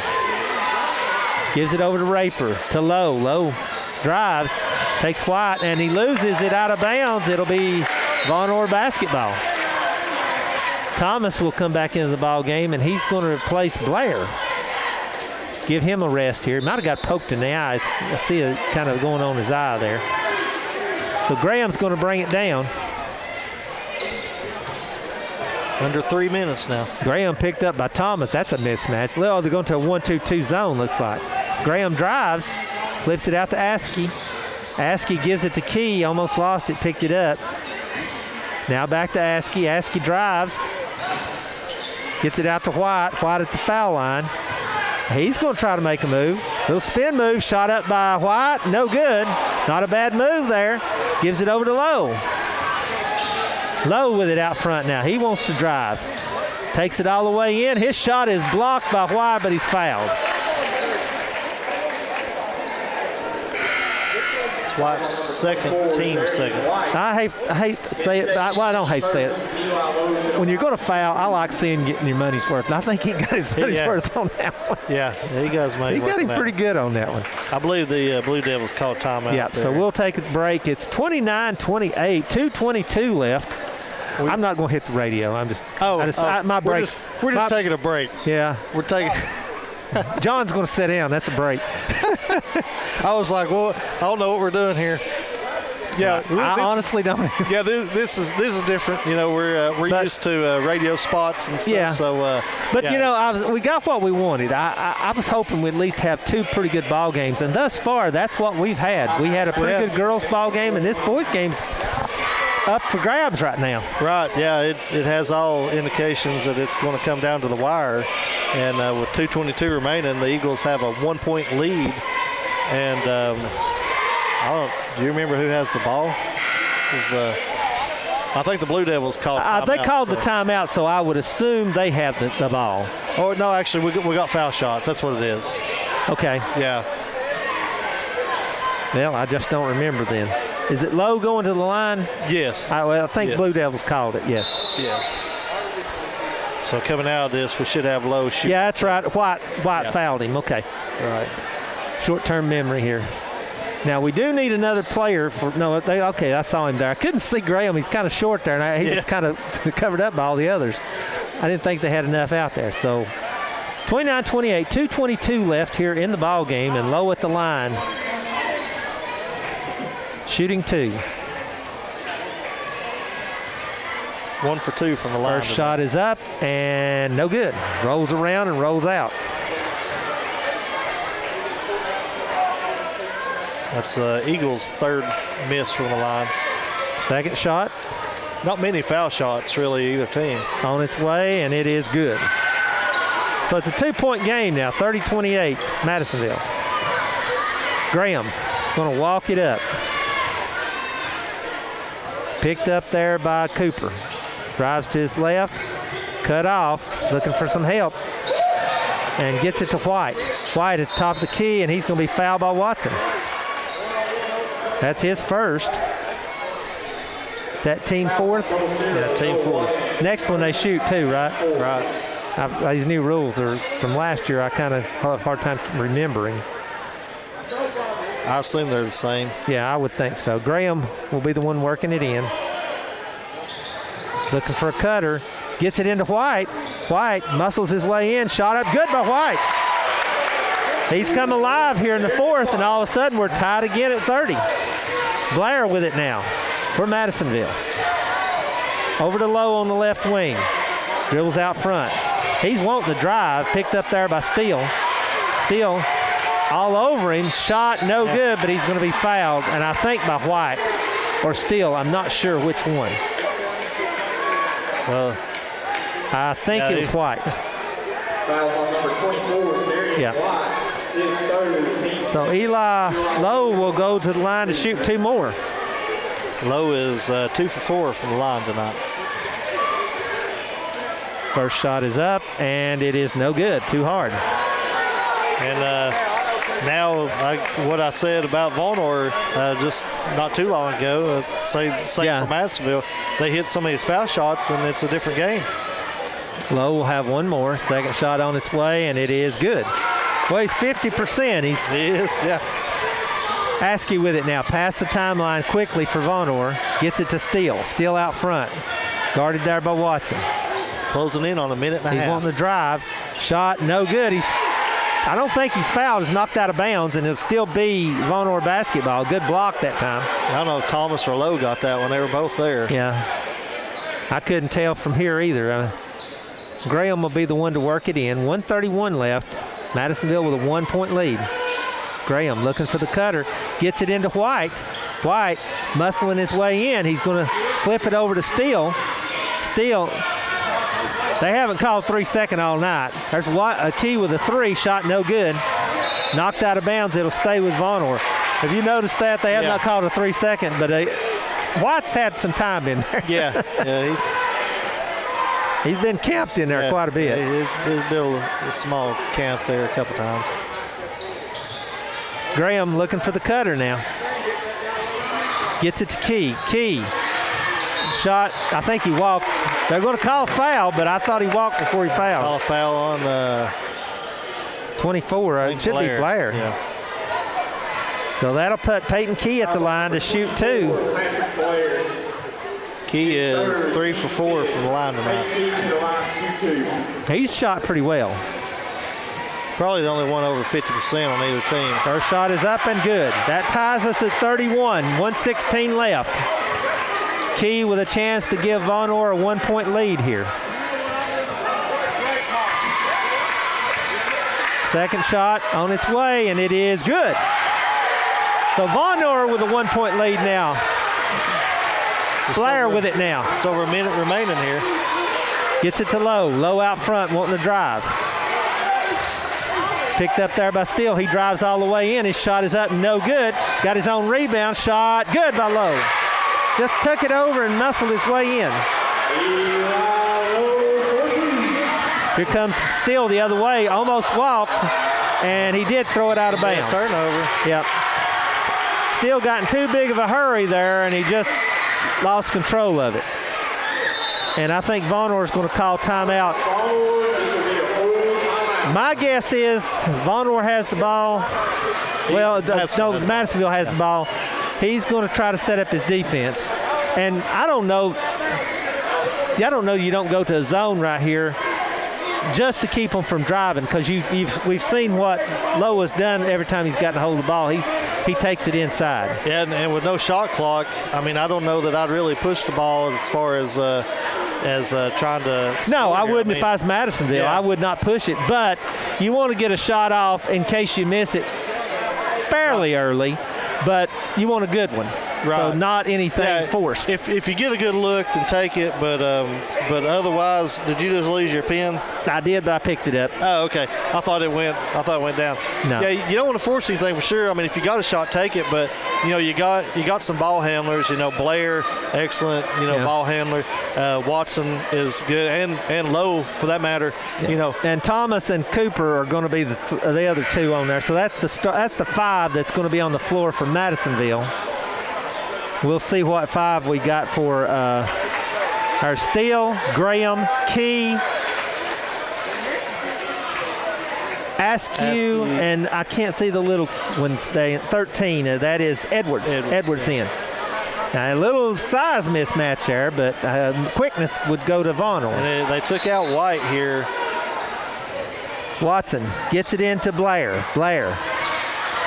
Gives it over to Raper, to Lowe. Lowe drives, takes White, and he loses it out of bounds. It'll be Vonor basketball. Thomas will come back into the ball game, and he's going to replace Blair. Give him a rest here. Might have got poked in the eyes. I see it kind of going on his eye there. So Graham's going to bring it down. Under 3 minutes now. Graham picked up by Thomas. That's a mismatch. Oh, they're going to a 1-2-2 zone, looks like. Graham drives, flips it out to Askey. Askey gives it to Key. Almost lost it, picked it up. Now back to Askey. Askey drives. Gets it out to White. White at the foul line. He's going to try to make a move. Little spin move, shot up by White. No good. Not a bad move there. Gives it over to Lowe. Lowe with it out front now. He wants to drive. Takes it all the way in. His shot is blocked by White, but he's fouled. It's White's second, team second. I hate to say it. Well, I don't hate to say it. When you're going to foul, I like seeing getting your money's worth. And I think he got his money's worth on that one. Yeah, he got his money's worth. He got him pretty good on that one. I believe the Blue Devils called timeout. Yeah, so we'll take a break. It's 29-28, 2:22 left. I'm not going to hit the radio. My breaks. We're just taking a break. Yeah. We're taking. John's going to sit down. That's a break. I was like, well, I don't know what we're doing here. Yeah, I honestly don't. Yeah, this is different. You know, we're used to radio spots and stuff. Yeah. So, but you know, we got what we wanted. I was hoping we'd at least have 2 pretty good ball games, and thus far, that's what we've had. We had a pretty good girls ball game, and this boys game's up for grabs right now. Right. Yeah, it has all indications that it's going to come down to the wire, and with 2:22 remaining, the Eagles have a 1-point lead, and. Do you remember who has the ball? I think the Blue Devils called timeout. They called the timeout, so I would assume they have the ball. Oh, no, actually, we got foul shots. That's what it is. Okay. Yeah. Well, I just don't remember then. Is it Lowe going to the line? Yes. I think Blue Devils called it, yes. Yeah. So coming out of this, we should have Lowe shoot. Yeah, that's right. White fouled him. Okay. Right. Short-term memory here. Now, we do need another player for – okay, I saw him there. I couldn't see Graham. He's kind of short there, and he was kind of covered up by all the others. I didn't think they had enough out there. So 29-28, 2:22 left here in the ball game, and Lowe at the line. Shooting 2. 1 for 2 from the line. First shot is up and no good. Rolls around and rolls out. That's Eagles' third miss from the line. Second shot Not many foul shots, really, either team. on its way, and it is good. So it's a 2-point game now, 30-28, Madisonville. Graham going to walk it up. Picked up there by Cooper. Drives to his left, cut off, looking for some help, and gets it to White. White at the top of the key, and he's going to be fouled by Watson. That's his first. Is that team fourth? Yeah, team fourth. Next one they shoot too, right? Right. These new rules are from last year. I kind of have a hard time remembering. I assume they're the same. Yeah, I would think so. Graham will be the one working it in. Looking for a cutter. Gets it into White. White muscles his way in. Shot up good by White. He's come alive here in the fourth, and all of a sudden we're tied again at 30. Blair with it now for Madisonville. Over to Lowe on the left wing. Dribbles out front. He's wanting to drive. Picked up there by Steele. Steele all over him. Shot no good, but he's going to be fouled, and I think by White or Steele. I'm not sure which one. Well, I think it was White. Fouls on number 24, Sarian Yeah. White. His third, team So Eli Lowe will go to the line to shoot 2 more. Lowe is 2 for 4 from the line tonight. First shot is up, and it is no good. Too hard. And now, what I said about Vonor just not too long ago, same Yeah. for Madisonville. They hit some of these foul shots, and it's a different game. Lowe will have one more. Second shot on its way, and it is good. Well, he's 50%. He's He is, yeah. Askey with it now. Pass the timeline quickly for Vonor. Gets it to Steele. Steele out front. Guarded there by Watson. Closing in on a minute and a He's half. wanting to drive. Shot no good. I don't think he's fouled. He's knocked out of bounds, and it'll still be Vonor basketball. Good block that time. I don't know if Thomas or Lowe got that one. They were both there. Yeah. I couldn't tell from here either. Graham will be the one to work it in. 1:31 left. Madisonville with a 1-point lead. Graham looking for the cutter. Gets it into White. White muscling his way in. He's going to flip it over to Steele. Steele. They haven't called 3-second all night. There's a key with a 3. Shot no good. Knocked out of bounds. It'll stay with Vonor. Have you noticed that? They have not called a 3-second, but White's had some time in there. Yeah, He's been camped in there quite a bit. Yeah, he's built a small camp there a couple times. Graham looking for the cutter now. Gets it to Key. Key. Shot. I think he walked. They're going to call a foul, but I thought he walked before he fouled. Call a foul on 24. It should be Blair. Yeah. So that'll put Peyton Key at the line to shoot 2. Patrick Blair. Key is 3 for 4 from the line tonight. Key to the line, shoot 2. He's shot pretty well. Probably the only one over 50% on either team. First shot is up and good. That ties us at 31. 1:16 left. Key with a chance to give Vonor a 1-point lead here. Second shot on its way, and it is good. So Vonor with a 1-point lead now. Blair with it now. It's over a minute remaining here. Gets it to Lowe. Lowe out front wanting to drive. Picked up there by Steele. He drives all the way in. His shot is up, no good. Got his own rebound. Shot good by Lowe. Just took it over and muscled his way in. Here comes Steele the other way. Almost walked, and he did throw it out of bounds. Turnover. Yep. Steele got in too big of a hurry there, and he just lost control of it. And I think Vonor is going to call timeout. My guess is Vonor has the ball. Well, no, Madisonville has the ball. He's going to try to set up his defense. And I don't know you don't go to a zone right here just to keep them from driving, because we've seen what Lowe has done every time he's gotten a hold of the ball. He takes it inside. Yeah, and with no shot clock, I mean, I don't know that I'd really push the ball as far as trying to. No, I wouldn't if I was Madisonville. Yeah. I would not push it, but you want to get a shot off in case you miss it fairly early, but you want a good one. Right. So not anything forced. If you get a good look, then take it. But otherwise, did you just lose your pen? I did, but I picked it up. Oh, okay. I thought it went down. No. Yeah, you don't want to force anything for sure. I mean, if you got a shot, take it. But you got some ball handlers. Blair, excellent. Ball handler. Watson is good, and Lowe for that matter. And Thomas and Cooper are going to be the other two on there. So that's the 5 that's going to be on the floor for Madisonville. We'll see what 5 we got for our Steele, Graham, Key, Askew, and I can't see the little one staying. 13. That is Edwards. Edwards in. Now, a little size mismatch there, but quickness would go to Vonner. And they took out White here. Watson gets it into Blair.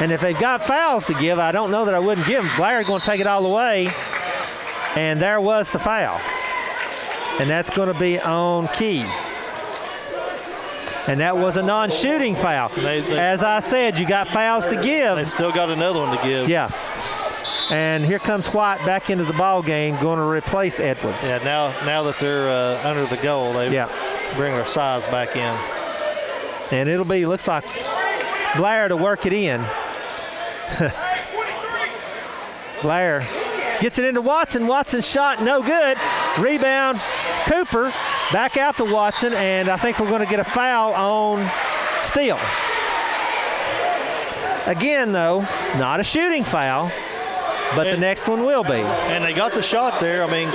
And if they've got fouls to give, I don't know that I wouldn't give them. Blair going to take it all the way. And there was the foul. And that's going to be on Key. And that was a non-shooting foul. As I said, you got fouls to give. They still got another one to give. Yeah. And here comes White back into the ball game, going to replace Edwards. Yeah, now that they're under the goal, they bring their size back in. And looks like Blair to work it in. Blair gets it into Watson. Watson's shot, no good. Rebound, Cooper. Back out to Watson, and I think we're going to get a foul on Steele. Again, though, not a shooting foul, but the next one will be. And they got the shot there. I mean,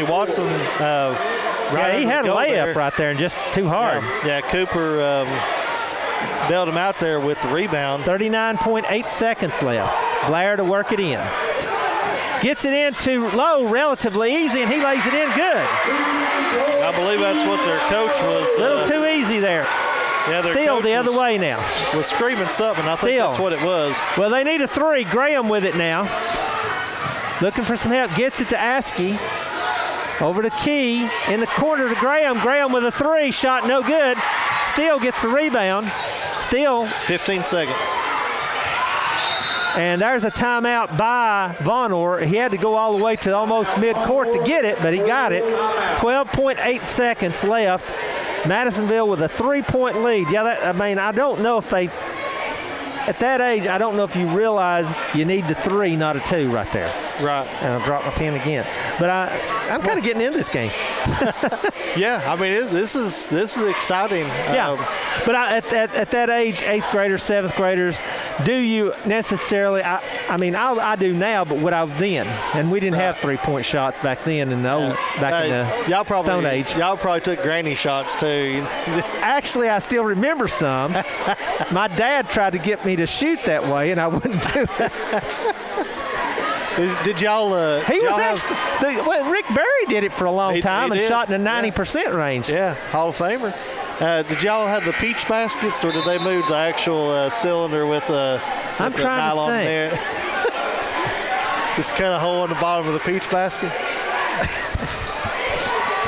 Watson. He had a layup right there and just too hard. Yeah, Cooper bailed him out there with the rebound. 39.8 seconds left. Blair to work it in. Gets it into Lowe relatively easy, and he lays it in good. I believe that's what their coach was. A little too easy there. Yeah, Steele the other way now. Was screaming something. I think that's what it was. Well, they need a 3. Graham with it now. Looking for some help. Gets it to Askey. Over to Key. In the corner to Graham. Graham with a 3. Shot no good. Steele gets the rebound. Steele. 15 seconds. And there's a timeout by Vonner. He had to go all the way to almost mid-court to get it, but he got it. 12.8 seconds left. Madisonville with a 3-point lead. Yeah, I don't know if they, at that age, I don't know if you realize you need the 3, not a 2 right there. Right. And I'll drop my pen again. But I'm kind of getting in this game. Yeah, I mean, this is exciting. Yeah, but at that age, 8th graders, 7th graders, do you necessarily, I do now, but what I then, and we didn't have 3-point shots back then in the Stone Age. Y'all probably took granny shots too. Actually, I still remember some. My dad tried to get me to shoot that way, and I wouldn't do it. Did y'all? Rick Berry did it for a long time and shot in the 90% range. Yeah, Hall of Famer. Did y'all have the peach baskets, or did they move the actual cylinder with the nylon net? Just cut a hole in the bottom of the peach basket.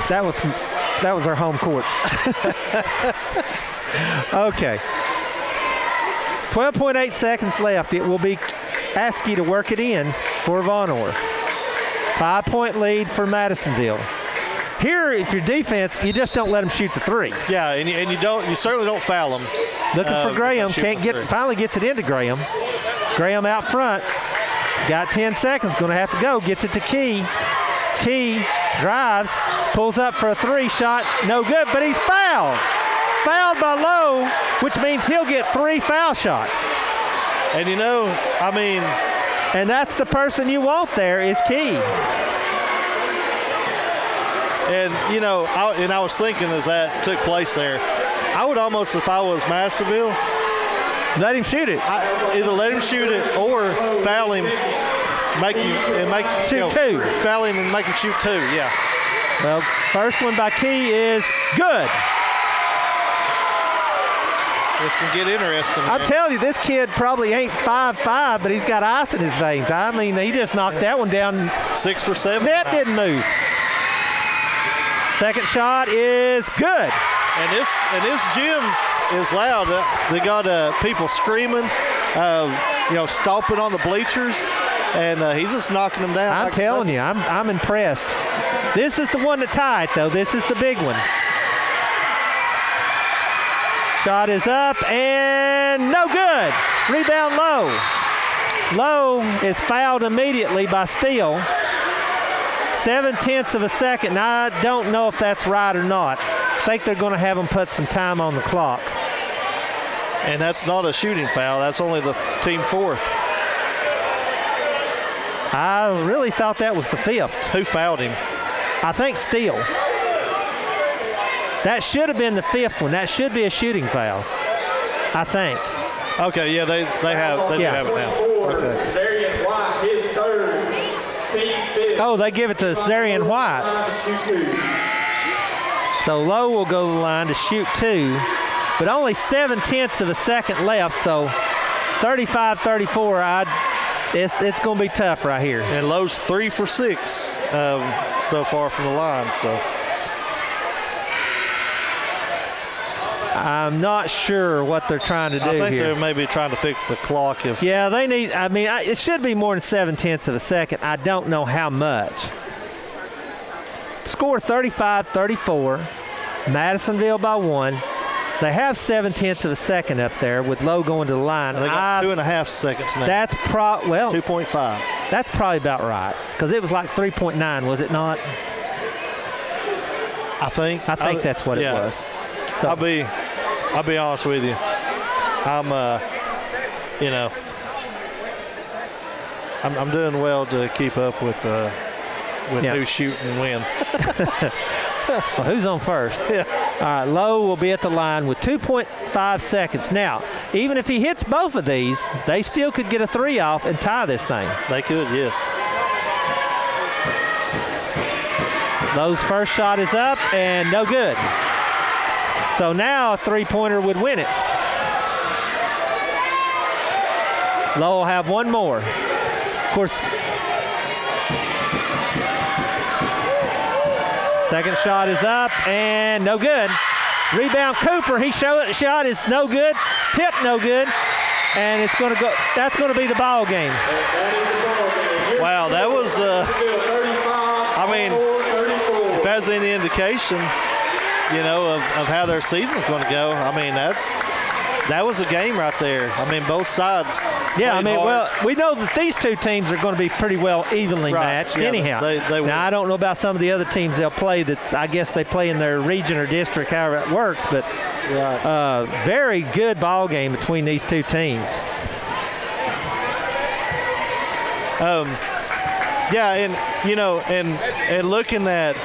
That was our home court. Okay. 12.8 seconds left. It will be Askey to work it in for Vonner. 5-point lead for Madisonville. Here, if you're defense, you just don't let them shoot the 3. Yeah, and you certainly don't foul them. Looking for Graham, finally gets it into Graham. Graham out front, got 10 seconds, going to have to go. Gets it to Key. Key drives, pulls up for a 3 shot, no good, but he's fouled. Fouled by Lowe, which means he'll get 3 foul shots. And and that's the person you want there is Key. And I was thinking as that took place there, I would almost, if I was Madisonville, let him shoot it. Either let him shoot it or foul him, shoot 2. Foul him and make him shoot 2. Yeah. Well, first one by Key is good. This can get interesting. I'm man. telling you, this kid probably ain't 5'5", but he's got ice in his veins. I mean, he just knocked that one down. 6 for 7. Net didn't move. Second shot is good. And this gym is loud. They got people screaming, stomping on the bleachers, and he's just knocking them down. I'm telling you, I'm impressed. This is the one that tied, though. This is the big one. Shot is up and no good. Rebound Lowe. Lowe is fouled immediately by Steele. 0.7 of a second. Now, I don't know if that's right or not. I think they're going to have him put some time on the clock. And that's not a shooting foul. That's only the team 4th. I really thought that was the 5th. Who fouled him? I think Steele. That should have been the 5th one. That should be a shooting foul, I think. Okay, yeah, they do have it now. Okay. Zarian White, his 3rd, team 5th. Oh, they give it to Zarian White. So Lowe will go to the line to shoot 2, but only 0.7 of a second left, so 35-34, it's going to be tough right here. And Lowe's 3 for 6 so far from the line, so. I'm not sure what they're trying to do here. I think they're maybe trying to fix the clock. Yeah, they need, it should be more than 0.7 of a second. I don't know how much. Score 35-34. Madisonville by 1. They have 0.7 of a second up there with Lowe going to the line. And they got 2.5 seconds now. That's 2.5. That's probably about right because it was like 3.9, was it not? I think that's what it was. So I'll be honest with you. I'm I'm doing well to keep up with who's shooting when. Well, who's on first? Yeah. All right, Lowe will be at the line with 2.5 seconds. Now, even if he hits both of these, they still could get a 3 off and tie this thing. They could, yes. Lowe's first shot is up and no good. So now a 3-pointer would win it. Lowe will have one more. Of course, second shot is up and no good. Rebound Cooper, shot is no good. Tip no good. And it's going to go. That's going to be the ball game. Wow, that was if that's any indication, of how their season's going to go, that was a game right there. Both sides. Yeah, hard. well, we know that these two teams are going to be pretty well evenly matched anyhow. They now, I don't know about some of the other teams they'll play. I guess they play in their region or district, however it works. But very good ball game between these two teams. And looking at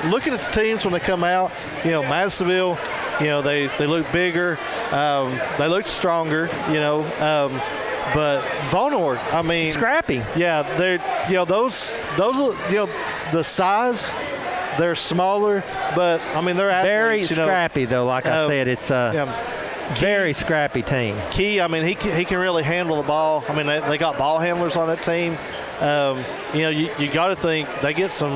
looking at the teams when they come out, Madisonville, they look bigger, they look stronger, but Vonore, scrappy. Yeah, they're those the size, they're smaller, but they're athletes, very scrappy though. Like I said, it's very scrappy team. Key, he can really handle the ball. They got ball handlers on that team. You got to think they get a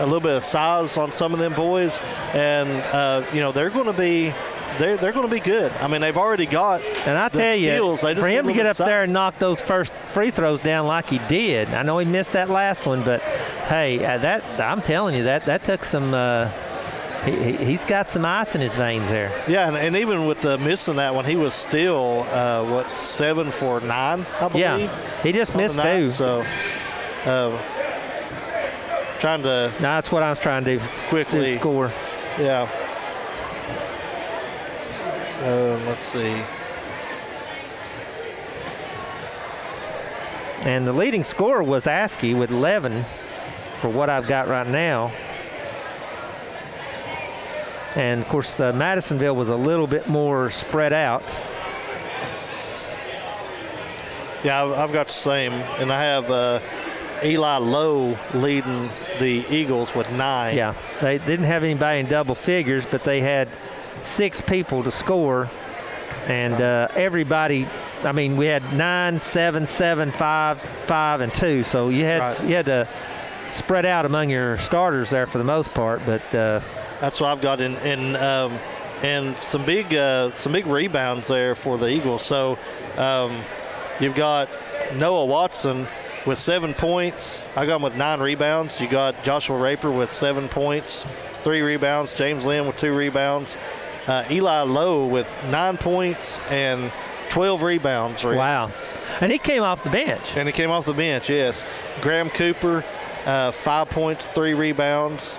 little bit of size on some of them boys, and they're going to be good. They've already got and I tell skills. You, for him to get up there and knock those first free throws down like he did, I know he missed that last one, but hey, I'm telling you that took some. He's got some ice in his veins there. Yeah, and even with missing that one, he was still 7 for 9, I believe. Yeah, he just missed 2. So. Trying to. That's what I was trying to do. Quickly score. Yeah. Let's see. And the leading scorer was Askey with 11 for what I've got right now. And, of course, Madisonville was a little bit more spread out. Yeah, I've got the same. And I have Eli Lowe leading the Eagles with 9. Yeah, they didn't have anybody in double figures, but they had 6 people to score, and everybody. I mean, we had 9, 7, 7, 5, 5, and 2. So you had to spread out among your starters there for the most part. But that's what I've got and some big rebounds there for the Eagles. So you've got Noah Watson with 7 points. I got him with 9 rebounds. You got Joshua Raper with 7 points, 3 rebounds. James Lynn with 2 rebounds. Eli Lowe with 9 points and 12 rebounds. Wow. And he came off the bench. Yes. Graham Cooper, 5 points, 3 rebounds.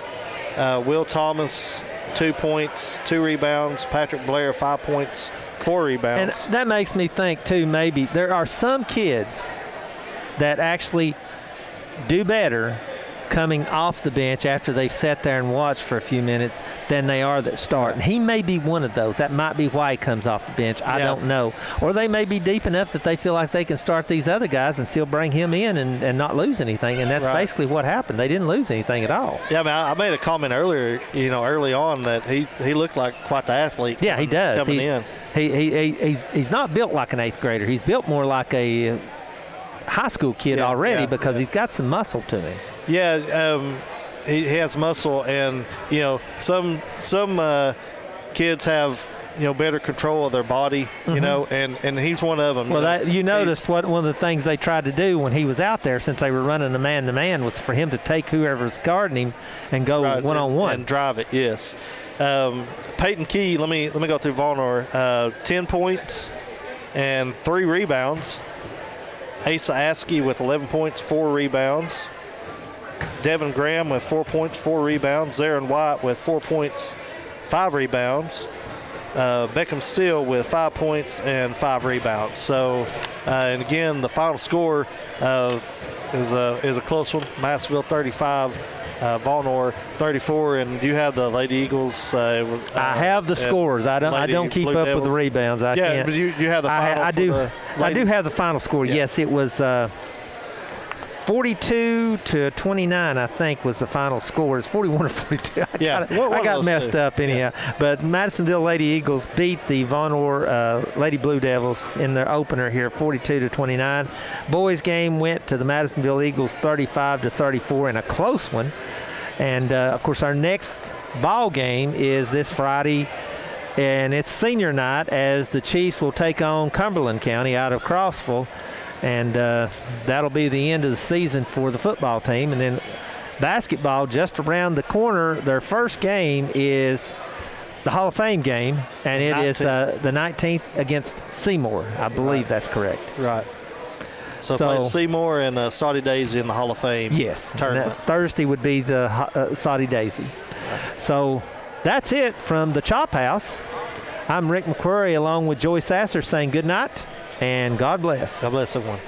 Will Thomas, 2 points, 2 rebounds. Patrick Blair, 5 points, 4 rebounds. And that makes me think, too, maybe there are some kids that actually do better coming off the bench after they've sat there and watched for a few minutes than they are that start. And he may be one of those. That might be why he comes off the bench. I don't know. Or they may be deep enough that they feel like they can start these other guys and still bring him in and not lose anything. And that's basically what happened. They didn't lose anything at all. Yeah, I mean, I made a comment earlier, early on that he looked like quite the athlete. Yeah, he does. Coming in. He's not built like an 8th grader. He's built more like a high school kid already because he's got some muscle to him. Yeah, he has muscle, and some kids have better control of their body, and he's one of them. Well, noticed one of the things they tried to do when he was out there, since they were running a man-to-man, was for him to take whoever's guarding him and go one-on-one and drive it. Yes. Peyton Key, let me go through Vonor. 10 points and 3 rebounds. Asa Askey with 11 points, 4 rebounds. Devin Graham with 4 points, 4 rebounds. Zarin White with 4 points, 5 rebounds. Beckham Steele with 5 points and 5 rebounds. So, and again, the final score is a close one. Massville 35, Vonor 34, and you have the Lady Eagles. I have the scores. I don't keep up with the rebounds. I can't. But you have the final. I do have the final score. Yeah. Yes, it was 42-29. I think was the final score. It's 41 or 42. I got messed up anyhow. Yeah. But Madisonville Lady Eagles beat the Vonor Lady Blue Devils in their opener here, 42-29. Boys game went to the Madisonville Eagles 35-34 in a close one. And of course, our next ball game is this Friday, and it's senior night as the Chiefs will take on Cumberland County out of Crossville. And that'll be the end of the season for the football team. And then basketball just around the corner. Their first game is the Hall of Fame game, and it is the 19th against Seymour. I believe that's correct. Right. So play Seymour and Saudi Daisy in the Hall of Fame tournament. Thursday would be the Saudi Daisy. So that's it from the Chop House. I'm Rick McQuarrie along with Joy Sasser saying good night and God bless. God bless everyone.